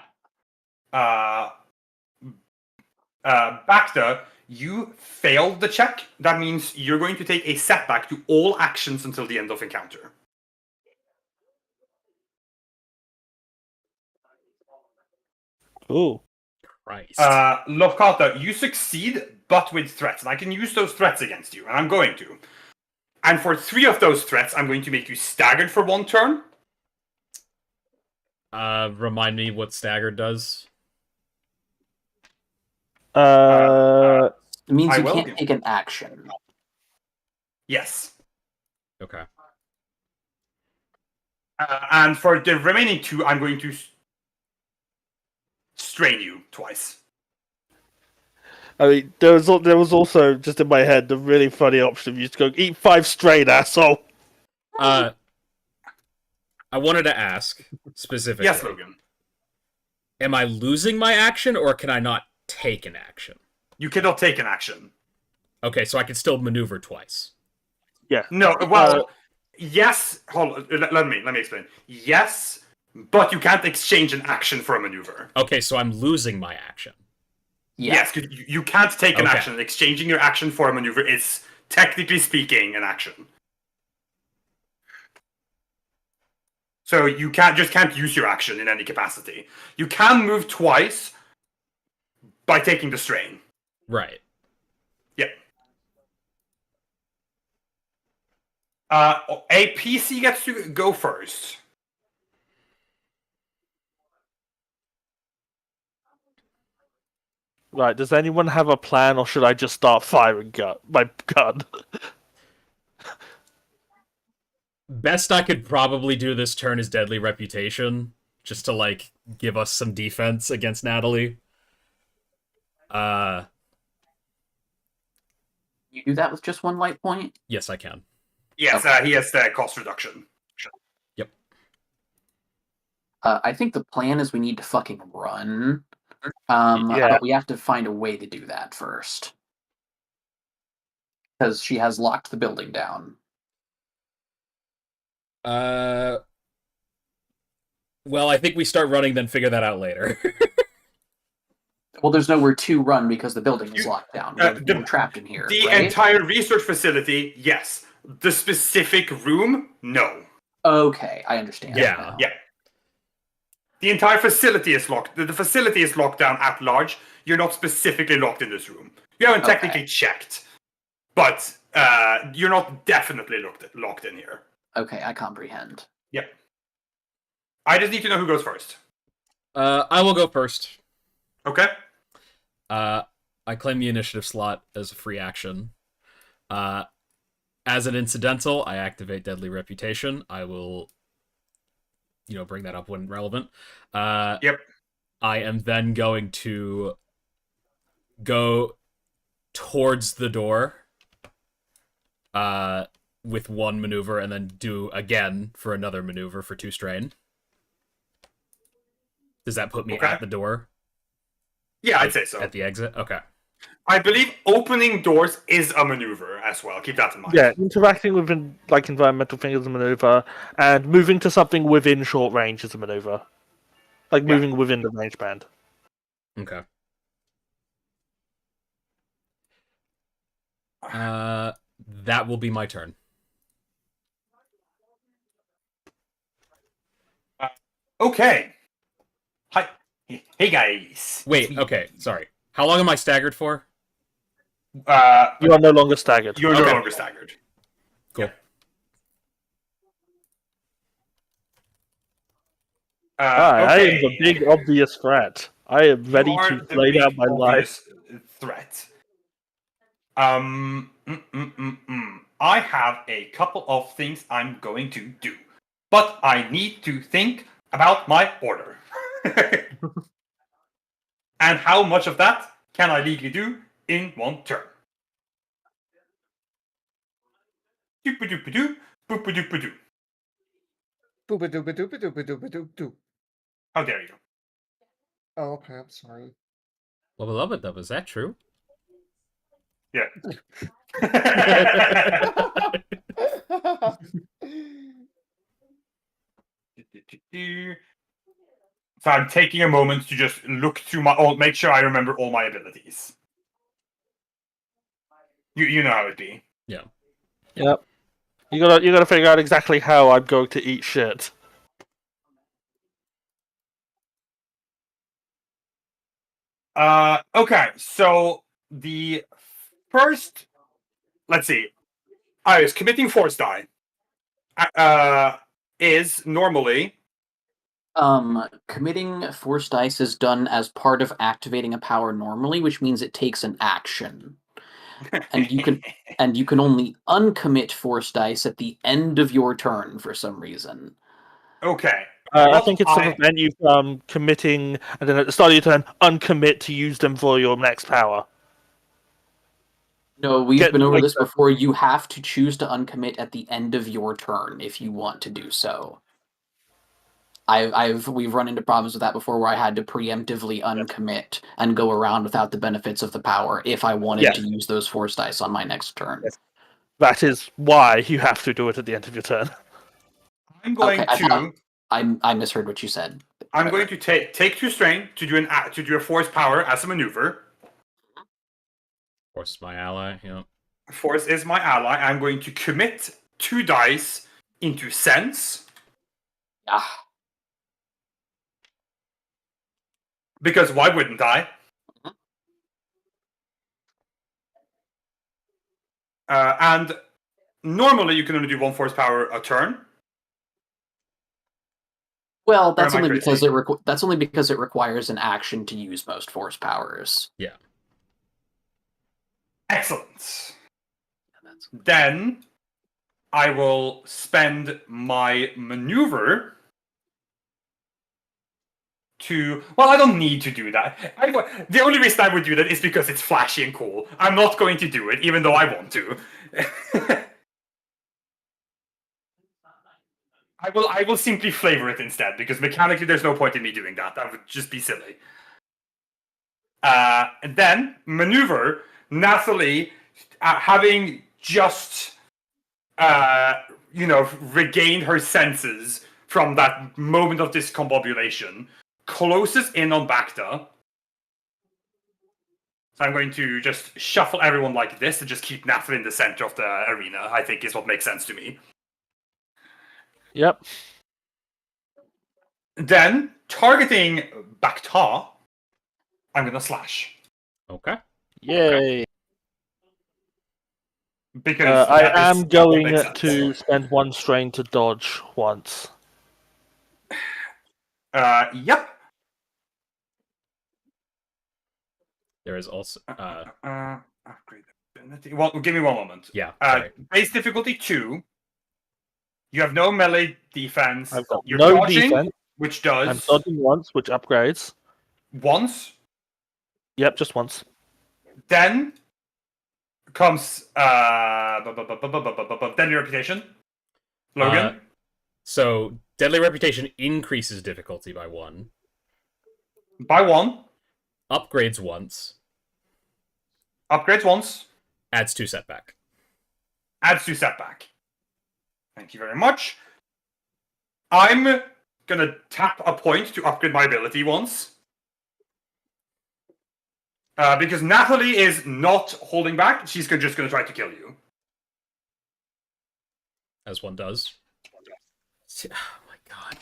Bacta, you failed the check. That means you're going to take a setback to all actions until the end of encounter. Cool. Christ. Lofkata, you succeed, but with threats. And I can use those threats against you, and I'm going to. And for 3 of those threats, I'm going to make you staggered for 1 turn. Remind me what stagger does. It means I you will can't do. take an action. Yes. Okay. And for the remaining 2, I'm going to strain you twice. I mean, there was also just in my head the really funny option of you just go eat 5 straight, asshole. I wanted to ask specifically. Yes, Logan. Am I losing my action, or can I not take an action? You cannot take an action. Okay, so I can still maneuver twice. Yeah. No, well, yes. Hold on, let me explain. Yes, but you can't exchange an action for a maneuver. Okay, so I'm losing my action. Yeah. Yes, you can't take an Okay. action. Exchanging your action for a maneuver is, technically speaking, an action. So you can't use your action in any capacity. You can move twice by taking the strain. Right. Yeah. A PC gets to go first. Right, does anyone have a plan, or should I just start firing my gun? Best I could probably do this turn is Deadly Reputation, just to, like, give us some defense against Natalie. You do that with just one light point? Yes, I can. Yes, Okay. he has the cost reduction. I think the plan is we need to fucking run. Yeah. But we have to find a way to do that first. Because she has locked the building down. Well, I think we start running, then figure that out later. Well, there's nowhere to run because the building is You- locked down. the- We're trapped in here. The right? entire research facility, yes. The specific room, no. Okay, I understand. Yeah. now. Yeah. The entire facility is locked. The facility is locked down at large. You're not specifically locked in this room. You haven't Okay. technically checked, but you're not definitely locked in here. Okay, I comprehend. Yep. I just need to know who goes first. I will go first. Okay. I claim the initiative slot as a free action. As an incidental, I activate Deadly Reputation. I will, bring that up when relevant. Yep. I am then going to go towards the door with one maneuver, and then do again for another maneuver for 2 strain. Does that put me Okay. at the door? Yeah, I'd say so. At the exit? Okay. I believe opening doors is a maneuver as well. Keep that in mind. Yeah, interacting with environmental things is a maneuver, and moving to something within short range is a maneuver. Like Yeah. moving within the range band. Okay. That will be my turn. Okay. Hi. Hey guys. Wait, okay, sorry. How long am I staggered for? You are no longer staggered. You're Okay. no longer staggered. Cool. I am the big obvious threat. I am ready You are to the lay big down my life. obvious threat. I have a couple of things I'm going to do, but I need to think about my order. And how much of that can I legally do in one turn? Doop-a-doop-a-doo, boop-a-doop-a-doo. Booba-dooba-dooba-dooba-dooba-doo. How dare you? Oh, okay, I'm sorry. Lubba, is that true? Yeah. So I'm taking a moment to just look through make sure I remember all my abilities. You know how it be. Yep. You gotta figure out exactly how I'm going to eat shit. Okay, so the first, let's see, I was committing force die. Is normally Committing force dice is done as part of activating a power normally, which means it takes an action. And you can only uncommit force dice at the end of your turn for some reason. Okay. I Well, think it's to prevent you from committing, and then at the start of your turn, uncommit to use them for your next power. No, we've Get been over like this the- before. You have to choose to uncommit at the end of your turn if you want to do so. We've run into problems with that before where I had to preemptively uncommit and go around without the benefits of the power if I wanted Yes. to use those force dice on my next turn. Yes. That is why you have to do it at the end of your turn. I'm going Okay, to. I misheard what you said. I'm going to take 2 strain to do a force power as a maneuver. Force my ally. Yeah. Force is my ally. I'm going to commit 2 dice into sense Yeah. because why wouldn't I? And normally you can only do 1 force power a turn. Well, that's am I only because crazy? that's only because it requires an action to use most force powers. Excellent. That's Then I will spend my maneuver to. Well, I don't need to do that. The only reason I would do that is because it's flashy and cool. I'm not going to do it, even though I want to. I will simply flavor it instead, because mechanically there's no point in me doing that. That would just be silly. And then maneuver Nathalie, having just regained her senses from that moment of discombobulation, closes in on Bacta. So I'm going to just shuffle everyone like this and just keep Nathalie in the center of the arena, I think is what makes sense to me. Yep. Then, targeting Bacta, I'm going to slash. Okay. Yay. Because I that is am what going makes sense. to spend 1 strain to dodge once. Yep. There is also Upgrade ability. Well, give me 1 moment. yeah. Sorry. Base difficulty 2. You have no melee defense. I've got You're no dodging, defense. which I'm does dodging once, which upgrades. once. Yep, just once. Then comes deadly reputation. Logan. So deadly reputation increases difficulty by 1, By 1. upgrades once, Upgrades once. adds 2 setback. Adds 2 setback. Thank you very much. I'm gonna tap a point to upgrade my ability once. Because Nathalie is not holding back. She's just gonna try to kill you. As one does. Oh my god.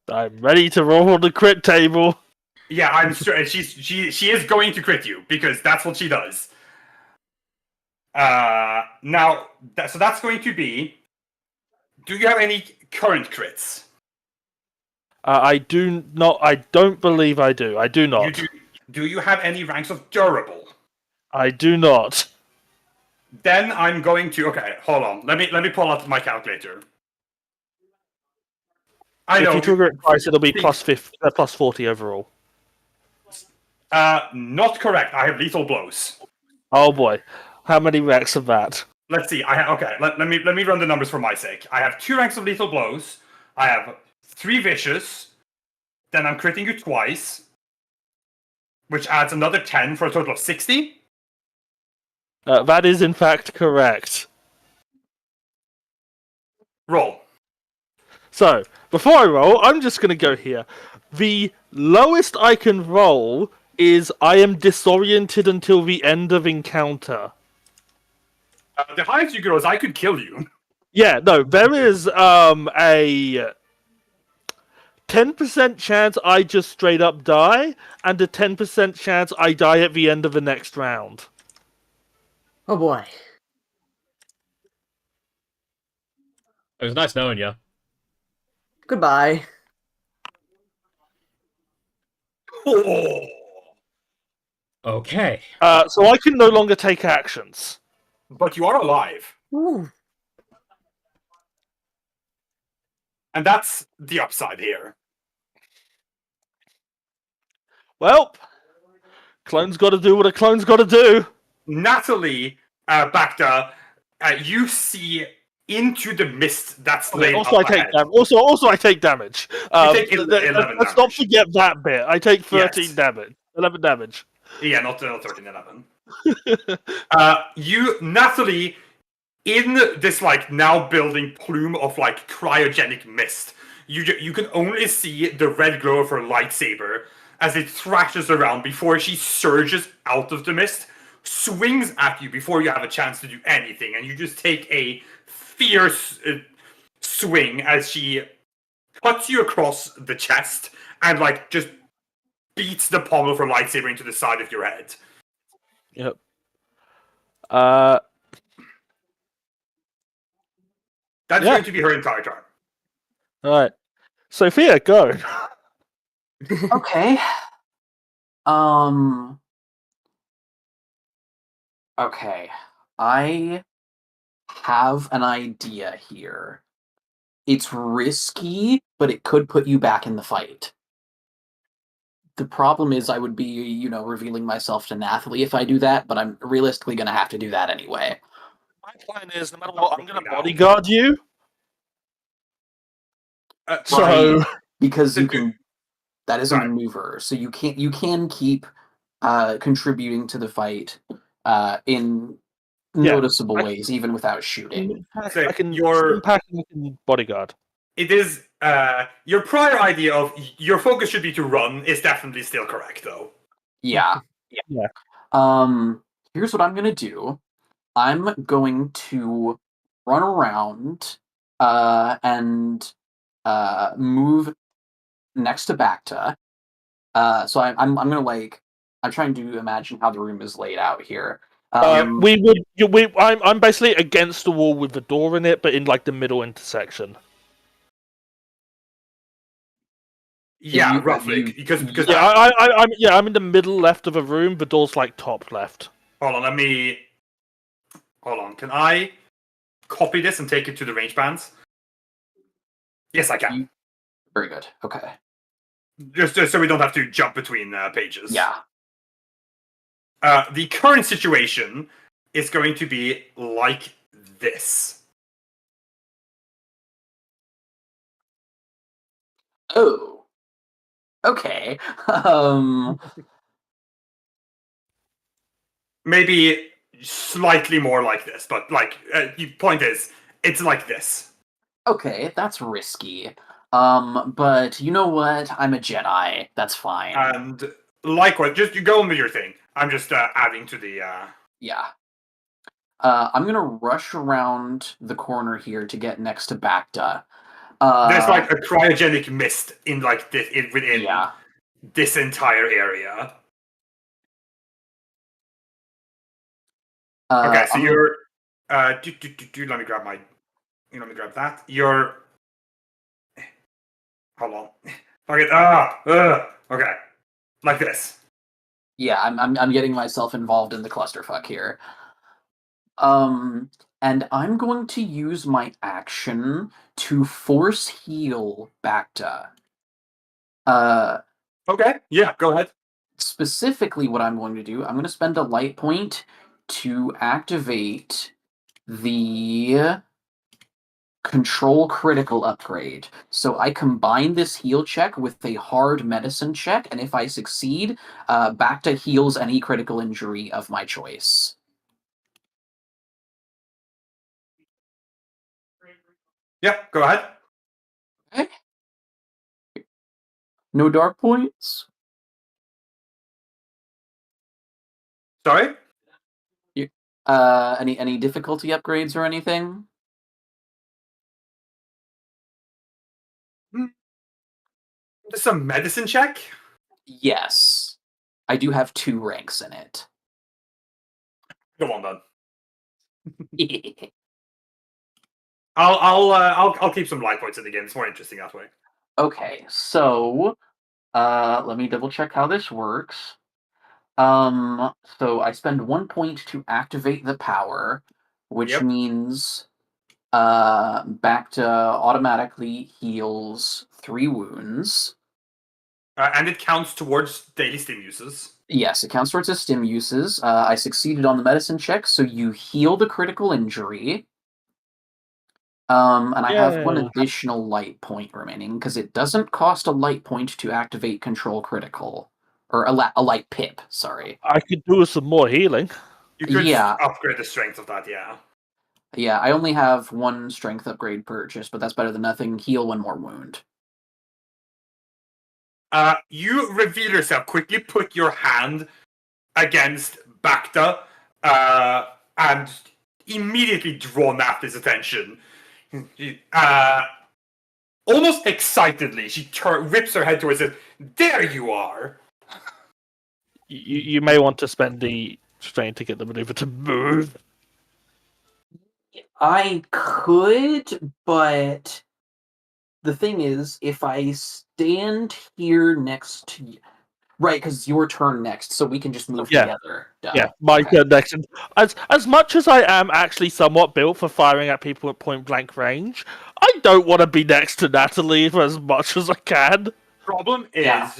I'm ready to roll on the crit table. Yeah, I'm sure she is going to crit you because that's what she does. Now, so that's going to be. Do you have any current crits? I do not. I don't believe I do. I do not. Do you have any ranks of durable? I do not. Then I'm going to. Okay, hold on. Let me pull out my calculator. I know. If you trigger it twice, it'll be plus 40 overall. Not correct. I have lethal blows. Oh boy, how many ranks of that? Let's see. Let me run the numbers for my sake. I have 2 ranks of lethal blows. I have 3 vicious. Then I'm critting you twice, which adds another 10 for a total of 60. That is in fact correct. Roll. So, before I roll, I'm just going to go here. The lowest I can roll is I am disoriented until the end of encounter. The highest you can roll is I could kill you. Yeah, no, there is a 10% chance I just straight up die, and a 10% chance I die at the end of the next round. Oh boy. It was nice knowing you. Goodbye. Oh. Okay. So I can no longer take actions. But you are alive. Ooh. And that's the upside here. Well, clone's got to do what a clone's got to do. Nathalie, Bacta, you see into the mist that's laid Also, I up take ahead. damage. Also, I take damage. take 11 let's not damage. forget that bit. I take 13 Yes. damage. 11 damage. Yeah, not 13, 11. You, Natalie, in this like now building plume of like cryogenic mist, you can only see the red glow of her lightsaber as it thrashes around before she surges out of the mist, swings at you before you have a chance to do anything, and you just take a fierce swing as she cuts you across the chest and like just beats the pommel of her lightsaber into the side of your head. Yep. That's Yeah. going to be her entire turn. All right. Sophia, go. Okay. Okay. I have an idea here. It's risky, but it could put you back in the fight. The problem is I would be, revealing myself to Nathalie if I do that, but I'm realistically going to have to do that anyway. My plan is, no matter what, I'm going to bodyguard you. So, Right, because you Okay. can. That is a Right. maneuver, so you can keep contributing to the fight in noticeable ways, even without shooting. So I can your- impact and I can bodyguard. It is your prior idea of your focus should be to run is definitely still correct, though. Yeah. Yeah. Here's what I'm gonna do. I'm going to run around and move next to Bacta. So I'm gonna I'm trying to imagine how the room is laid out here. I'm basically against the wall with the door in it, but in like the middle intersection. Yeah, you- roughly. Because Yeah, I'm in the middle left of a room. The door's like top left. hold on, hold on. Can I copy this and take it to the range bands? Yes, I can. Very good. Okay. Just so we don't have to jump between pages. Yeah. The current situation is going to be like this. Oh. Okay. Maybe slightly more like this, but like the point is, it's like this. Okay, that's risky. But you know what? I'm a Jedi. That's fine. And likewise, just you go on with your thing. I'm just adding to the. Yeah. I'm gonna rush around the corner here to get next to Bacta. There's like a cryogenic mist in like this within Yeah. this entire area. Okay, so you're. Let me grab my. Let me grab that. You're. Hold on. Okay. Okay. Like this. Yeah, I'm getting myself involved in the clusterfuck here. And I'm going to use my action to force heal Bacta. Okay. Yeah. Go ahead. Specifically, what I'm going to do, I'm going to spend a light point to activate the control critical upgrade. So I combine this heal check with a hard medicine check, and if I succeed, Bacta heals any critical injury of my choice. Yeah. Go ahead. Okay. No dark points? Sorry. Any difficulty upgrades or anything? Just a medicine check. Yes. I do have 2 ranks in it. Go on then. I'll keep some light points in the game. It's more interesting that way. Okay, so let me double check how this works. So I spend 1 point to activate the power, which Yep. means Bacta automatically heals 3 wounds. And it counts towards daily stim uses. Yes, it counts towards the stim uses. I succeeded on the medicine check, so you heal the critical injury. And I have 1 Yay. additional light point remaining, because it doesn't cost a light point to activate control critical. or a light pip. Sorry. I could do with some more healing. You could Yeah. upgrade the strength of that, yeah. Yeah, I only have one strength upgrade purchase, but that's better than nothing. Heal one more wound. You reveal yourself, quickly put your hand against Bacta, and immediately draw Naphta's attention. Almost excitedly, she rips her head towards it. There you are! You may want to spend the strain to get the maneuver to move. I could, but the thing is, if I stand here next to you, right, because it's your turn next, so we can just move together. Duh. Yeah, my Okay. turn next. And as much as I am actually somewhat built for firing at people at point blank range, I don't want to be next to Natalie for as much as I can. Problem is, Yeah.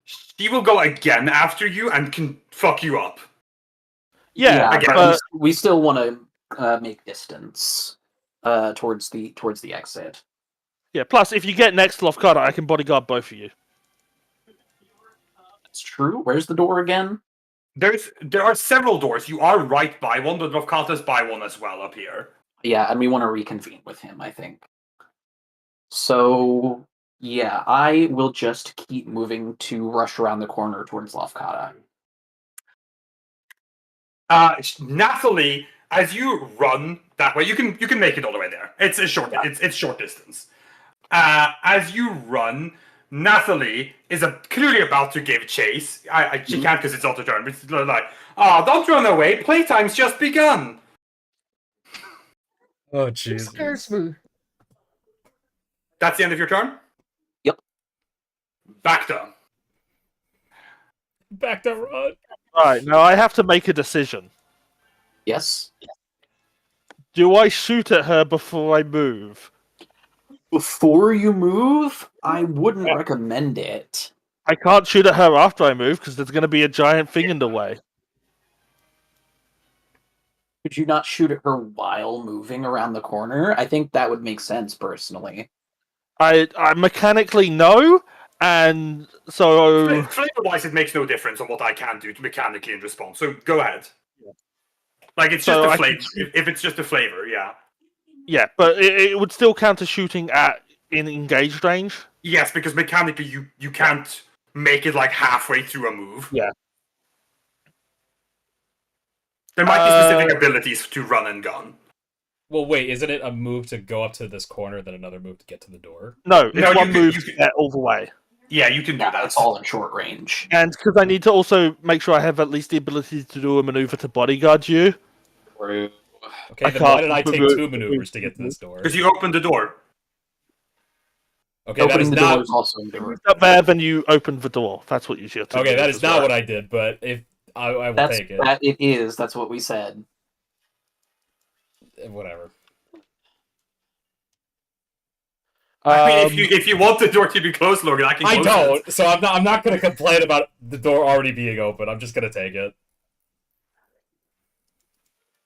she will go again after you and can fuck you up. Yeah, again, but we still want to make distance towards the exit. yeah. Plus, if you get next to Lofkada, I can bodyguard both of you. That's true. Where's the door again? There are several doors. You are right by one, but Lofkata's by one as well up here. Yeah, and we want to reconvene with him, I think. So, yeah, I will just keep moving to rush around the corner towards Lofkata. Nathalie, as you run that way, you can make it all the way there. It's a short. Yeah. It's short distance. As you run, Nathalie is clearly about to give chase. She can't because it's not her turn. But it's like, don't run away. Playtime's just begun. Oh It jeez. scares me. That's the end of your turn. Yep. Bacta. Back to run. Right, now I have to make a decision. Yes? Do I shoot at her before I move? Before you move, I wouldn't recommend it. I can't shoot at her after I move because there's going to be a giant thing in the way. Could you not shoot at her while moving around the corner? I think that would make sense, personally. I mechanically no, and so Flavor-wise, it makes no difference on what I can do mechanically in response. So go ahead. Yeah. Like it's So just I a flavor. can- If it's just a flavor, yeah. yeah, but it would still count as shooting in engaged range. Yes, because mechanically you can't make it like halfway through a move. Yeah. There might be specific abilities to run and gun. Well, wait, isn't it a move to go up to this corner, then another move to get to the door? No, it's No, you one can- move you to can- get all the way. Yeah, you can do Yeah, that. it's all in short range. And because I need to also make sure I have at least the ability to do a maneuver to bodyguard you. Okay, I then why can't did I take move- two maneuvers to get to this door? Because you opened the door. Okay, that Opening is the door not. is also a You door. moved up there, then you opened the door. That's what you should do. Okay, that as is not well. what I did, but if I will That's take it. that it is. That's what we said. Whatever. I mean, Um, if you want the door to be closed, Logan, I can. I Close don't, It. so I'm not going to complain about the door already being open. I'm just going to take it.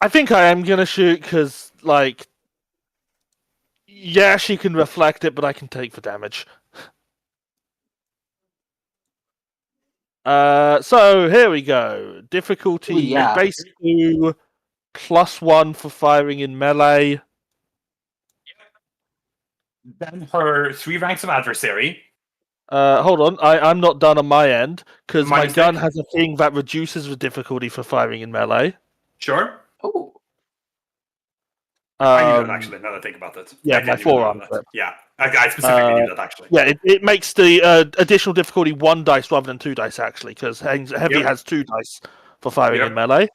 I think I am gonna shoot because, like, yeah, she can reflect it, but I can take the damage. So here we go. Difficulty Ooh, yeah. base 2, +1 for firing in melee. Then her 3 ranks of adversary. Hold on, I'm not done on my end because my Minus gun six. has a thing that reduces the difficulty for firing in melee. Sure. Oh, I knew that actually. Now that I think about it. yeah, I my did know forearm that. clip. Yeah, I specifically knew that actually. Yeah, it makes the additional difficulty 1 dice rather than 2 dice actually, because Heavy Yep. has 2 dice for firing Yep. in melee.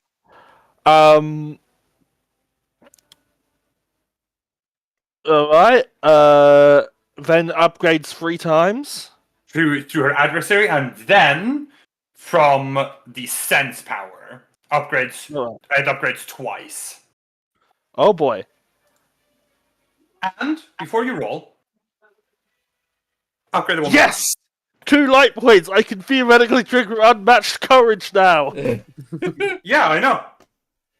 Alright. Then upgrades 3 times. Through her adversary, and then from the sense power upgrades. Alright. It upgrades twice. Oh boy. And before you roll, upgrade the one. Yes! 2 light points! I can theoretically trigger unmatched courage now! Yeah, I know.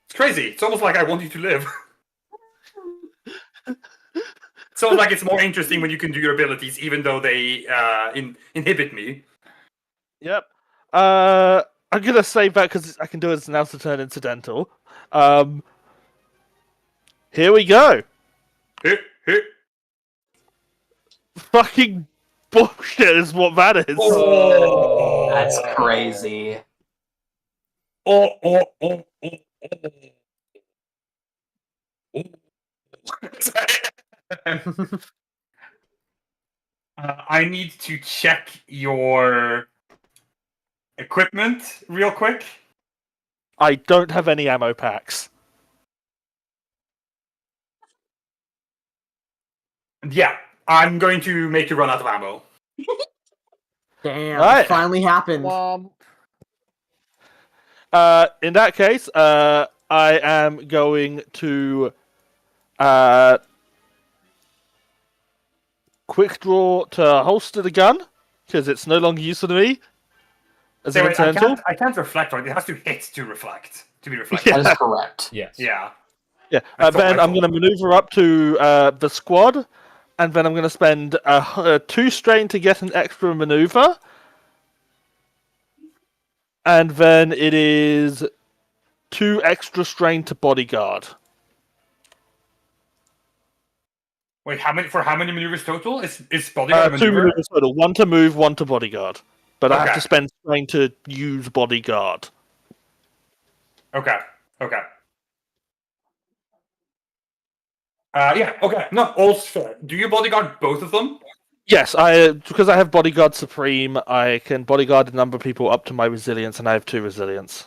It's crazy. It's almost like I want you to live. It's almost like it's more interesting when you can do your abilities, even though they inhibit me. Yep. I'm gonna save that because I can do it as an out of turn incidental. Here we go. Hit, hit. Fucking bullshit is what that is. Oh, That's crazy. Oh, oh, oh, oh, oh. I need to check your equipment real quick. I don't have any ammo packs. Yeah, I'm going to make you run out of ammo. Damn, Right. it finally happened. In that case, I am going to quick draw to holster the gun because it's no longer useful to me as an incidental. I can't reflect, right? It has to hit to reflect, to be reflected. That is correct. Yes. Yeah. Yeah. I thought- Then I I'm going to maneuver up to the squad, and then I'm going to spend 2 strain to get an extra maneuver, and then it is 2 extra strain to bodyguard. Wait, how many maneuvers total? Is bodyguard a 2 maneuver? maneuvers total. 1 to move, 1 to bodyguard. But I have Okay. to spend strain to use bodyguard. Okay. Okay. Yeah. Okay. No, all's fair. Do you bodyguard both of them? Yes, because I have bodyguard supreme, I can bodyguard a number of people up to my resilience, and I have 2 resilience.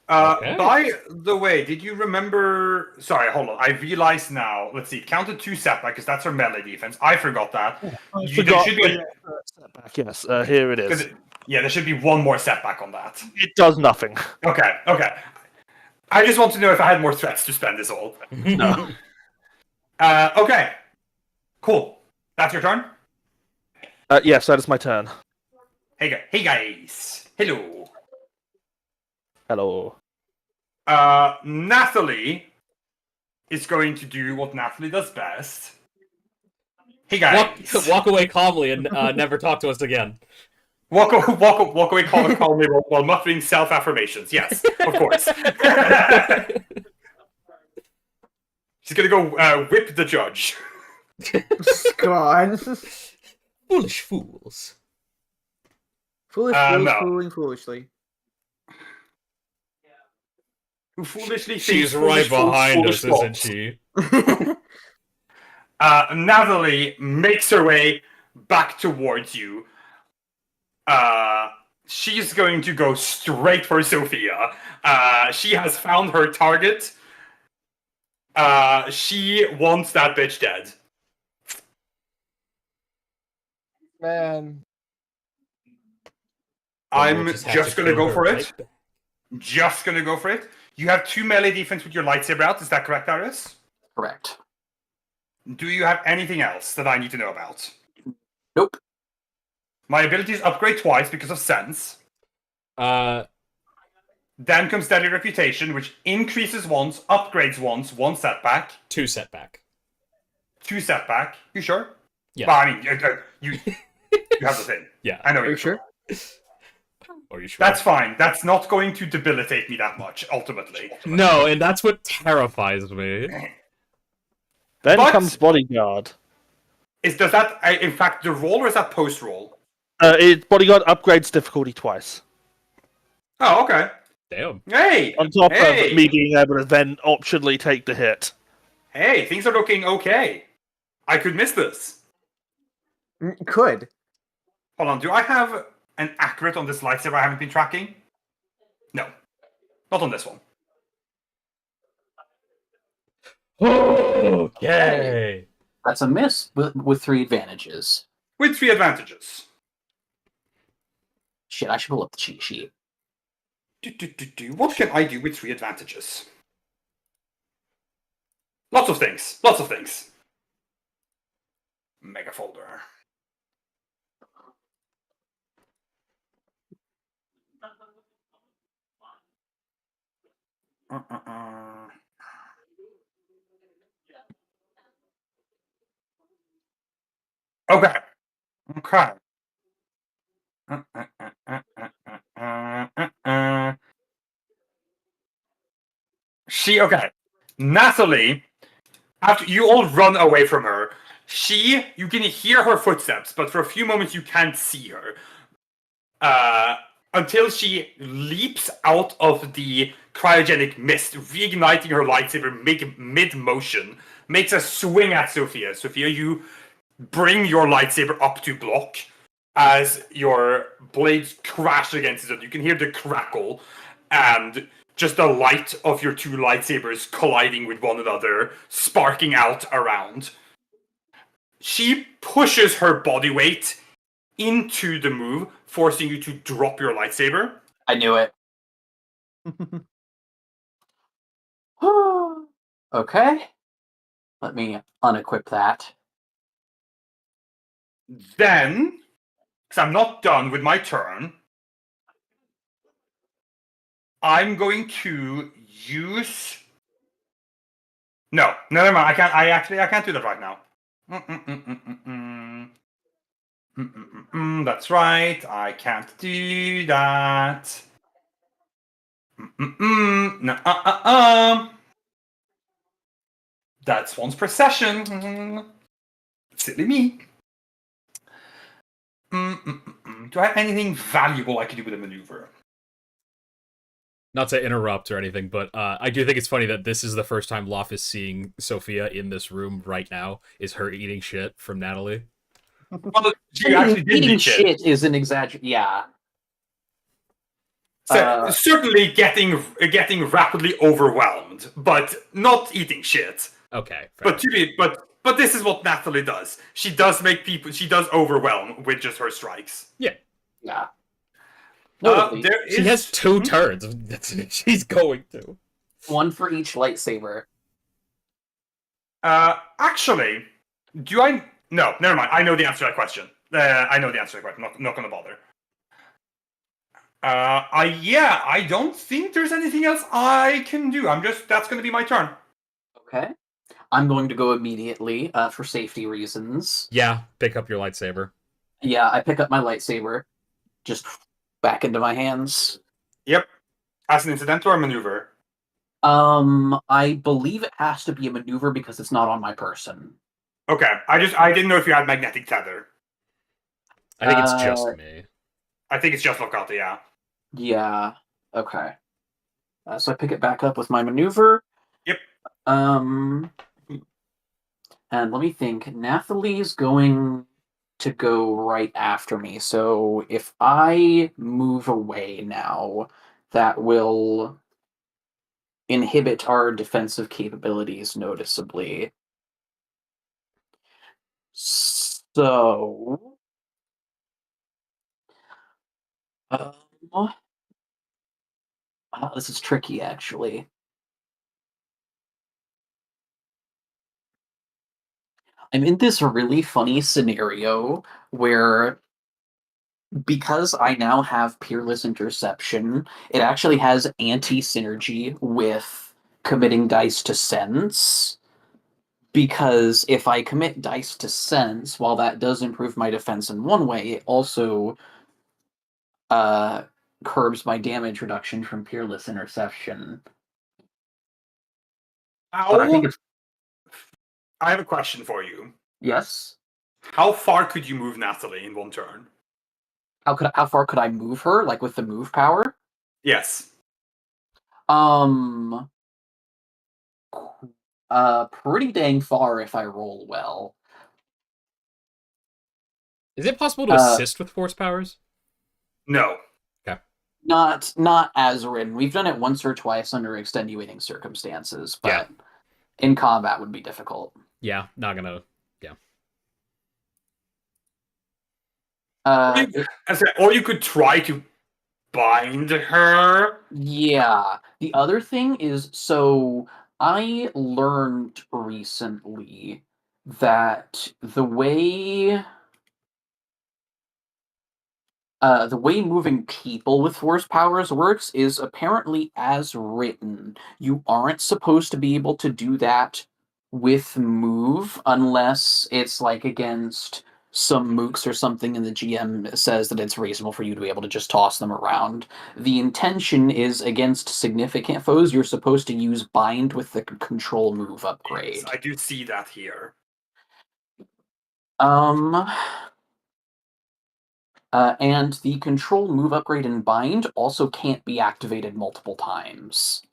Okay. By the way, did you remember? Sorry, hold on. I realized now. Let's see. Counted 2 setback because that's our melee defense. I forgot that. I There forgot should be the setback. Yes, here it is. yeah, there should be 1 more setback on that. It does nothing. Okay. Okay. I just want to know if I had more threats to spend. Is all. No. Okay. Cool. That's your turn. Yes, that is my turn. Hey guys. Hello. Hello. Nathalie is going to do what Nathalie does best. Hey guys. Walk away calmly and never talk to us again. Walk away calmly while muttering self-affirmations. Yes, of course. She's gonna go whip the judge. God. Foolish fools. Foolish fools no. fooling foolishly. Who foolishly She's thinks right foolish fools behind us, foolish isn't thoughts. she? Nathalie makes her way back towards you. She's going to go straight for Sophia. She has found her target. She wants that bitch dead. Man. I'm We'll have just to gonna kill go her for it. right back. Just gonna go for it. You have 2 melee defense with your lightsaber out. Is that correct, Darius? Correct. Do you have anything else that I need to know about? Nope. My abilities upgrade twice because of sense. Uh, Then comes Deadly Reputation, which increases once, upgrades once, 1 setback, 2 setback. 2 setback. You sure? Yeah. Well, I mean, you have the thing. Yeah. I know Are you're you sure? Are you sure? That's fine. That's not going to debilitate me that much, ultimately. No, and that's what terrifies me. Then But- comes bodyguard. Does that, in fact, the roll or is that post-roll? Bodyguard upgrades difficulty twice. Oh, okay. Damn. Hey! On top Hey! of me being able to then optionally take the hit. Hey, things are looking okay. I could miss this. Could. Hold on, do I have an accurate on this lightsaber I haven't been tracking? No. Not on this one. Okay. That's a miss with 3 advantages. With 3 advantages. Shit, I should pull up the cheat sheet. What can I do with 3 advantages? Lots of things. Lots of things. Mega folder. Okay. Okay. Natalie, after you all run away from her, you can hear her footsteps, but for a few moments you can't see her. Until she leaps out of the cryogenic mist, reigniting her lightsaber mid-motion, makes a swing at Sophia. Sophia, you bring your lightsaber up to block as your blades crash against it. You can hear the crackle and just the light of your two lightsabers colliding with one another, sparking out around. She pushes her body weight into the move, forcing you to drop your lightsaber. I knew it. Okay. Let me unequip that. Then, because I'm not done with my turn, I'm going to use... No, never mind. I can't do that right now. That's right. I can't do that. No. That's once per session. Silly me. Do I have anything valuable I could do with a maneuver? Not to interrupt or anything, but I do think it's funny that this is the first time Loff is seeing Sophia in this room right now, is her eating shit from Natalie. Well, she actually did Eating eat shit. shit is an exaggeration. Yeah. So, certainly getting rapidly overwhelmed, but not eating shit. Okay. But this is what Natalie does. She does overwhelm with just her strikes. Yeah. She has 2 turns. She's going to. One for each lightsaber. Actually, do I... No, never mind. I know the answer to that question. I know the answer to that question. I'm not going to bother. I don't think there's anything else I can do. That's going to be my turn. Okay. I'm going to go immediately, for safety reasons. Yeah, pick up your lightsaber. Yeah, I pick up my lightsaber. Just back into my hands. Yep. As an incidental or maneuver? I believe it has to be a maneuver because it's not on my person. Okay. I didn't know if you had magnetic tether. I think it's just me. I think it's just Locata, yeah. Yeah. Okay. So I pick it back up with my maneuver. Yep. And let me think. Nathalie's going to go right after me. So if I move away now, that will inhibit our defensive capabilities noticeably. So... this is tricky, actually. I'm in this really funny scenario where, because I now have Peerless Interception, it actually has anti-synergy with committing dice to sense. Because if I commit dice to sense, while that does improve my defense in one way, it also curbs my damage reduction from Peerless Interception. But I think it's... I have a question for you. Yes? How far could you move Natalie in one turn? How far could I move her, like with the move power? Yes. Pretty dang far if I roll well. Is it possible to assist with force powers? No. Okay. Not as written. We've done it once or twice under extenuating circumstances, but in combat would be difficult. Yeah, not gonna. Or you could try to bind her. Yeah. The other thing is, so I learned recently that the way moving people with force powers works is apparently as written. You aren't supposed to be able to do that with move unless it's like against some mooks or something and the GM says that it's reasonable for you to be able to just toss them around. The intention is against significant foes, you're supposed to use bind with the control move upgrade. Yes, I do see that here. And the control move upgrade in bind also can't be activated multiple times.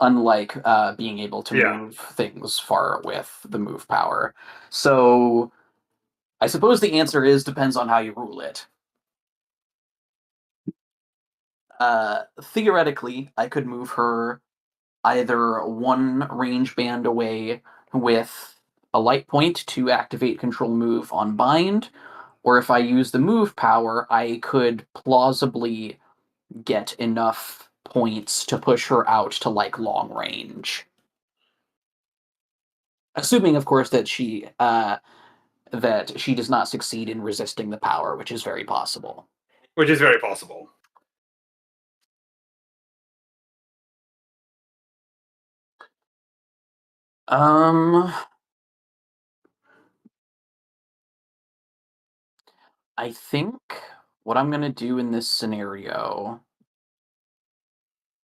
Unlike being able to move things far with the move power. So I suppose the answer is depends on how you rule it. Theoretically, I could move her either one range band away with a light point to activate control move on bind, or if I use the move power, I could plausibly get enough points to push her out to like long range. Assuming, of course, that she does not succeed in resisting the power, which is very possible. Which is very possible. I think what I'm gonna do in this scenario.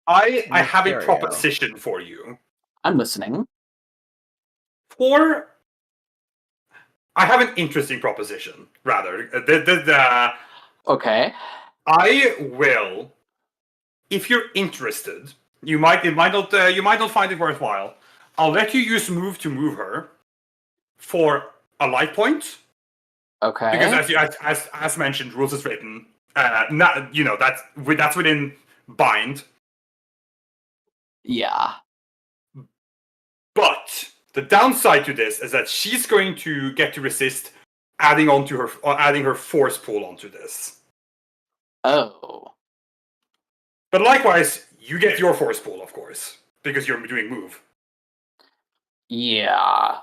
I What have a scenario? proposition for you. I'm listening. I have an interesting proposition, rather. Okay. I will, if you're interested, you might not find it worthwhile. I'll let you use move to move her for a light point. Okay. Because as mentioned, rules is written. That's within bind. Yeah. But the downside to this is that she's going to get to resist adding her force pool onto this. Oh. But likewise, you get your force pool, of course, because you're doing move. Yeah.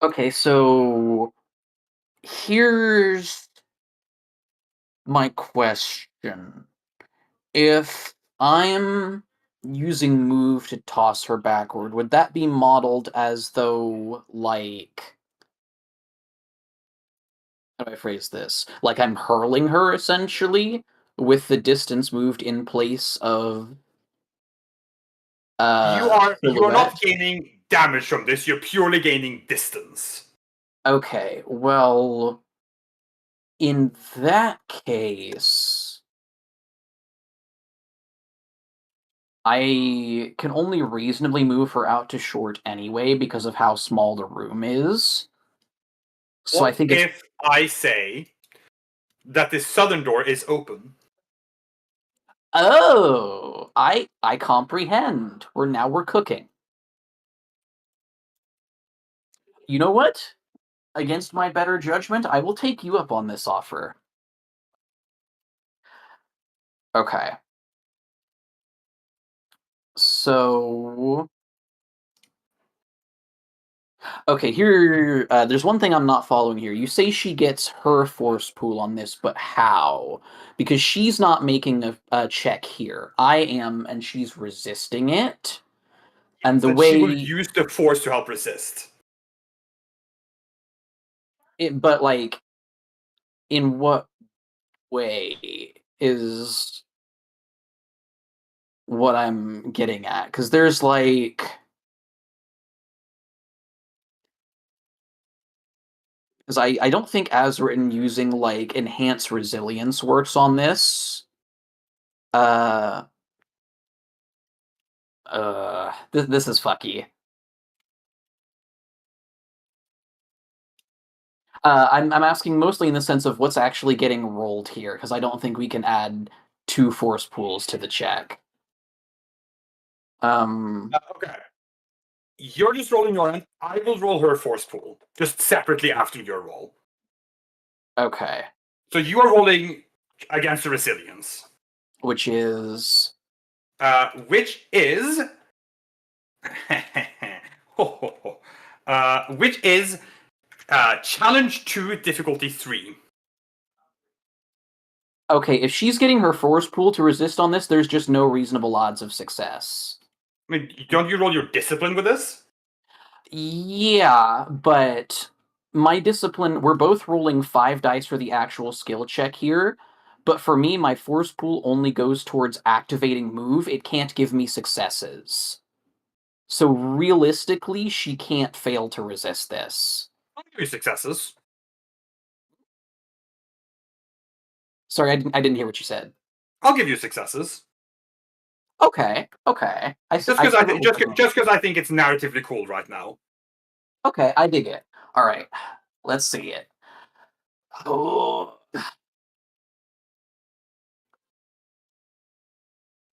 Okay, so here's my question. If I'm using move to toss her backward, would that be modeled as though, like, how do I phrase this? Like I'm hurling her, essentially, with the distance moved in place of You are silhouette? not gaining damage from this, you're purely gaining distance. Okay, well, in that case, I can only reasonably move her out to short anyway because of how small the room is. So I think if I say that this southern door is open? Oh, I comprehend. We're cooking. You know what? Against my better judgment, I will take you up on this offer. Okay. So okay, here there's one thing I'm not following here. You say she gets her force pool on this, but how? Because she's not making a check here. I am, and she's resisting it. And the That way she will use the force to help resist. but like, in what way is what I'm getting at? Because there's like, because I don't think as written using like enhanced resilience works on this. This is fucky. I'm asking mostly in the sense of what's actually getting rolled here, because I don't think we can add 2 force pools to the check. Okay. You're just rolling your end. I will roll her force pool, just separately after your roll. Okay. So you are rolling against the resilience. Which is... Which is challenge 2, difficulty 3. Okay, if she's getting her force pool to resist on this, there's just no reasonable odds of success. I mean, don't you roll your discipline with this? Yeah, but my discipline, we're both rolling 5 dice for the actual skill check here. But for me, my force pool only goes towards activating move. It can't give me successes. So realistically, she can't fail to resist this. I'll give you successes. Sorry, I didn't hear what you said. I'll give you successes. Okay. Just because I think it's narratively cool right now. Okay, I dig it. All right, let's see it. Oh.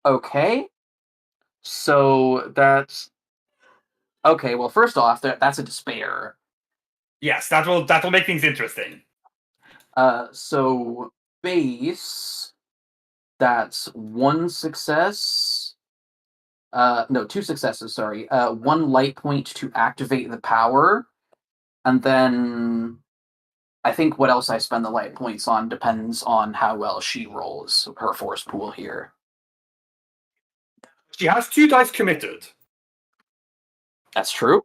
Okay. So that's okay. Well, first off, that's a despair. Yes, that will make things interesting. So base, that's 1 success. No, 2 successes. Sorry. 1 light point to activate the power, and then I think what else I spend the light points on depends on how well she rolls her force pool here. She has 2 dice committed. That's true.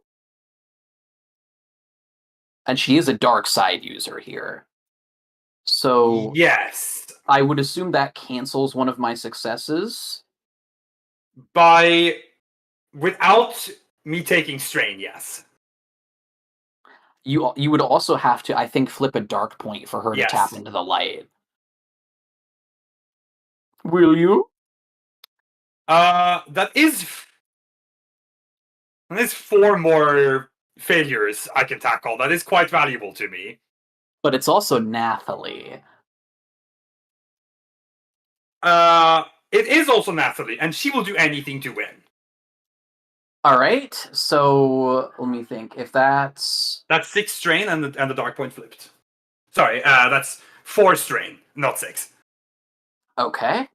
And she is a dark side user here. So Yes. I would assume that cancels one of my successes. Without me taking strain, yes. You would also have to, I think, flip a dark point for her Yes. to tap into the light. Will you? That is 4 more failures I can tackle. That is quite valuable to me. But it's also Nathalie. It is also Nathalie, and she will do anything to win. All right, so let me think. If that's 6 strain and the dark point flipped. Sorry, that's 4 strain, not 6. okay,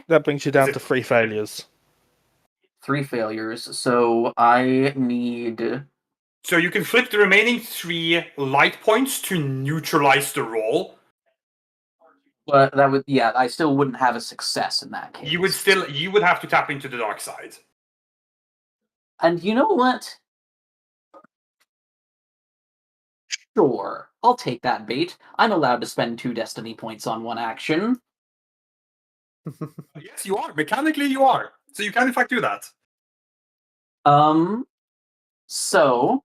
That brings you down to 3 failures. 3 failures. So I need. So you can flip the remaining 3 light points to neutralize the roll. But that would, yeah, I still wouldn't have a success in that case. You would have to tap into the dark side. And you know what? Sure, I'll take that bait. I'm allowed to spend 2 destiny points on 1 action. Yes, you are. Mechanically, you are. So you can in fact do that. So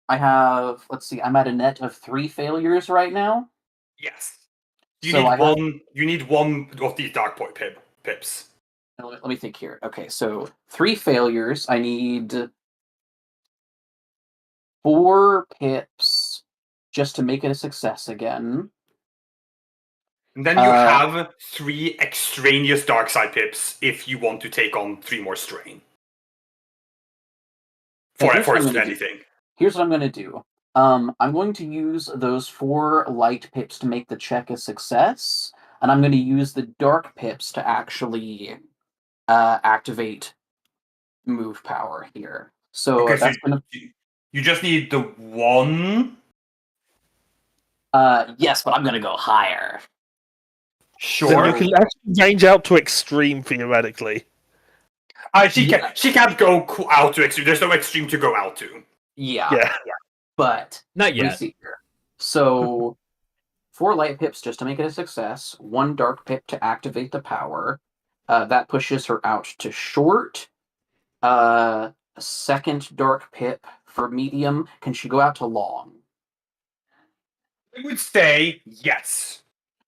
I have, let's see, I'm at a net of 3 failures right now. Yes. You So need one of these dark point pips. Let me think here. Okay, so 3 failures. I need 4 pips just to make it a success again. And then you have 3 extraneous dark side pips if you want to take on 3 more strain. For anything. Here's what I'm going to do. I'm going to use those 4 light pips to make the check a success, and I'm going to use the dark pips to actually activate move power here. So Okay, that's going to. You just need the 1. Yes, but I'm going to go higher. Sure. So you can actually range out to extreme theoretically. She can't go out to extreme. There's no extreme to go out to. Yeah. But Not let me yet. see here. So 4 light pips just to make it a success. 1 dark pip to activate the power. That pushes her out to short. A 2nd dark pip for medium. Can she go out to long? I would say yes.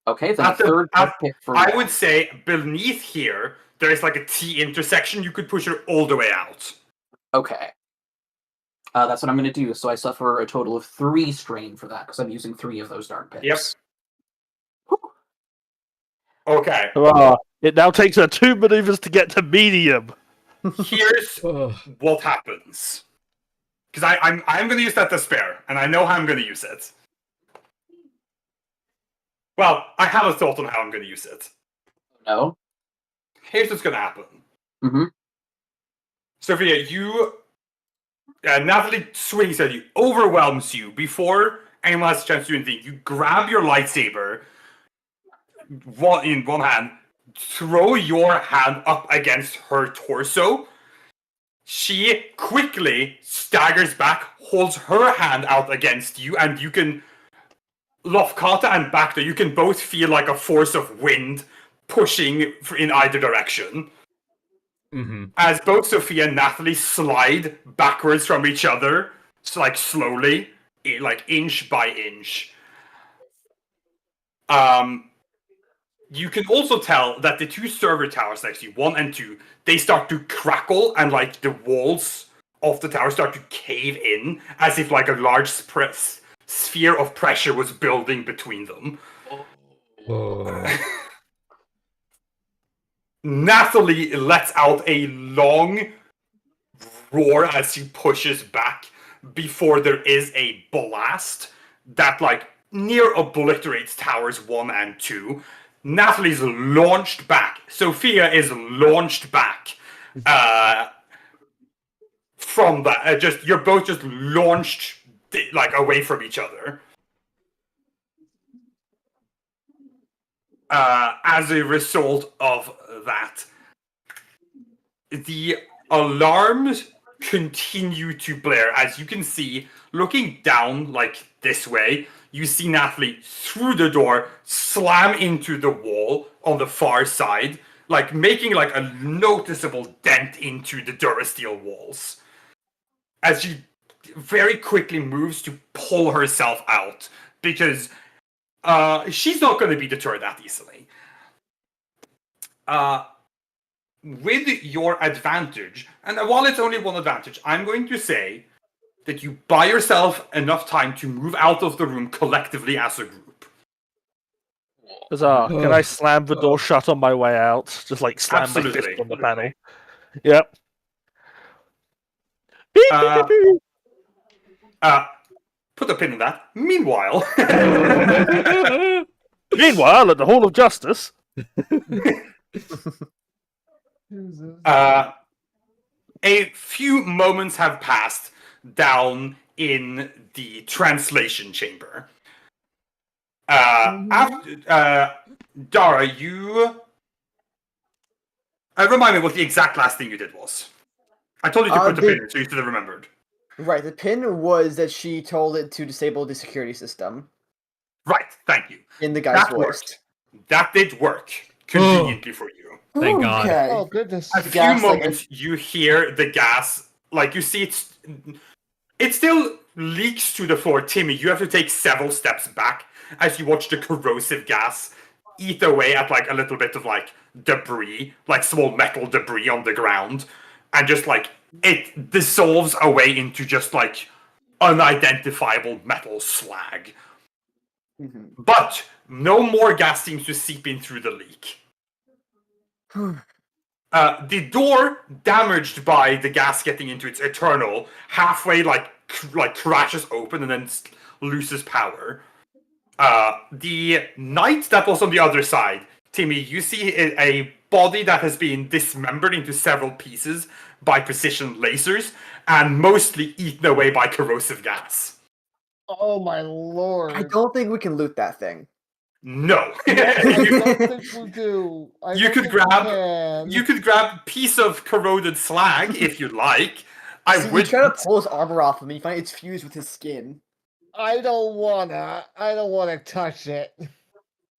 Okay, then a 3rd dark pip for I long. would say beneath here, there is like a T intersection. You could push her all the way out. Okay. That's what I'm going to do. So I suffer a total of 3 strain for that because I'm using 3 of those dark pips. Yep. Okay. It now takes her 2 maneuvers to get to medium. Here's what happens. Because I'm going to use that despair, and I know how I'm going to use it. Well, I have a thought on how I'm going to use it. No. Here's what's going to happen. Mm-hmm. Sophia, Nathalie swings at you, overwhelms you. Before anyone has a chance to do anything, you grab your lightsaber, in one hand, throw your hand up against her torso. She quickly staggers back, holds her hand out against you, and you can, Lofkata and Bacta, you can both feel like a force of wind pushing in either direction. Mm-hmm. As both Sophia and Nathalie slide backwards from each other, like slowly, like inch by inch. You can also tell that the two server towers next to you, 1 and 2, they start to crackle, and like the walls of the tower start to cave in, as if like a large sphere of pressure was building between them. Nathalie lets out a long roar as she pushes back before there is a blast that like near obliterates towers 1 and 2. Nathalie's launched back. Sophia is launched back from that. You're both just launched like away from each other. As a result of that, the alarms continue to blare. As you can see, looking down like this way, you see Nathalie through the door slam into the wall on the far side, like making like a noticeable dent into the Durasteel walls. As she very quickly moves to pull herself out, because she's not going to be deterred that easily. With your advantage, and while it's only one advantage, I'm going to say that you buy yourself enough time to move out of the room collectively as a group. Huzzah. Can I slam the door shut on my way out? Just like slam my fist on the panel. Yep. Put a pin in that. Meanwhile, at the Hall of Justice. A few moments have passed down in the translation chamber. After, Dara, you remind me what the exact last thing you did was. I told you to put the pin in, so you should have remembered. Right, the pin was that she told it to disable the security system. Right, thank you. In the guy's voice. Worked. That did work conveniently for you. Thank God. Okay. Oh goodness. A few moments, you hear the gas, like you see it still leaks to the floor. Timmy, you have to take several steps back as you watch the corrosive gas eat away at like a little bit of like debris, like small metal debris on the ground, and just like it dissolves away into just like unidentifiable metal slag. Mm-hmm. But no more gas seems to seep in through the leak. The door, damaged by the gas getting into its eternal, halfway like crashes open and then loses power. The knight that was on the other side, Timmy, you see a body that has been dismembered into several pieces by precision lasers and mostly eaten away by corrosive gas. Oh my lord. I don't think we can loot that thing. No. I don't think we do. You could grab a piece of corroded slag if you'd like. You try to pull his armor off him and you find it's fused with his skin. I don't wanna touch it.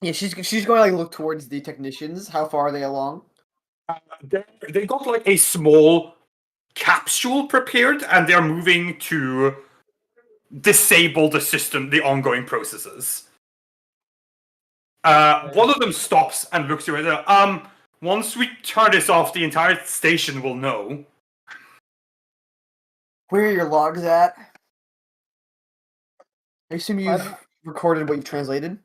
Yeah, she's going to like look towards the technicians. How far are they along? They got like a small capsule prepared, and they're moving to disable the system, the ongoing processes. One of them stops and looks at you. Once we turn this off, the entire station will know. Where are your logs at? I assume you've recorded what you've translated?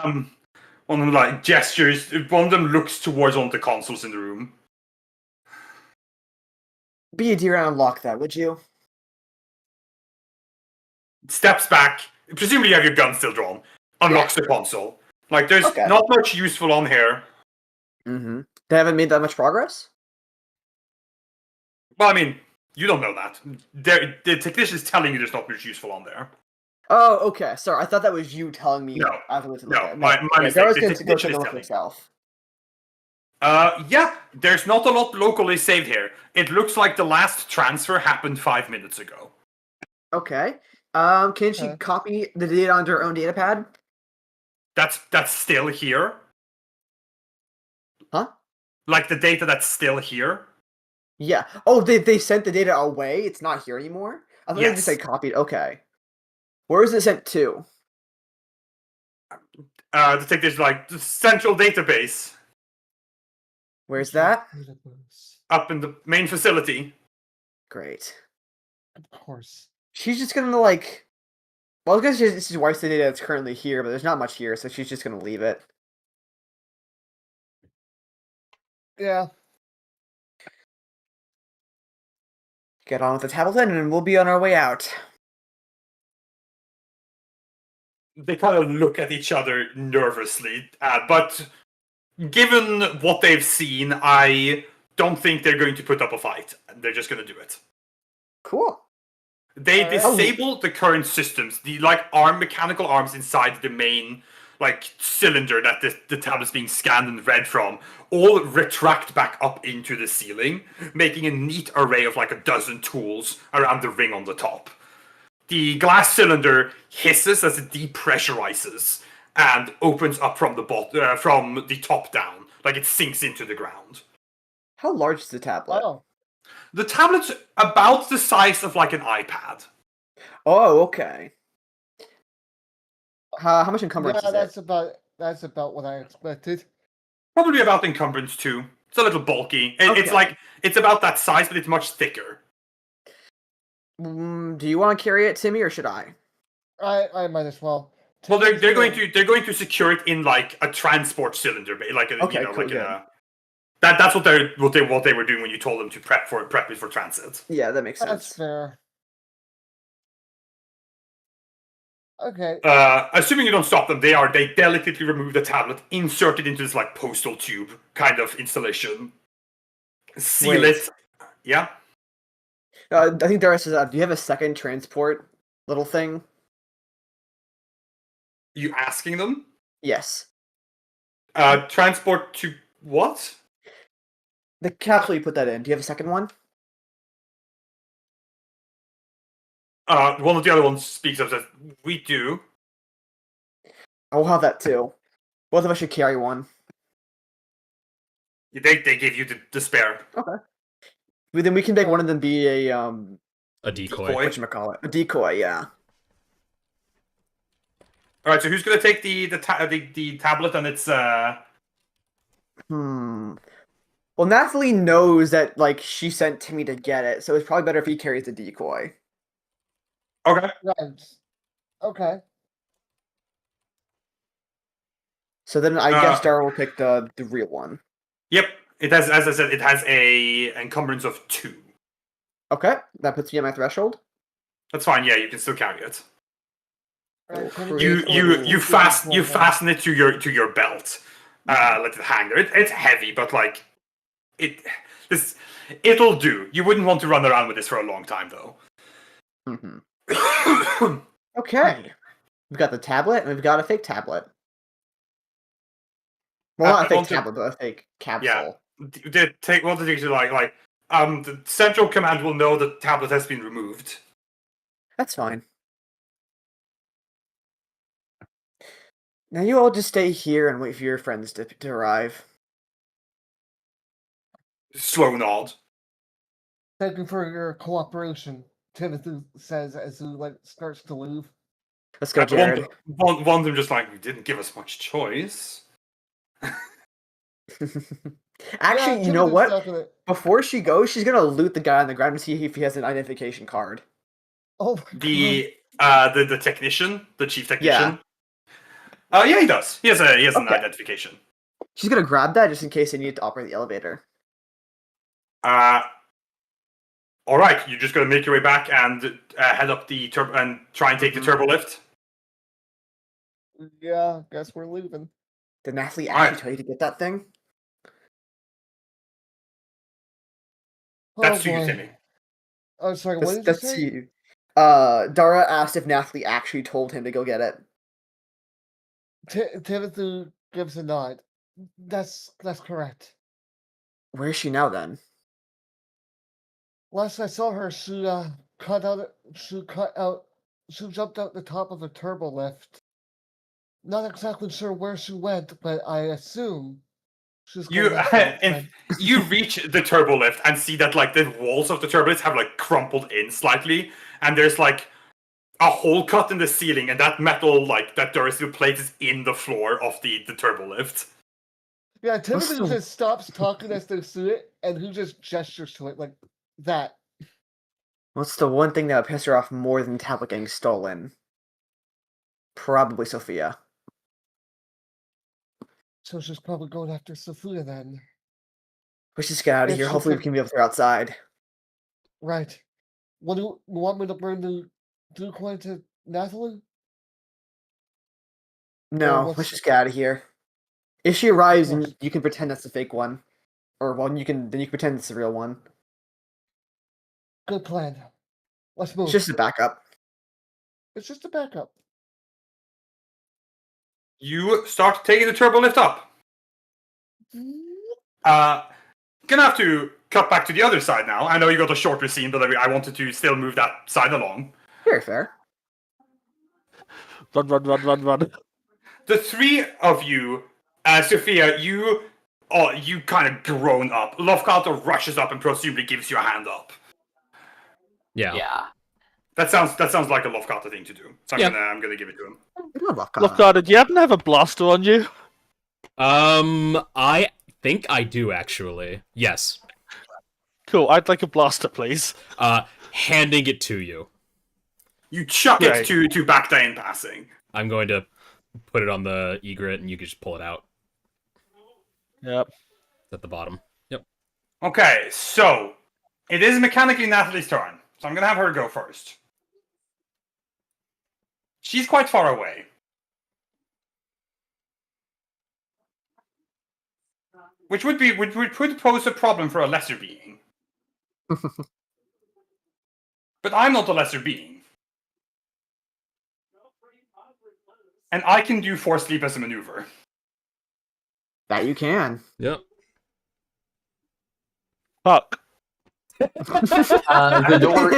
One of them like gestures. One of them looks towards one of the consoles in the room. Be a dear and unlock that, would you? Steps back. Presumably you have your gun still drawn. Unlocks the console. Like, there's Okay. not much useful on here. Mm-hmm. They haven't made that much progress? Well, I mean, you don't know that. The technician's telling you there's not much useful on there. Oh, okay. Sorry, I thought that was you telling me. No, I was no, my mistake. Dara's This going is to go take literally a look telling. herself. Yeah, there's not a lot locally saved here. It looks like the last transfer happened 5 minutes ago. Okay. Can she Okay. copy the data onto her own data pad? That's still here. Huh? Like the data that's still here. Yeah. Oh, they sent the data away. It's not here anymore. I thought they just Yes. said copied. Okay. Where is it sent to? To take this like the central database Where's that? up in the main facility. Great. Of course. She's just gonna like. Well, I was gonna say this is why the data that's currently here, but there's not much here, so she's just gonna leave it. Yeah. Get on with the tablet then, and we'll be on our way out. They kind of look at each other nervously, but given what they've seen, I don't think they're going to put up a fight. They're just going to do it. Cool. They Alright. disable the current systems, the mechanical arms inside the main cylinder that the tablet's being scanned and read from, all retract back up into the ceiling, making a neat array of like a dozen tools around the ring on the top. The glass cylinder hisses as it depressurizes and opens up from the top down, like it sinks into the ground. How large is the tablet? Oh. The tablet's about the size of like an iPad. Oh, okay. How much encumbrance Yeah, is it? that's about what I expected. Probably about encumbrance too. It's a little bulky. It's Okay. it's about that size, but it's much thicker. Do you want to carry it, Timmy, or should I? I might as well. Well, they're Timmy's going to secure it in like a transport cylinder, like a, Okay, cool, like good. that's what they were doing when you told them to prep it for transit. Yeah, that makes That's sense. fair. Okay. Assuming you don't stop them, they delicately remove the tablet, insert it into this like postal tube kind of installation, seal Wait. it. Yeah. I think Darius says, do you have a second transport little thing? You asking them? Yes. Transport to what? The capsule you put that in. Do you have a second one? One of the other ones speaks up, says, "We do." I will have that too. Both of us should carry one. They give you the spare. Okay. Then we can make one of them be a A decoy. Decoy. whatchamacallit? A decoy, yeah. All right, so who's gonna take the tablet and its Well, Nathalie knows that like she sent Timmy to get it, so it's probably better if he carries the decoy. Okay. Right. Okay. So then I guess Dara will pick the real one. Yep. It has, as I said, it has a encumbrance of 2. Okay, that puts me at my threshold. That's fine. Yeah, you can still carry it. Right, Create You a fasten it to your belt. Let it hang there. It's heavy, but like it'll do. You wouldn't want to run around with this for a long time, though. Okay, we've got the tablet and we've got a fake tablet. Well, not a fake tablet, but a fake capsule. What the things are like. The central command will know the tablet has been removed. That's fine. Now you all just stay here and wait for your friends to arrive. Slow nod. Thank you for your cooperation, Timothy says as he starts to leave. Let's go, Jared. One of them just like, you didn't give us much choice. Actually, Yeah, you know Timothy's what? definitely- Before she goes, she's gonna loot the guy on the ground and see if he has an identification card. Oh my The technician, the chief technician. Yeah, he does. He has an identification. She's gonna grab that just in case they need to operate the elevator. All right, you're just gonna make your way back and head up the turbo and try and take the turbo lift. God. Yeah, guess we're leaving. Did Nathalie Alright. actually tell you to get that thing? That's Oh, to you, boy. Timmy. Oh, sorry, what did you That's say? you. Dara asked if Nathalie actually told him to go get it. Timothy gives a nod. That's correct. Where is she now then? Last I saw her, she jumped out the top of a turbo lift. Not exactly sure where she went, but I assume she's You going after her friend. you reach the turbo lift and see that like the walls of the turbo lift have like crumpled in slightly, and there's like a hole cut in the ceiling, and that metal like that durasteel plate is in the floor of the turbo lift. Yeah, Timothy the- just stops talking as they see it, and he just gestures to it like that. What's the one thing that would piss her off more than the tablet getting stolen? Probably Sophia. So she's probably going after Sophia then. Let's just get out of If here. she Hopefully we could- can be able to get outside. Right. What do you want me to bring the coin to Nathalie? No, what's- let's just get out of here. If she arrives, course. and you can pretend that's the fake one, or well, you can pretend it's the real one. Good plan. Let's move. It's just a backup. It's just a backup. You start taking the turbo lift up. Gonna have to cut back to the other side now. I know you got a shorter scene, but I wanted to still move that side along. Very fair. Run. The three of you, Sophia, you kind of grown up. Lofgata rushes up and presumably gives you a hand up. Yeah. Yeah. That sounds like a Lofgata thing to do. So Yeah. I'm gonna give it to him. I love Lofgata. Look, God, did you happen to have a blaster on you? I think I do actually. Yes. Cool, I'd like a blaster, please. Handing it to you. You chuck Right. it to Bacta in passing. I'm going to put it on the egret, and you can just pull it out. Yep. It's at the bottom. Yep. Okay, so it is mechanically Nathalie's turn. So I'm gonna have her go first. She's quite far away. Which would pose a problem for a lesser being. But I'm not a lesser being. And I can do force sleep as a maneuver. That you can. Yep. Fuck. The door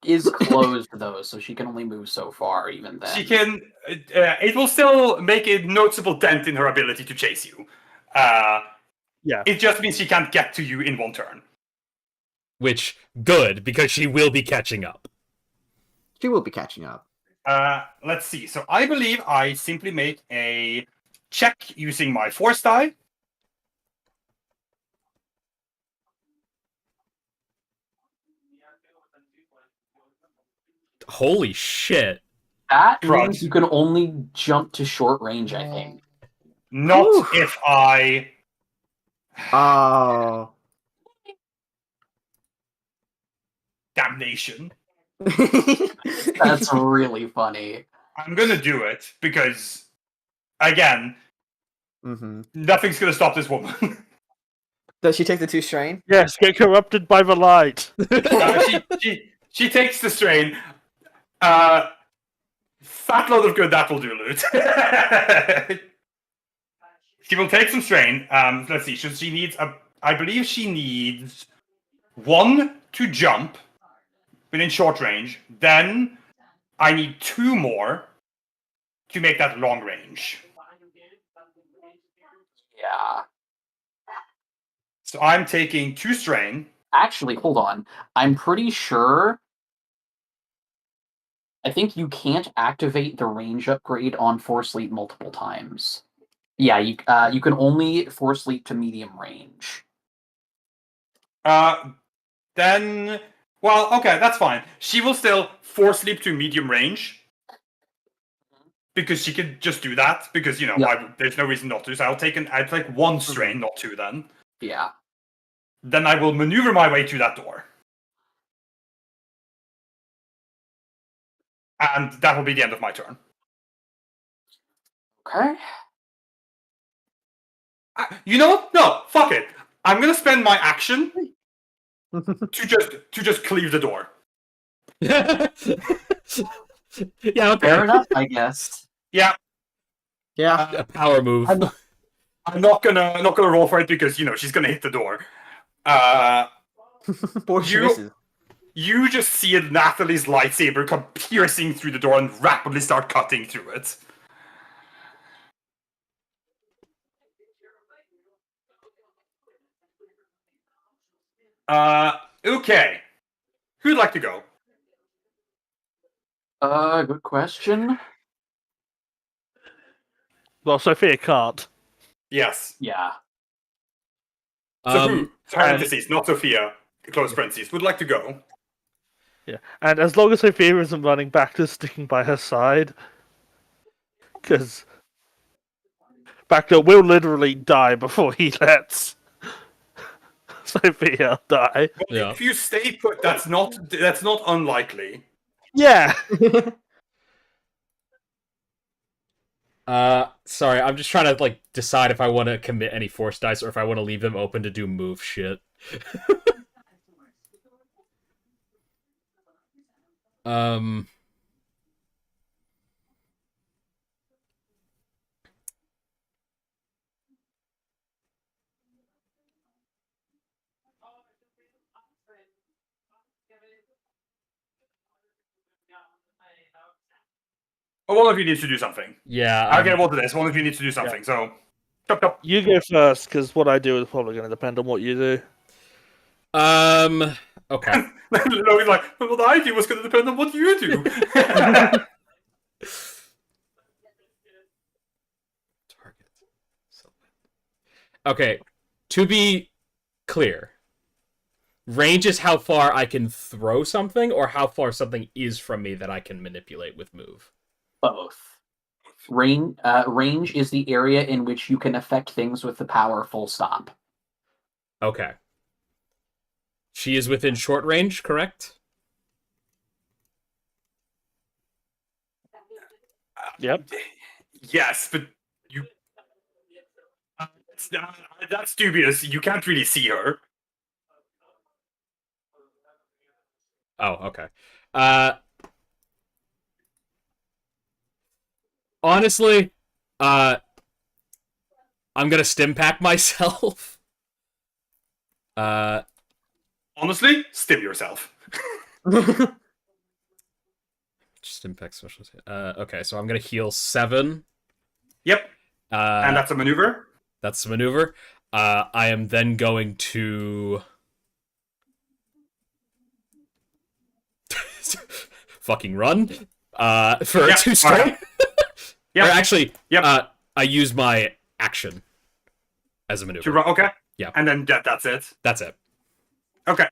is closed though, so she can only move so far. Even then, She can. It will still make a noticeable dent in her ability to chase you. Yeah. It just means she can't get to you in one turn. Which good because she will be catching up. She will be catching up. Let's see. So I believe I simply make a check using my force die. Holy shit! that Crud. means you can only jump to short range. I think. Not Oof. if I. Oh. Damnation. That's really funny. I'm gonna do it because, again, Mm-hmm. nothing's gonna stop this woman. Does she take the 2 strain? Yes, get corrupted by the light. She takes the strain. Fat load of good that will do, Loot. She will take some strain. Let's see. She needs I believe she needs 1 to jump within short range. Then I need 2 more to make that long range. Yeah. So I'm taking 2 strain. Actually, hold on. I'm pretty sure. I think you can't activate the range upgrade on Force Leap multiple times. Yeah, you can only Force Leap to medium range. Then, well, okay, that's fine. She will still force leap to medium range because she could just do that. Because Yeah. there's no reason not to. So I'll take 1 strain, not 2. Yeah. Then I will maneuver my way to that door, and that will be the end of my turn. Okay. You know what? No, fuck it. I'm gonna spend my action to just cleave the door. Yeah, okay. Fair enough, I guess. Yeah, Yeah. A power move. I'm not gonna roll for it because she's gonna hit the door. Boy, she You- misses. You just see Natalie's lightsaber come piercing through the door and rapidly start cutting through it. Okay. Who'd like to go? Good question. Well, Sophia can't. Yes. Yeah. So who? and- Parentheses, not Sophia. Close parentheses. Would like to go. Yeah, and as long as Sophia isn't running back to sticking by her side, because Bacta will literally die before he lets Sophia die. Yeah. If you stay put, that's not unlikely. Yeah, Sorry, I'm just trying to decide if I want to commit any force dice or if I want to leave them open to do move shit. um. Oh, one of you needs to do something. Yeah. I'll get to this. One of you needs to do something. So, chop chop. you go first, because what I do is probably going to depend on what you do. Okay. Logan's like, what I do was going to depend on what you do. Target. Okay. To be clear, range is how far I can throw something, or how far something is from me that I can manipulate with move. Both. Range is the area in which you can affect things with the power full stop. Okay. She is within short range, correct? Yep. Yes, but you. That's dubious. You can't really see her. Oh, okay. Honestly, I'm gonna stim pack myself. Honestly, stim yourself. Just impact specialist. Okay, so I'm gonna heal 7. Yep, and that's a maneuver. That's the maneuver. I am then going to fucking run. For Yep, 2 straight. alright. Yep. Or actually, Yep. I use my action as a maneuver. To run, okay. Yeah. And then that's it. That's it. Okay.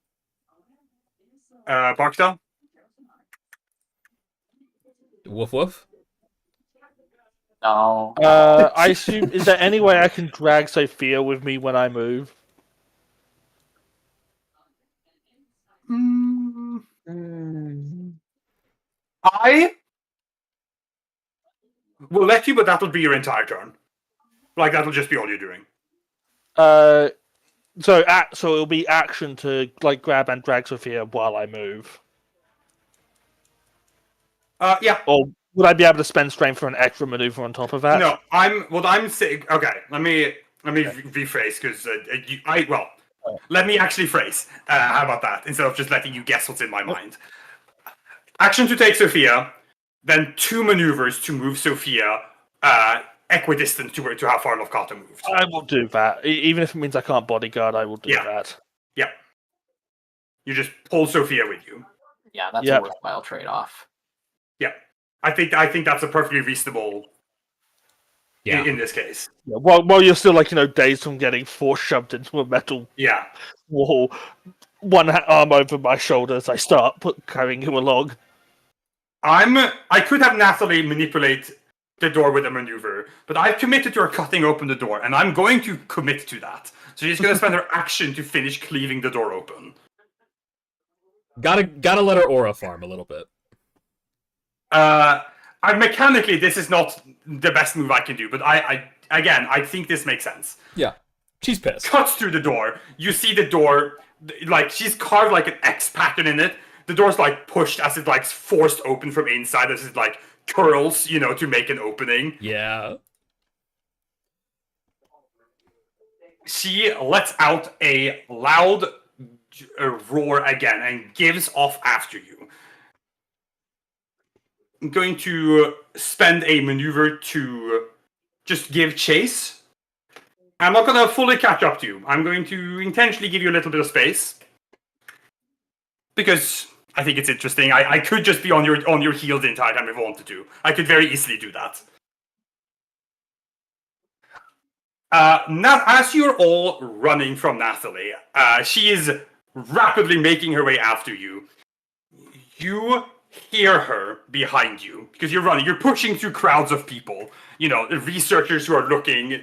Barksdale? Woof woof. No. I assume, is there any way I can drag Sophia with me when I move? I will let you, but that'll be your entire turn. That'll just be all you're doing. So it'll be action to grab and drag Sophia while I move. Yeah. Or would I be able to spend strength for an extra maneuver on top of that? No, what I'm saying. Okay, let me rephrase because let me actually phrase. How about that? Instead of just letting you guess what's in my mind. Action to take Sophia, then 2 maneuvers to move Sophia equidistant to how far Lofkata moved. I will do that. Even if it means I can't bodyguard, I will do that. Yep. You just pull Sophia with you. Yeah, that's Yep. a worthwhile trade-off. Yeah. I think that's a perfectly reasonable in this case. Yeah, while you're still dazed from getting force shoved into a metal Yeah. wall, one arm over my shoulder as I start carrying you along. I could have Nathalie manipulate the door with a maneuver, but I've committed to her cutting open the door, and I'm going to commit to that. So she's going to spend her action to finish cleaving the door open. Gotta let her aura farm a little bit. Mechanically, this is not the best move I can do, but I think this makes sense. Yeah. She's pissed. Cuts through the door. You see the door, she's carved an X pattern in it. the door's like pushed as it like forced open from inside as it like curls, to make an opening. Yeah. She lets out a loud roar again and gives off after you. I'm going to spend a maneuver to just give chase. I'm not going to fully catch up to you. I'm going to intentionally give you a little bit of space. Because I think it's interesting. I could just be on your heel the entire time if I wanted to. I could very easily do that. Now, as you're all running from Nathalie, she is rapidly making her way after you. You hear her behind you because you're running. You're pushing through crowds of people. Researchers who are looking,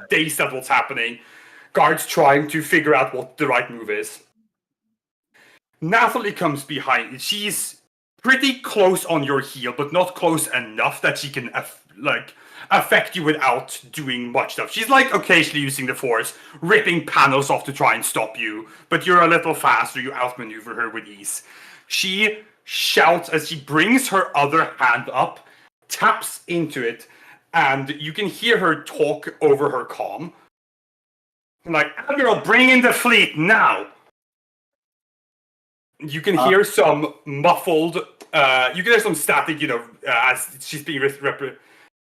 dazed at what's happening. Guards trying to figure out what the right move is. Nathalie comes behind. She's pretty close on your heel, but not close enough that she can affect you without doing much stuff. She's occasionally using the force, ripping panels off to try and stop you, but you're a little faster. You outmaneuver her with ease. She shouts as she brings her other hand up, taps into it, and you can hear her talk over her comm. Admiral, bring in the fleet now! You can hear some muffled, you can hear some static, as she's being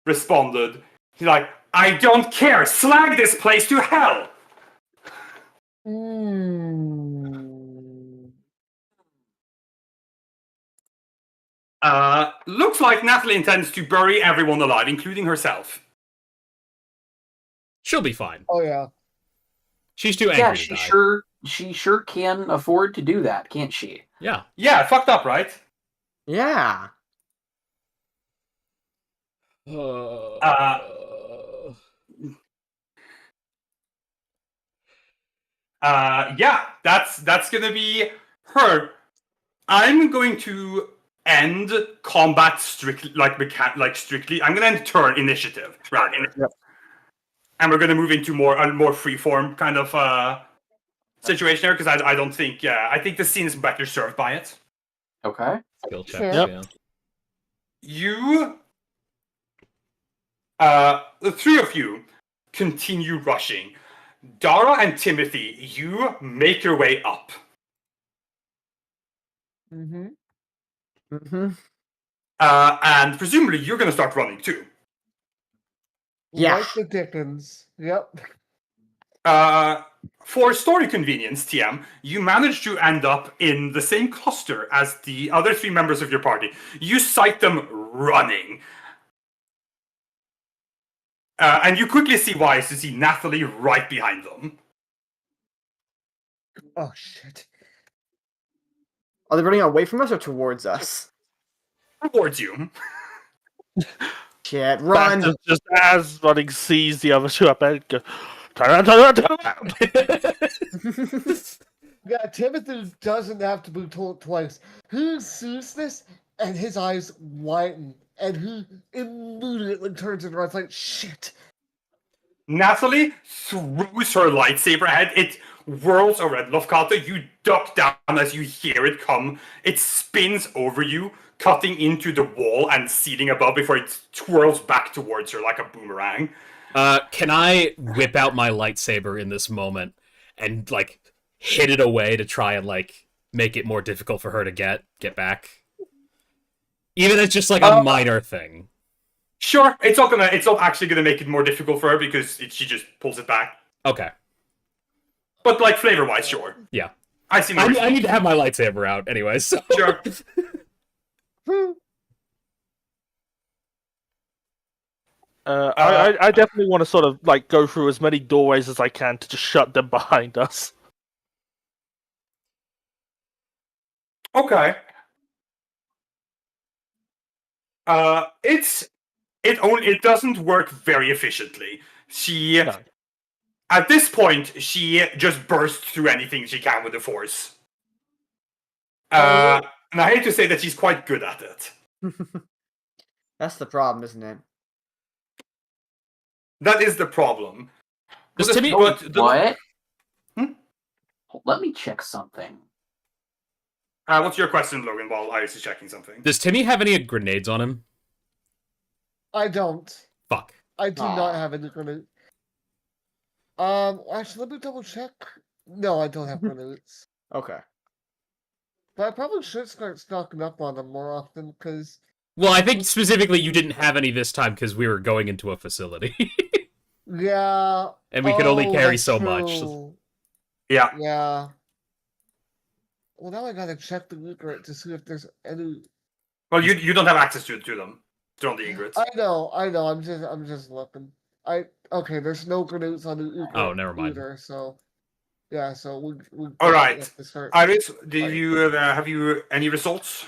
responded. He's like, I don't care, slag this place to hell! Looks like Nathalie intends to bury everyone alive, including herself. She'll be fine. Oh yeah. She's too angry to die. She sure can afford to do that, can't she? Yeah. Yeah, fucked up, right? Yeah. Yeah, that's gonna be her. I'm going to end combat strictly, strictly. I'm gonna end turn initiative, right? Yep. And we're gonna move into a more freeform kind of situation here because I don't think. I think the scene is better served by it. Okay. Skill checks, Sure. yeah. You, the three of you, continue rushing. Dara and Timothy, you make your way up. Mm-hmm. Mm-hmm. And presumably you're going to start running too. Yeah. Like the Dickens. Yep. For story convenience, TM, you manage to end up in the same cluster as the other three members of your party. You sight them running. And you quickly see why, as you see Nathalie right behind them. Oh shit. Are they running away from us or towards us? Towards you. Shit, run! Just as running sees the other two up and go, turn around, turn around, turn around! Yeah, Timothy doesn't have to be told twice. He sees this and his eyes widen and he immediately turns and runs like shit. Nathalie throws her lightsaber ahead. It whirls over at Lofkata. You duck down as you hear it come. It spins over you, cutting into the wall and sealing above before it twirls back towards her like a boomerang. Can I whip out my lightsaber in this moment and hit it away to try and make it more difficult for her to get back? Even if it's just a minor thing. Sure, it's not actually gonna make it more difficult for her because she just pulls it back. Okay. But flavor wise, sure. Yeah. I see. I need to have my lightsaber out anyway. So. Sure. I definitely want to sort of go through as many doorways as I can to just shut them behind us. Okay. It doesn't work very efficiently. No. At this point, she just bursts through anything she can with the force. And I hate to say that she's quite good at it. That's the problem, isn't it? That is the problem. Does Timmy- What? Hmm? Let me check something. What's your question, Logan, while Iris is checking something? Does Timmy have any grenades on him? I don't. Fuck. I do Aw. not have any grenade. Actually, let me double check. No, I don't have grenades. Okay. But I probably should start stocking up on them more often, because... Well, I think specifically you didn't have any this time because we were going into a facility. Yeah... And we could only carry that's so much. true. Yeah. Yeah. Well, now I gotta check the loot crate to see if there's any... Well, you don't have access to them. They're on the egrets. I know, I'm just looking. Okay, there's no grenades on the loot crate Oh, never mind. either, so... Yeah, so we All right. have to start... Iris, have you any results?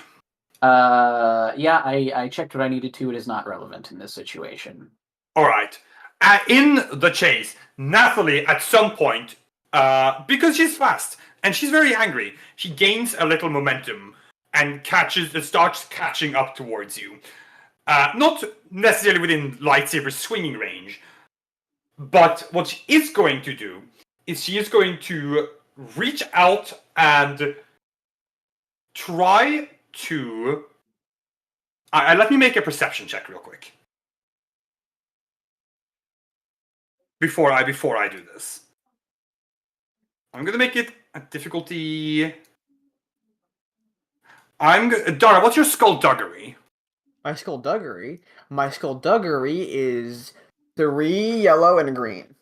Yeah, I checked what I needed to. It is not relevant in this situation. All right. In the chase, Nathalie, at some point, because she's fast and she's very angry, she gains a little momentum and starts catching up towards you. Not necessarily within lightsaber swinging range, but what she is going to do is she is going to reach out and try to... let me make a perception check real quick. Before I do this. I'm gonna make it a difficulty... Dara, what's your skullduggery? My skullduggery? My skullduggery is 3 yellow and a green.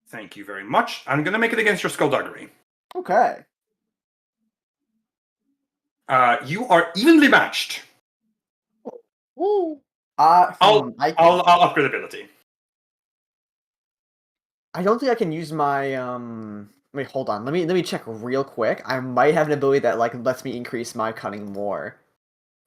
Thank you very much. I'm gonna make it against your skullduggery. Okay. You are evenly matched. Woo! I'll upgrade ability. I don't think I can use my Wait, hold on. Let me check real quick. I might have an ability that like lets me increase my cunning more.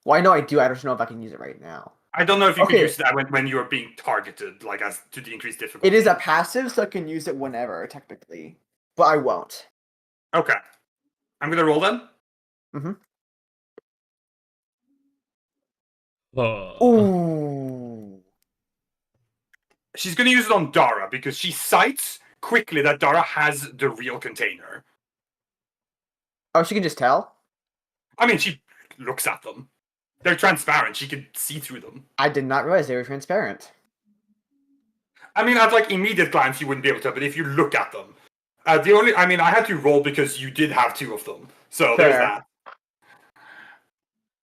Well, I know I do. I don't know if I can use it right now. I don't know if you can Okay. use that when you are being targeted, like as to the increased difficulty. It is a passive, so I can use it whenever, technically. But I won't. Okay. I'm gonna roll then. Ooh. She's gonna use it on Dara because she sights quickly that Dara has the real container. Oh, she can just tell? I mean, she looks at them. They're transparent. She can see through them. I did not realize they were transparent. I mean, at like immediate glance, you wouldn't be able to, but if you look at them, I had to roll because you did have 2 of them. So there's Fair.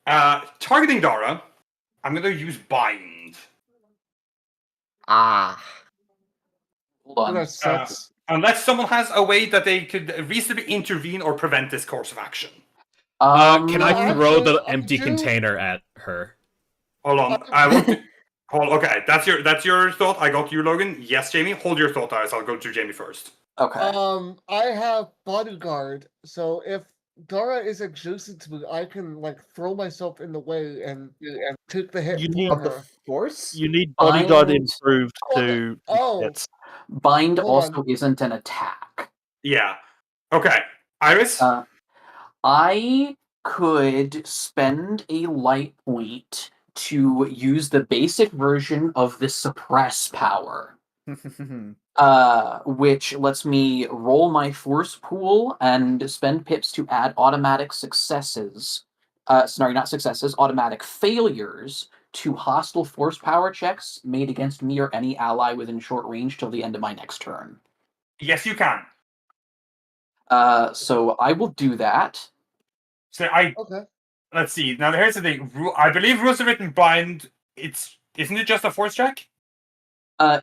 that. Targeting Dara, I'm gonna use bind. Ah. Hold on. That sucks. Unless someone has a way that they could reasonably intervene or prevent this course of action. Can I actually, throw the I empty do- container at her? Hold on. I want to... Okay, that's your thought. I got you, Logan. Yes, Jamie. Hold your thought, Iris. I'll go to Jamie first. Okay. I have bodyguard, so if Dara is adjacent to me, I can like throw myself in the way and take the hit You for need- Of the her. force? You need bodyguard Bind- improved to Oh. hits. Bind hold also isn't an attack. Yeah. Okay. Iris? I could spend a light point to use the basic version of the suppress power, which lets me roll my force pool and spend pips to add automatic successes. Sorry, not successes, automatic failures to hostile force power checks made against me or any ally within short range till the end of my next turn. Yes, you can. So I will do that. So Okay. let's see. Now here's the thing. I believe rules are written bind. Isn't it just a force check?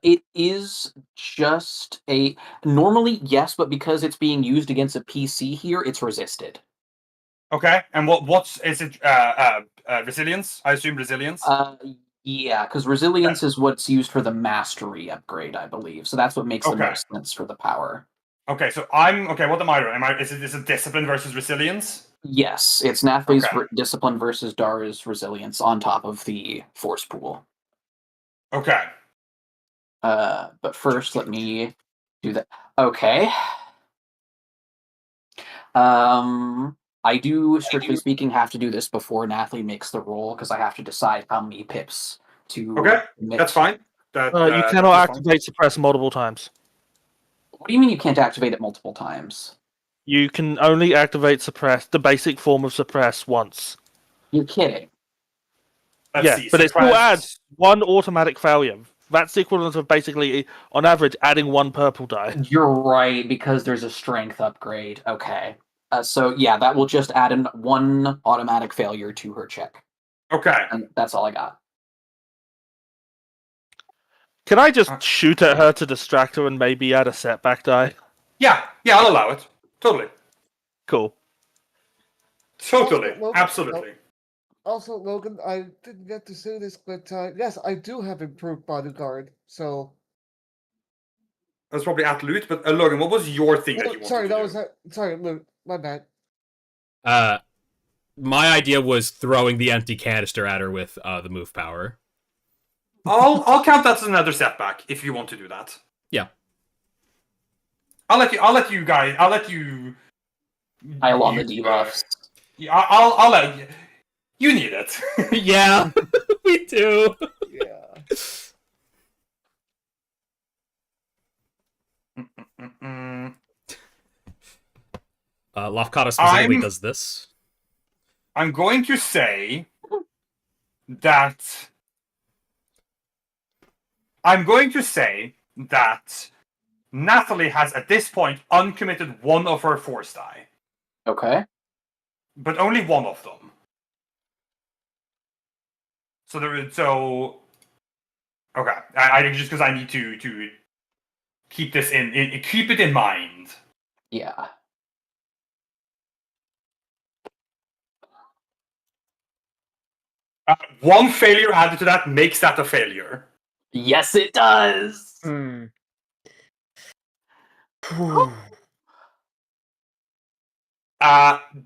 It is just a normally yes, but because it's being used against a PC here, it's resisted. Okay. And is it? Resilience? I assume resilience. Yeah, because resilience is what's used for the mastery upgrade, I believe. So that's what makes the Okay. most sense for the power. Okay. So what am I? Is it discipline versus resilience? Yes, it's Nathalie's Okay. discipline versus Dara's resilience on top of the force pool. Okay. But first, let me do that. Okay. I do, strictly speaking, have to do this before Nathalie makes the roll because I have to decide how many pips to. Okay, commit. That's fine. You That's cannot fine. activate suppress multiple times. What do you mean you can't activate it multiple times? You can only activate suppress, the basic form of suppress, once. You're kidding. Let's Yeah, see. but it still suppress- adds one automatic failure. That's the equivalent of basically, on average, adding one purple die. You're right, because there's a strength upgrade. Okay. So yeah, that will just add in one automatic failure to her check. Okay. And that's all I got. Can I just shoot at her to distract her and maybe add a setback die? Yeah, I'll allow it. Totally. Cool. Totally. Logan, Absolutely. Also, Logan, I didn't get to say this, but yes, I do have improved bodyguard. So, That's probably at loot, but Logan, what was your thing that you wanted sorry, to that do? was sorry, Luke, my bad. My idea was throwing the empty canister at her with the move power. I'll count that as another setback if you want to do that. Yeah. I'll let you guys. I'll let you. Pile on the you, debuffs. Yeah, I'll let you. You need it. Yeah, we do. Yeah. Lafkata specifically I'm- does this. I'm going to say that. Nathalie has at this point uncommitted one of her force die, Okay. but only one of them. Okay. I think just because I need to keep this keep it in mind. Yeah. One failure added to that makes that a failure. Yes, it does. Hmm.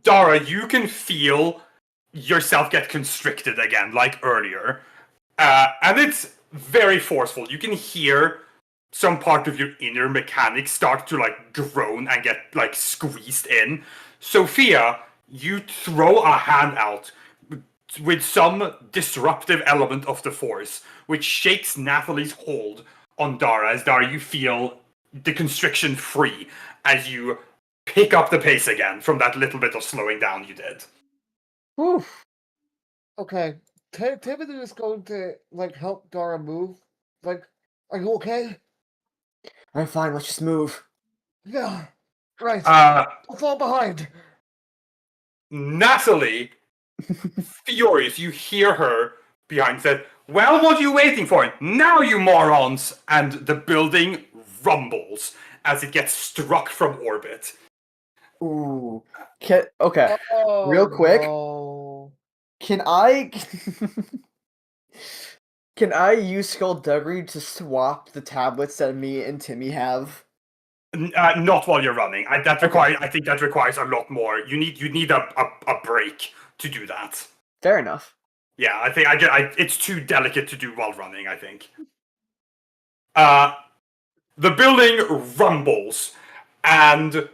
Dara, you can feel yourself get constricted again, like earlier. And it's very forceful. You can hear some part of your inner mechanics start to like groan and get like squeezed in. Sophia, you throw a hand out with some disruptive element of the force, which shakes Nathalie's hold on Dara, as Dara, you feel the constriction free as you pick up the pace again from that little bit of slowing down you did. Whew. Okay. Timothy is going to like help Dara move. Like, are you okay? Alright, fine, let's just move. Yeah. Right. Don't fall behind. Nathalie, furious, you hear her behind, said, "Well, what are you waiting for? Now, you morons!" And the building rumbles as it gets struck from orbit. Ooh. Okay. Oh, Real quick. no. Can I can I use Skullduggery to swap the tablets that me and Timmy have? Not while you're running. I think that requires a lot more. You need a break to do that. Fair enough. Yeah, I think it's too delicate to do while running, I think. The building rumbles, and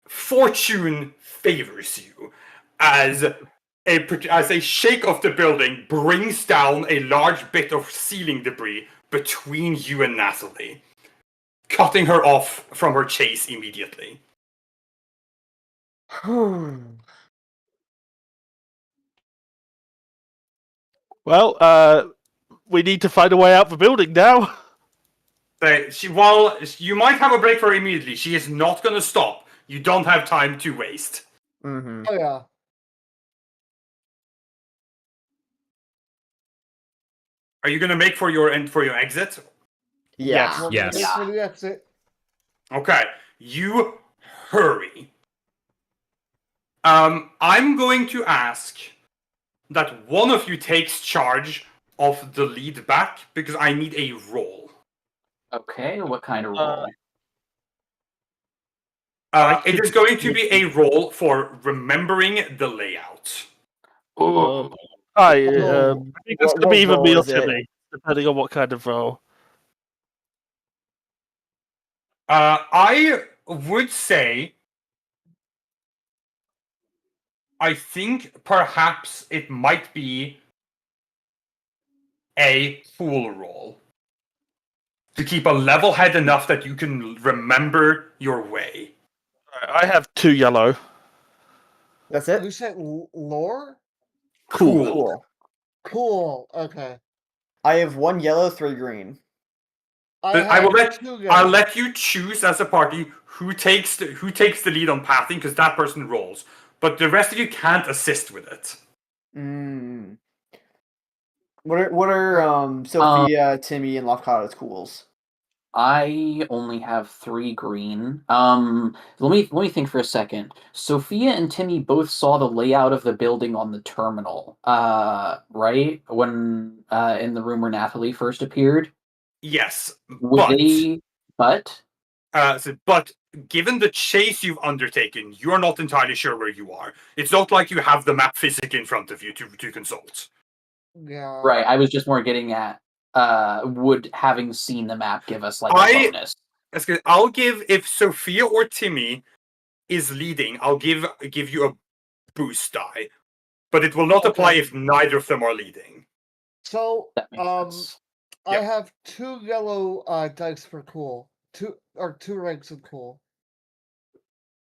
fortune favors you as a shake of the building brings down a large bit of ceiling debris between you and Nathalie, cutting her off from her chase immediately. Well, we need to find a way out the building now. While you might have a break for her immediately, she is not going to stop. You don't have time to waste. Mm-hmm. Oh yeah. Are you going to make for your exit? Yeah. Want Yes. to wait for the exit? Okay, you hurry. I'm going to ask that one of you takes charge of the lead back because I need a roll. Okay, what kind of roll? It is going to be a roll for remembering the layout. Ooh. I think this What could be even role me or is it? Timmy, depending on what kind of role. I would say, I think perhaps it might be a fool roll. To keep a level head enough that you can remember your way. I have 2 yellow. That's You it. said lore? Cool. Cool. Cool. Okay. I have 1 yellow, 3 green. But I will have let 2 I'll yellow. let you choose as a party who takes the lead on pathing because that person rolls. But the rest of you can't assist with it. Mm. What are Sophia, Timmy, and Lafcato's cools? I only have 3 green. Let me think for a second. Sophia and Timmy both saw the layout of the building on the terminal. Right when in the room where Nathalie first appeared. Yes, Would they? But but given the chase you've undertaken, you're not entirely sure where you are. It's not like you have the map physically in front of you to consult. Yeah. right, I was just more getting at would having seen the map give us like a bonus? That's good. I'll give if Sophia or Timmy is leading, I'll give you a boost die, but it will not apply Okay. if neither of them are leading. So, That makes sense. I Yep. have 2 yellow dice for cool. 2 ranks of cool.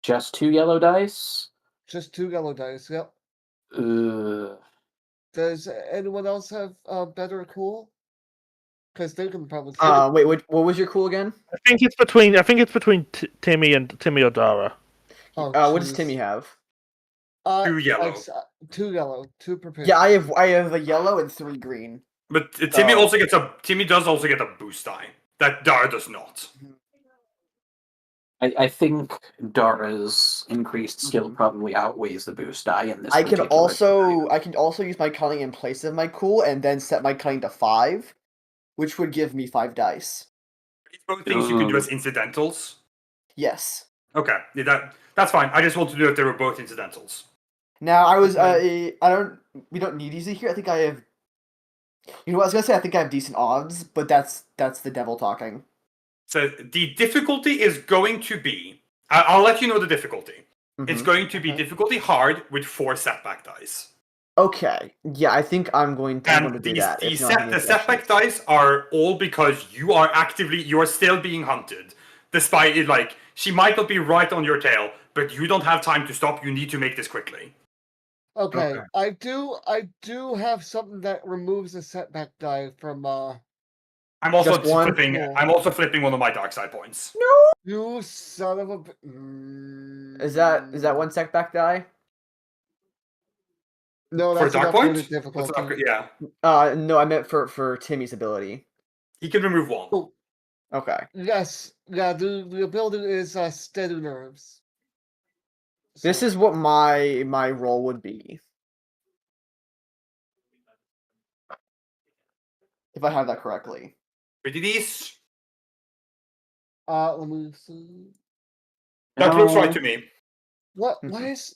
Just 2 yellow dice. Just 2 yellow dice. Yep. Ugh. Does anyone else have better cool? Because they can probably. see Wait, what was your cool again? I think it's between Timmy and Timmy Odara. Oh, What does jeez. Timmy have? 2 yellow. 2 yellow. 2 per person. Yeah, I have a yellow and 3 green. But Timmy Oh. Timmy does also get a boost die. That Dara does not. I think Dara's increased skill Mhm. probably outweighs the boost die in this. I can particular scenario. also use my cunning in place of my cool and then set my cunning to 5, which would give me 5 dice. It's both things you can do Ooh. as incidentals. Yes. Okay, yeah, that's fine. I just want to know if they were both incidentals. Now I was Okay. we don't need easy here. I think I have. You know what I was gonna say? I think I have decent odds, but that's the devil talking. So the difficulty is going to be. I'll let you know the difficulty. It's Mhm. going to be Okay. difficulty hard with 4 setback dice. Okay. Yeah, I think I'm going to do that. The If you don't have any setback objections. dice are all because you're still being hunted. Despite it, like, she might not be right on your tail, but you don't have time to stop. You need to make this quickly. Okay. Okay. I do have something that removes a setback die from I'm also Just one? flipping. Cool. I'm also flipping one of my dark side points. You son of a. Is that one setback die? No, For that's an dark upgraded point? That's an difficulty. upgrade, yeah. No, I meant for Timmy's ability. He can remove 1. Oh, Okay. yes. Yeah, the ability is steady nerves. This So- is what my role would be. If I have that correctly. Pretty these. let me see. That looks right No. to me. What? Why Mhm. is?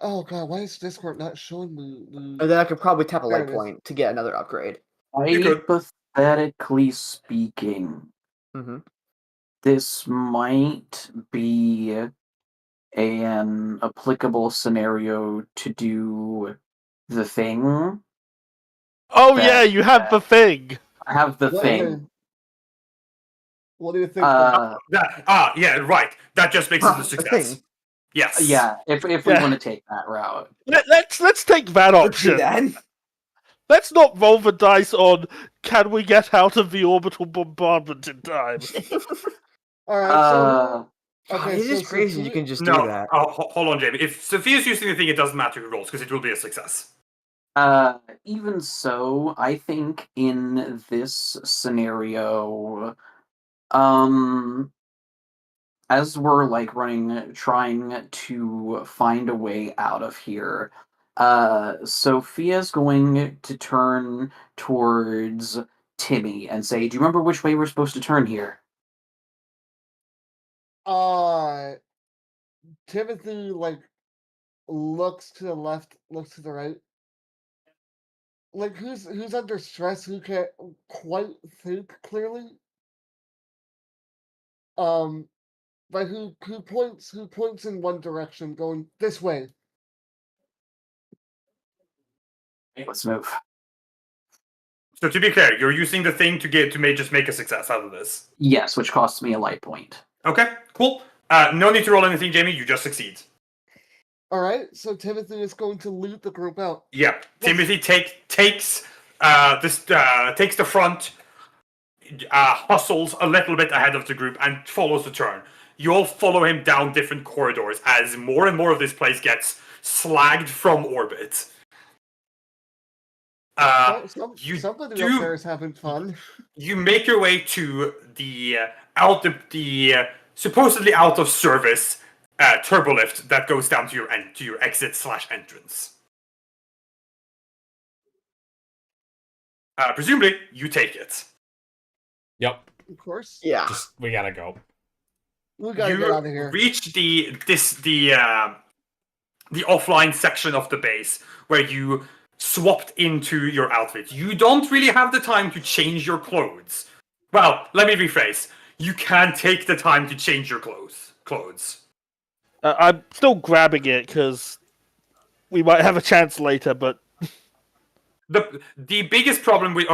Oh god, why is Discord not showing me And the? then I could probably tap a There light it is. point to get another upgrade. You could. Hypothetically speaking, Mm-hmm. this might be an applicable scenario to do the thing. Oh That- yeah, you have the thing. I have the What thing. thing? What do you think? Yeah, right. That just makes it a A success. thing. Yes. Yeah, if we Yeah. want to take that route. Let's take that Let's do option. that. Let's not roll the dice on can we get out of the orbital bombardment in time. All right. Uh, Okay. It is so crazy you Sophia- can just do No, that. hold on, Jamie. If Sophia's using the thing, it doesn't matter who rolls because it will be a success. even so, I think in this scenario, as we're like trying to find a way out of here, Sophia's going to turn towards Timmy and say, "Do you remember which way we're supposed to turn here?" Timothy looks to the left, looks to the right. Like who's under stress? Who can't quite think clearly? But who points in one direction, going this way. Let's move. So to be clear, you're using the thing to just make a success out of this. Yes, which costs me a light point. Okay, cool. No need to roll anything, Jamie. You just succeed. All right, so Timothy is going to loot the group out. Yep. Timothy takes the front, hustles a little bit ahead of the group, and follows the turn. You all follow him down different corridors as more and more of this place gets slagged from orbit. Somebody up there is having fun. You make your way to the supposedly out of service turbolift that goes down to your exit/entrance. Presumably, you take it. Yep. Of course. Yeah. We gotta go. We gotta get out of here. Reach the offline section of the base where you swapped into your outfit. You don't really have the time to change your clothes. Well, let me rephrase. You can take the time to change your clothes. I'm still grabbing it because we might have a chance later, but The biggest problem with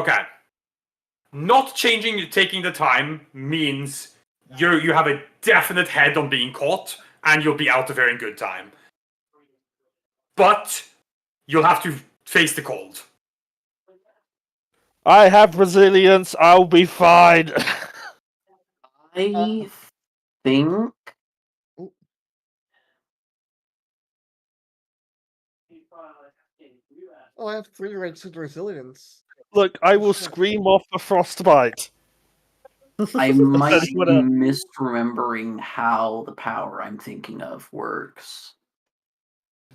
not taking the time means you have a definite head on being caught, and you'll be out of here in good time. But you'll have to face the cold. I have resilience. I'll be fine. I think Oh, I have 3 registered resilience. Look, I will scream off the frostbite. I might be Whatever. misremembering how the power I'm thinking of works.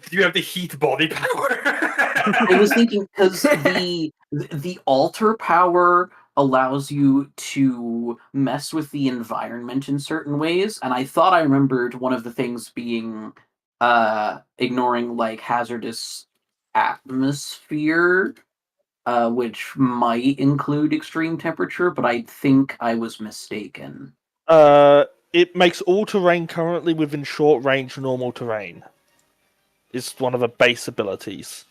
You have the heat body power. I was thinking because the alter power allows you to mess with the environment in certain ways, and I thought I remembered one of the things being ignoring like hazardous atmosphere, which might include extreme temperature, but I think I was mistaken. It makes all terrain currently within short range normal terrain. It's one of the base abilities.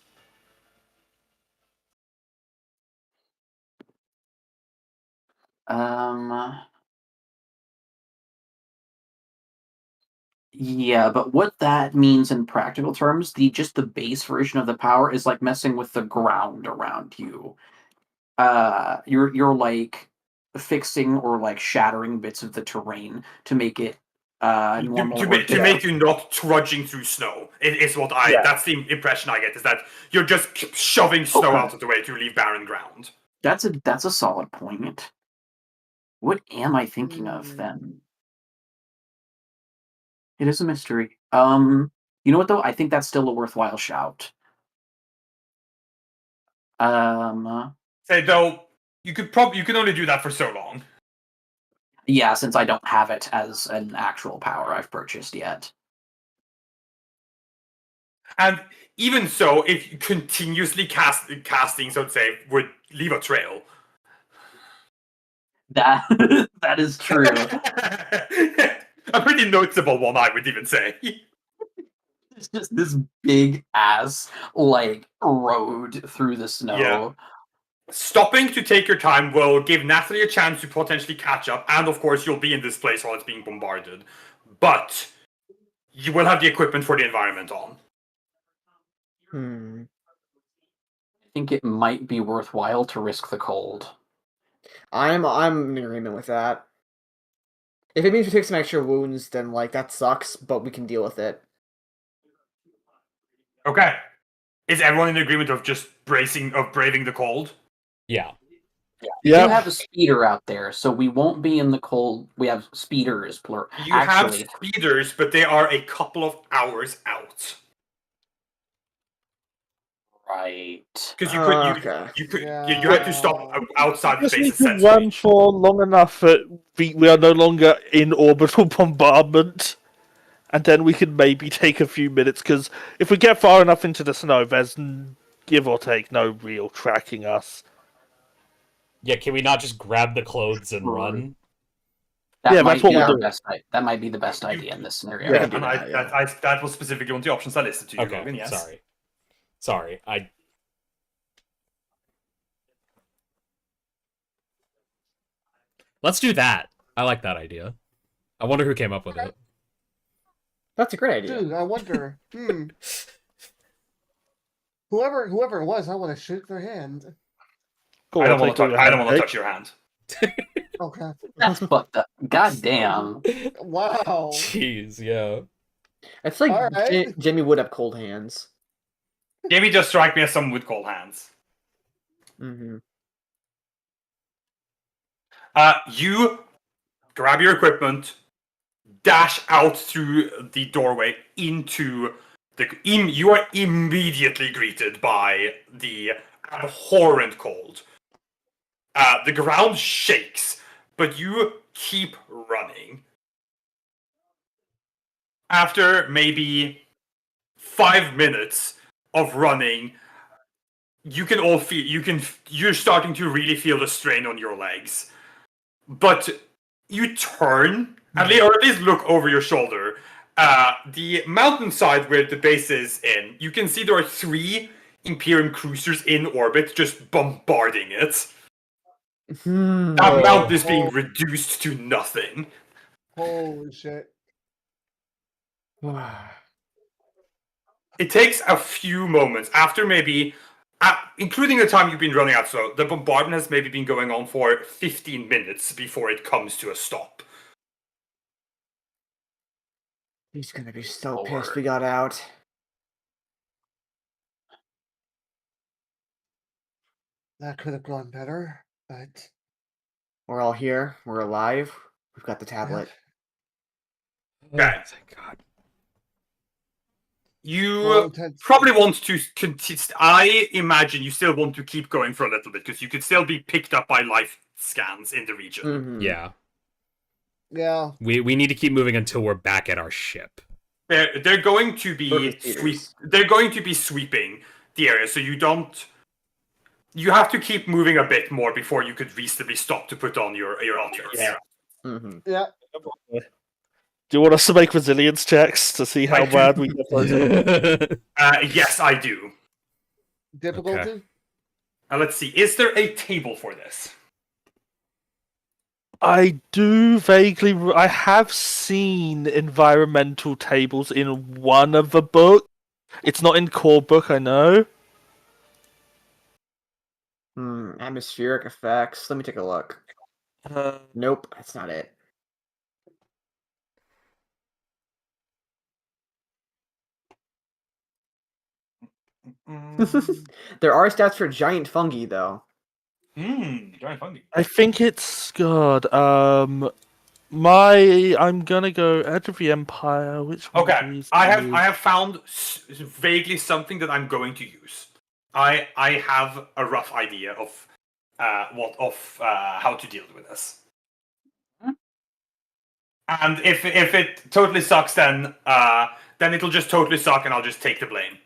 Yeah, but what that means in practical terms, the base version of the power is like messing with the ground around you. You're like fixing or like shattering bits of the terrain to make it normal. to make you not trudging through snow. Is what that's the impression I get, is that you're just shoving snow out of the way to leave barren ground. That's a solid point. What am I thinking of then? It is a mystery. You know what though? I think that's still a worthwhile shout. Say though, you can only do that for so long. Yeah, since I don't have it as an actual power I've purchased yet. And even so, if continuously casting, so to say, would leave a trail. That is true. A pretty noticeable one, I would even say. It's just this big ass like road through the snow. Yeah. Stopping to take your time will give Natalie a chance to potentially catch up, and of course you'll be in this place while it's being bombarded. But you will have the equipment for the environment on. I think it might be worthwhile to risk the cold. I'm in agreement with that. If it means we take some extra wounds, then like that sucks, but we can deal with it. Okay. Is everyone in agreement of just braving the cold? Yeah. We do have a speeder out there, so we won't be in the cold. We have speeders, plural. You have speeders, but they are a couple of hours out. Right. Because you had to stop outside the Just base. need to run for long enough that we are no longer in orbital bombardment, and then we can maybe take a few minutes. Because if we get far enough into the snow, there's give or take no real tracking us. Yeah, can we not just grab the clothes and run? That that's what we're doing. That might be the best idea in this scenario. Yeah, and that was specifically one of the options I listed to you. Okay, Logan, yes. Sorry. Let's do that. I like that idea. I wonder who came up with it. That's a great idea. Dude, I wonder. Whoever it was, I want to shake their hand. Go I on, don't want take to all touch. your I don't hand, want to Jake. touch your hand. Okay. That's fucked up. God damn. Wow. Jeez, yeah. It's like Alright. Jimmy would have cold hands. Maybe just strike me as someone with cold hands. Mm-hmm. You grab your equipment, dash out through the doorway into the. You are immediately greeted by the abhorrent cold. The ground shakes, but you keep running. After maybe 5 minutes of running, you can all feel you're starting to really feel the strain on your legs. But you turn, or at least look over your shoulder. The mountainside where the base is in, you can see there are 3 Imperium cruisers in orbit just bombarding it. That mountain is being reduced to nothing. Holy shit. It takes a few moments after maybe, including the time you've been running out, so the bombardment has maybe been going on for 15 minutes before it comes to a stop. He's gonna be so Lord. pissed we got out. That could have gone better, but We're all here. We're alive. We've got the tablet. Okay. Oh, thank God. You probably want to continue. I imagine you still want to keep going for a little bit because you could still be picked up by life scans in the region. Mhm. Yeah. yeah. We need to keep moving until we're back at our ship. They're going to be They're going to be sweeping the area, so you don't. You have to keep moving a bit more before you could reasonably stop to put on your outfits. Yeah. Mhm. Yeah. Do you want us to make resilience checks to see how I do. bad we get those? Yes, I do. Difficulty? Let's see. Is there a table for this? I do vaguely. I have seen environmental tables in one of the books. It's not in core book, I know. Atmospheric effects. Let me take a look. Nope, that's not it. There are stats for giant fungi, though. Giant fungi. I think it's God. I'm gonna go Edge of the Empire. Which one of Okay, these I is- have found vaguely something that I'm going to use. I have a rough idea of how to deal with this. And if it totally sucks, then it'll just totally suck, and I'll just take the blame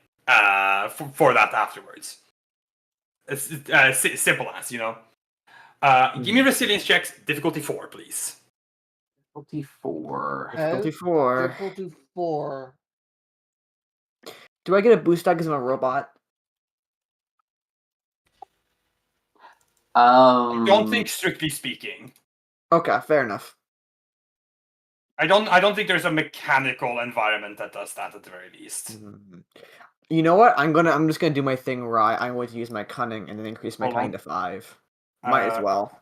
for that afterwards. It's simple as, you know. Give me resilience checks, difficulty 4, please. Difficulty 4. Difficulty 4. Difficulty 4. Do I get a boost die because I'm a robot? I don't think, strictly speaking. Okay, fair enough. I don't think there's a mechanical environment that does that at the very least. You know what? I'm just gonna do my thing where I'm going to use my cunning and then increase my Hold on. cunning to 5. Might as well.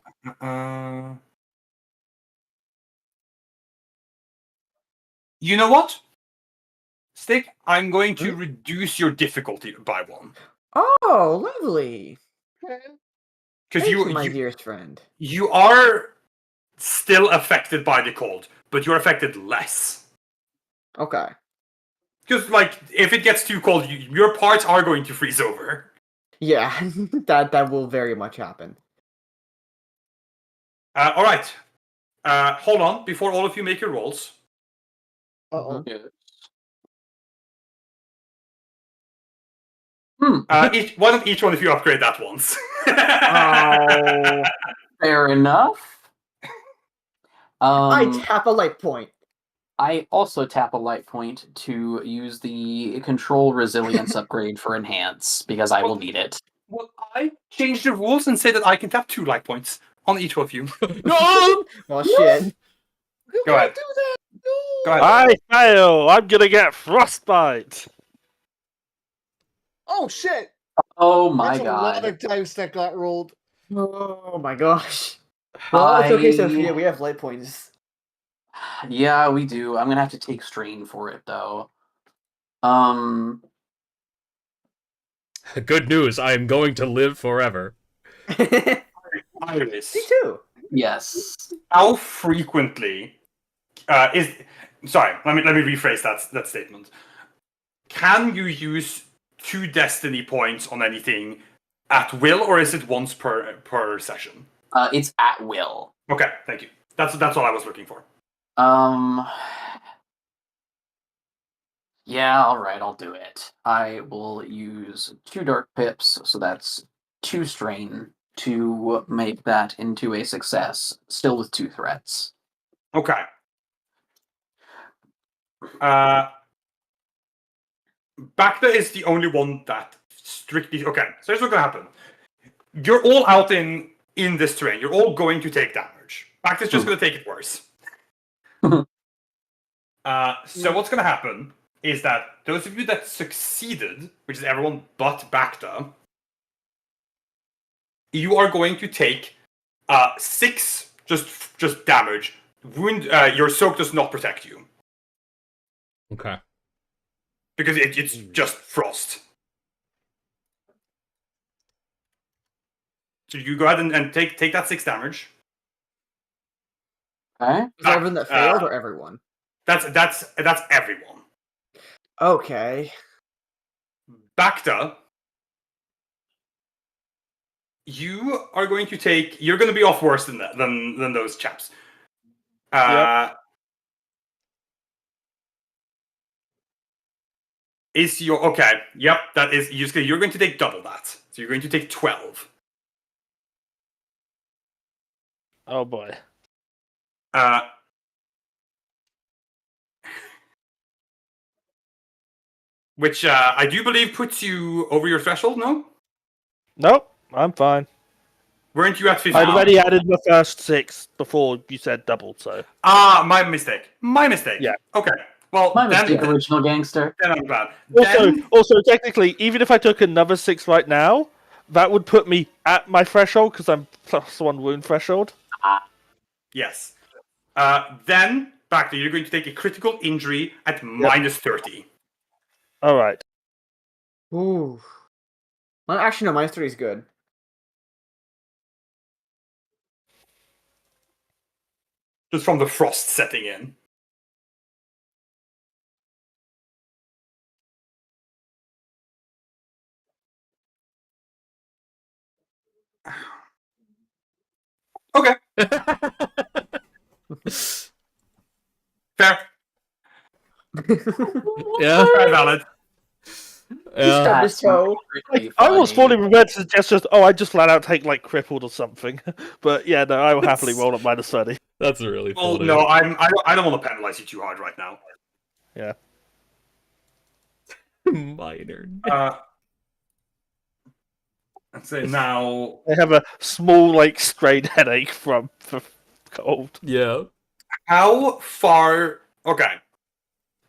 You know what? Stick, I'm going to reduce your difficulty by 1. Oh, lovely. Because Thank you, my dearest friend. you are still affected by the cold, but you're affected less. Okay. Because, like, if it gets too cold, your parts are going to freeze over. Yeah, that will very much happen. All right. Hold on, before all of you make your rolls. Uh-oh. Why don't each one of you upgrade that once? Oh. Fair enough. I tap a light point. I also tap a light point to use the control resilience upgrade for enhance because I will need it. Well, I changed the rules and say that I can tap 2 light points on each of you. No! Well, shit. Go ahead. Go ahead. I fail. I'm gonna get frostbite. Oh shit! Oh my That's a lot god. of dice that got rolled. Oh my gosh. Well, it's okay, Sophia. We have light points. Yeah, we do. I'm gonna have to take strain for it though. Um, Good news, I am going to live forever. Me Iris, too. yes. how frequently is? Sorry, let me rephrase that statement. Can you use 2 destiny points on anything at will, or is it once per session? It's at will. Okay, thank you. That's all I was looking for. Yeah, alright, I'll do it. I will use 2 dark pips, so that's 2 strain to make that into a success, still with 2 threats. Okay. Bacta is the only one that strictly. Okay, so here's what's gonna happen. You're all out in this terrain. You're all going to take damage. Bacta's just gonna take it worse. So what's gonna happen is that those of you that succeeded, which is everyone but Bacta, you are going to take 6 just damage. Wound. Your soak does not protect you Okay. because it's just frost. So you go ahead and take that 6 damage. Okay? Is that everyone that failed or everyone? That's everyone. Okay. Bacta, you are going to take. You're going to be off worse than that, than those chaps. Is your okay? Yep, that is. You're going to take double that. So you're going to take 12. Oh boy. Which I do believe puts you over your threshold. No, Nope, I'm fine. weren't you at 15? I'd already added the first 6 before you said double, so. My mistake. My mistake. Yeah. Okay. Well, My then, mistake, original gangster. then I'm bad. Also, technically, even if I took another 6 right now, that would put me at my threshold because I'm +1 wound threshold. Yes. Then, Bacta, you're going to take a critical injury at minus 30. All right. Ooh. Well, actually, no, minus 3 is good. Just from the frost setting in. Okay, fair. Yeah. Very valid. Yeah. Stub his toe. Really I was funny. fully prepared to suggest just, I just flat out take like crippled or something. But yeah, no, I will happily roll at minus 30. That's really Well, funny. no, I don't want to penalize you too hard right now. Yeah. Minor. Let's say now. I have a small, like, strained headache from cold. Yeah. How far? Okay,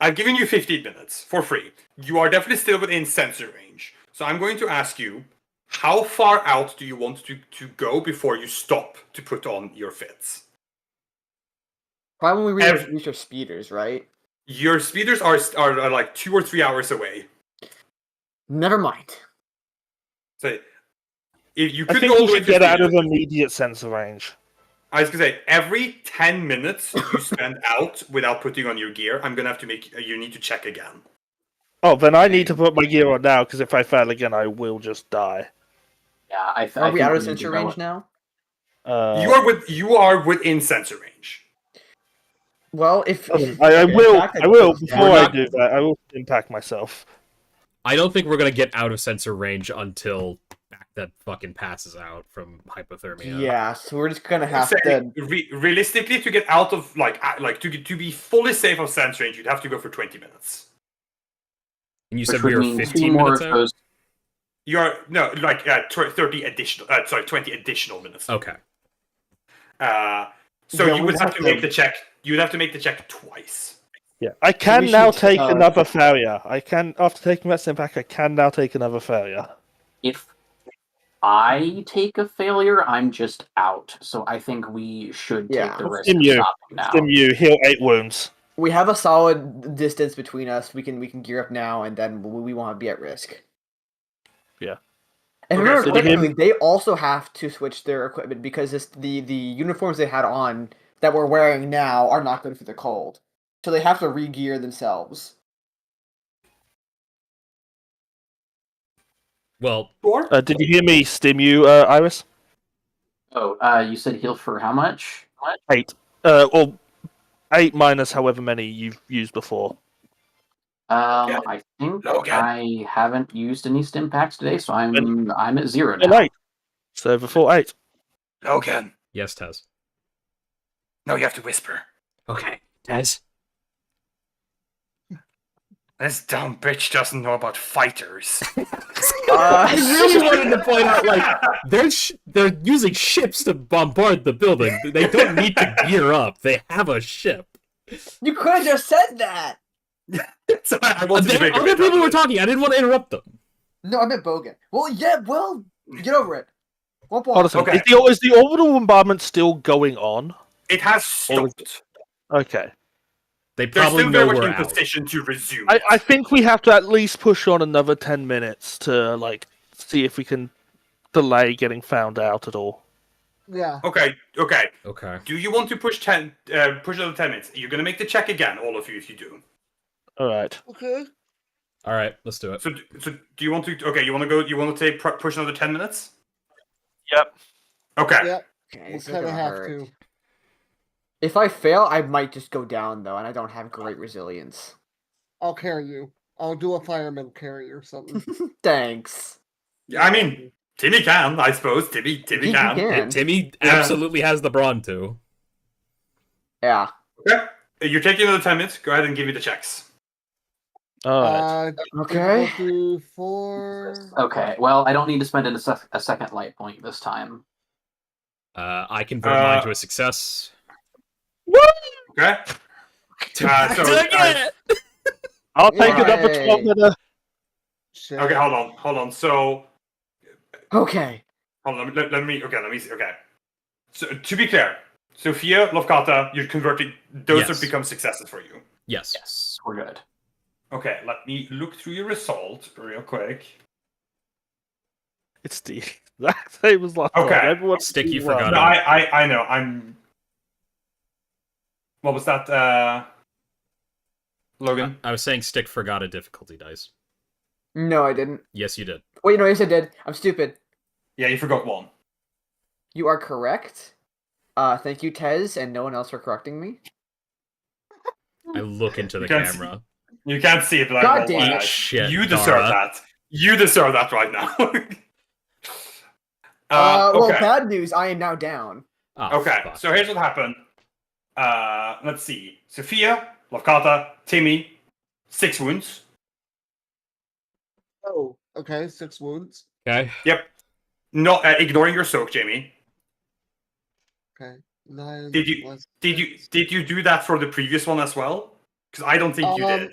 I've given you 15 minutes for free. You are definitely still within sensor range. So I'm going to ask you, how far out do you want to go before you stop to put on your fits? Probably when we reach our speeders, right? Your speeders are like 2 or 3 hours away. Never mind. So if you I could think go all you the way should to get out speeders, of immediate sensor range. I was gonna say every 10 minutes you spend out without putting on your gear, I'm gonna have to make you need to check again. Oh, then I need to put my gear on now, because if I fail again, I will just die. Yeah, Are we think out of we need to sensor go- range now? You are within sensor range. Well, if I will, back, I will, goes before down. I do that, I will impact myself. I don't think we're gonna get out of sensor range until that fucking passes out from hypothermia. Yeah, so we're just gonna have Say, to. realistically, to get out of to be fully safe of sensor range, you'd have to go for 20 minutes. And you which said would we were mean 15 2 more minutes of out? those. You're no like 30 additional. 20 additional minutes. Okay. So Yeah, you we'll would have have to to- make the check you'd have to make the check twice. Yeah, I can we now should, take another failure. I can, after taking that step back, I can now take another failure. If I take a failure, I'm just out. So I think we should Yeah. take the risk Stim of you. stopping now. Stim you, heal 8 wounds. We have a solid distance between us. We can gear up now, and then we won't be at risk. Yeah. And Okay, remember, so him- quickly, they also have to switch their equipment because the uniforms they had on that we're wearing now are not good for the cold. So they have to re-gear themselves. Well, Or Did you hear me stim you, Iris? Oh, you said heal for how much? What? 8. Or 8 minus however many you've used before. Yeah. I think Logan. I haven't used any stim packs today, so I'm at 0 And now. 8. So before 8. Logan. yes, Tez. No, you have to whisper. Okay, Tez. This dumb bitch doesn't know about fighters. I really wanted to point out, like, they're using ships to bombard the building. They don't need to gear up. They have a ship. You could have just said that. So I wanted to make a Other bit people of were it. talking. I didn't want to interrupt them. No, I meant Bogan. Well, yeah, well, get over it. One point. Hold on a second. Okay. Is the orbital bombardment still going on? It has Or was stopped. Okay. They They're probably still know very much we're in out. position to resume. I think we have to at least push on another 10 minutes to, like, see if we can delay getting found out at all. Yeah. Okay. Okay. Do you want to push another 10 minutes? You're gonna make the check again, all of you, if you do. Alright. Okay. All right, let's do it. So do you want to? Okay, you want to go? You want to take push another 10 minutes? Yep. Okay. Yeah. Okay, We this is kind of gonna have hurt. to. If I fail, I might just go down though, and I don't have great resilience. I'll carry you. I'll do a fireman carry or something. Thanks. I mean, Timmy can, I suppose. Timmy He can. can. Timmy Yeah. absolutely has the brawn to. Yeah. Okay. You're taking another 10 minutes. Go ahead and give me the checks. Alright. Okay. 2, 4. Okay, well, I don't need to spend a second light point this time. I convert mine to a success. Okay. So, I'll take another Yay. 12 minutes. Shit. okay, hold on. So, Okay. hold on. Let me see. Okay. So, to be clear, Sophia, Lovkata, you're converting. Those Yes. have become successes for you. Yes. Yes, we're good. Okay, let me look through your result real quick. It's the exact same as last Okay. time. Everyone's Stick, you doing well. forgot No, I know. I'm. What was that, Logan? I was saying Stick forgot a difficulty dice. No, I didn't. Yes, you did. Wait, no, yes, I did. I'm stupid. Yeah, you forgot one. You are correct. Thank you, Tez, and no one else for correcting me. I look into the You can't camera. You can't see it, but God I roll damn my it. eyes. Shit, You deserve Dara. that. You deserve that right now. Well, okay. bad news. I am now down. Oh, Okay, fuck. so here's what happened. Let's see. Sophia, Lovkata, Timmy, 6 wounds. Oh, okay. 6 wounds. Okay. Yep. Not ignoring your soak, Jamie. Okay. 9. Did you- plus- Did you do that for the previous one as well? Because I don't think you Um, did.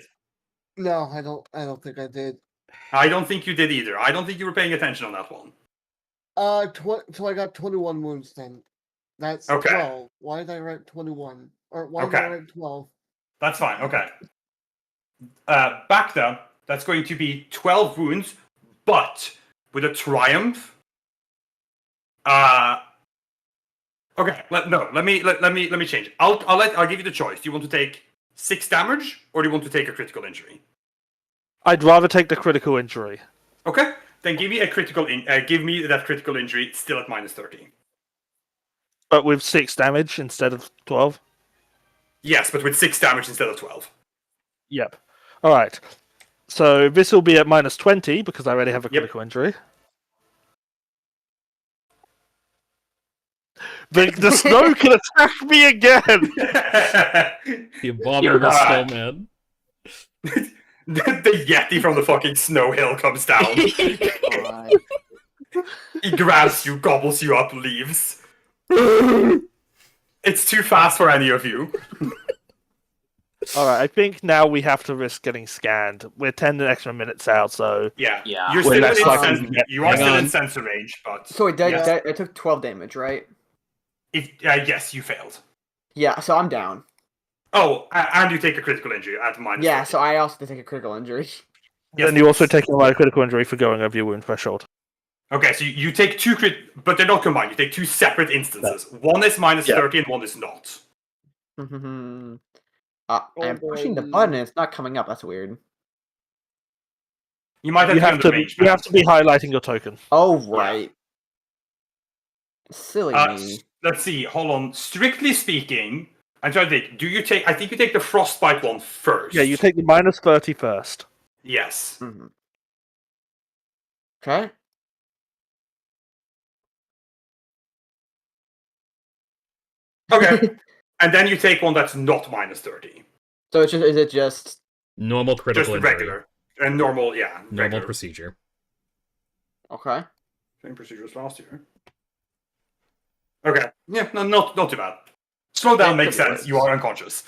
No, I don't think I did. I don't think you did either. I don't think you were paying attention on that one. So I got 21 wounds then. That's Okay. 12. Why did I write 21? Or why did I Okay. write 12? That's fine. Okay. Bacta, that's going to be 12 wounds, but with a triumph. Okay. Let me change it. I'll give you the choice. Do you want to take 6 damage or do you want to take a critical injury? I'd rather take the critical injury. Okay. Then give me a critical give me that critical injury still at -30. But with 6 damage instead of 12? Yes, but with 6 damage instead of 12. Yep. Alright. So this will be at -20 because I already have a Yep. critical injury. The snow can attack me again! The abominable You're- snowman. the Yeti from the fucking snow hill comes down. Alright. He grabs you, gobbles you up, leaves. It's too fast for any of you. All right, I think now we have to risk getting scanned. We're 10 extra minutes out, so Yeah. Yeah. You're Well, still that's within like- you are Hang still in on. sensor range, but So wait, yes, I took 12 damage, right? yes, you failed. Yeah, so I'm down. Oh, and you take a critical injury at minus. Yeah, 30. so I also take a critical injury. Yes, then you also please. take a light critical injury for going over your wound threshold. Okay, so you take two but they're not combined. You take two separate instances. One is minus Yeah. 30 and one is not. I am pushing the boy. button and it's not coming up. That's weird. You might have You to be have on the to range you have pad. to be highlighting your token. Oh, right. Silly me. Let's see. Hold on. Strictly speaking, I'm trying to think. Do you take? I think you take the frostbite one first. Yeah, you take the minus 30 first. Yes. Mhm. Okay. Okay. And then you take one that's not minus 30. So it's just, is it just Normal critical Just injury. regular. And normal, yeah. Normal regular. procedure. okay? Same procedure as last year. Okay. Yeah, no, not too bad. Slow down It makes could be sense. You worse. are unconscious.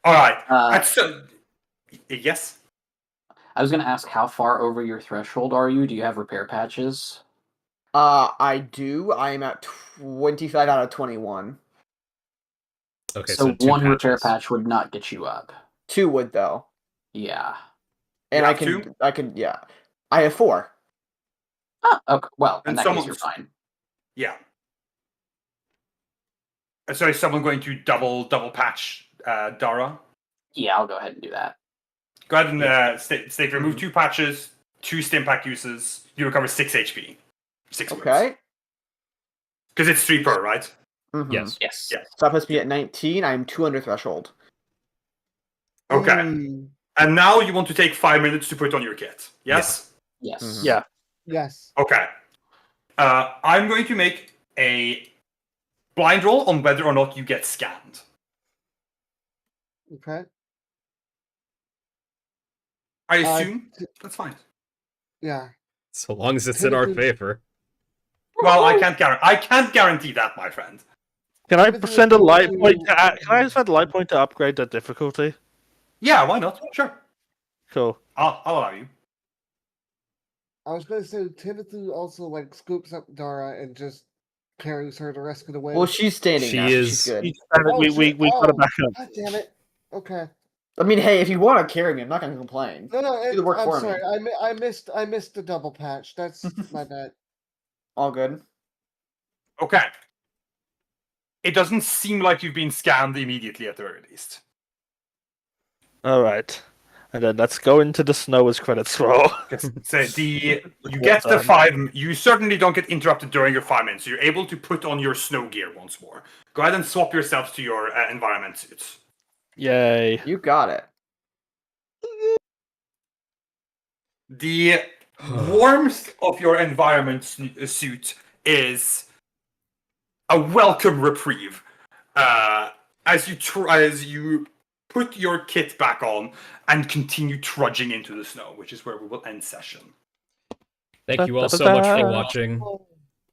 Alright. Uh, Yes? I was gonna ask, how far over your threshold are you? Do you have repair patches? I do. I'm at 25 out of 21. Okay, so two one repair patches. patch would not get you up. 2 would though. Yeah. And You I have can 2? I can yeah. I have 4. Ah, okay. Well, in And that case, you're someone's- fine. Yeah. So is someone going to double patch Dara? Yeah, I'll go ahead and do that. Go ahead and state remove 2 patches, 2 Stimpack uses, you recover 6 HP. 6 wounds. Okay. Because it's 3 per, right? Mhm. Yes. Yes. Yeah. So that puts me at 19. I'm 2 under threshold. Okay. Mm, And now you want to take 5 minutes to put on your kit. Yes? Yes. Mhm. Yeah. yes. Okay. I'm going to make a blind roll on whether or not you get scanned. Okay. I assume that's fine. Yeah. So long as it's in our favor. Well, I can't guarantee that, my friend. Can I But send a light you- point? Can I send a light point to upgrade the difficulty? Yeah, why not? Sure. Cool. I'll allow you. I was going to say Timothy also like scoops up Dara and just carries her the rest of the way. Well, she's standing She now, so is- she's good. We got to back up. God damn it. Okay. I mean, hey, if you want to carry me, I'm not going to complain. No, Do the work I'm for me. sorry. I missed the double patch. That's my bad. All good. Okay. It doesn't seem like you've been scanned immediately at the very least. All right, and then let's go into the snow as credits roll. So you get the 5. You certainly don't get interrupted during your 5 minutes. So you're able to put on your snow gear once more. Go ahead and swap yourselves to your environment suits. Yay! You got it. The warmth of your environment suit is a welcome reprieve. As you put your kit back on and continue trudging into the snow, which is where we will end session. Thank you all so much for Da-da-da-da. watching.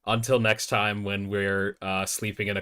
Until next time when we're sleeping in a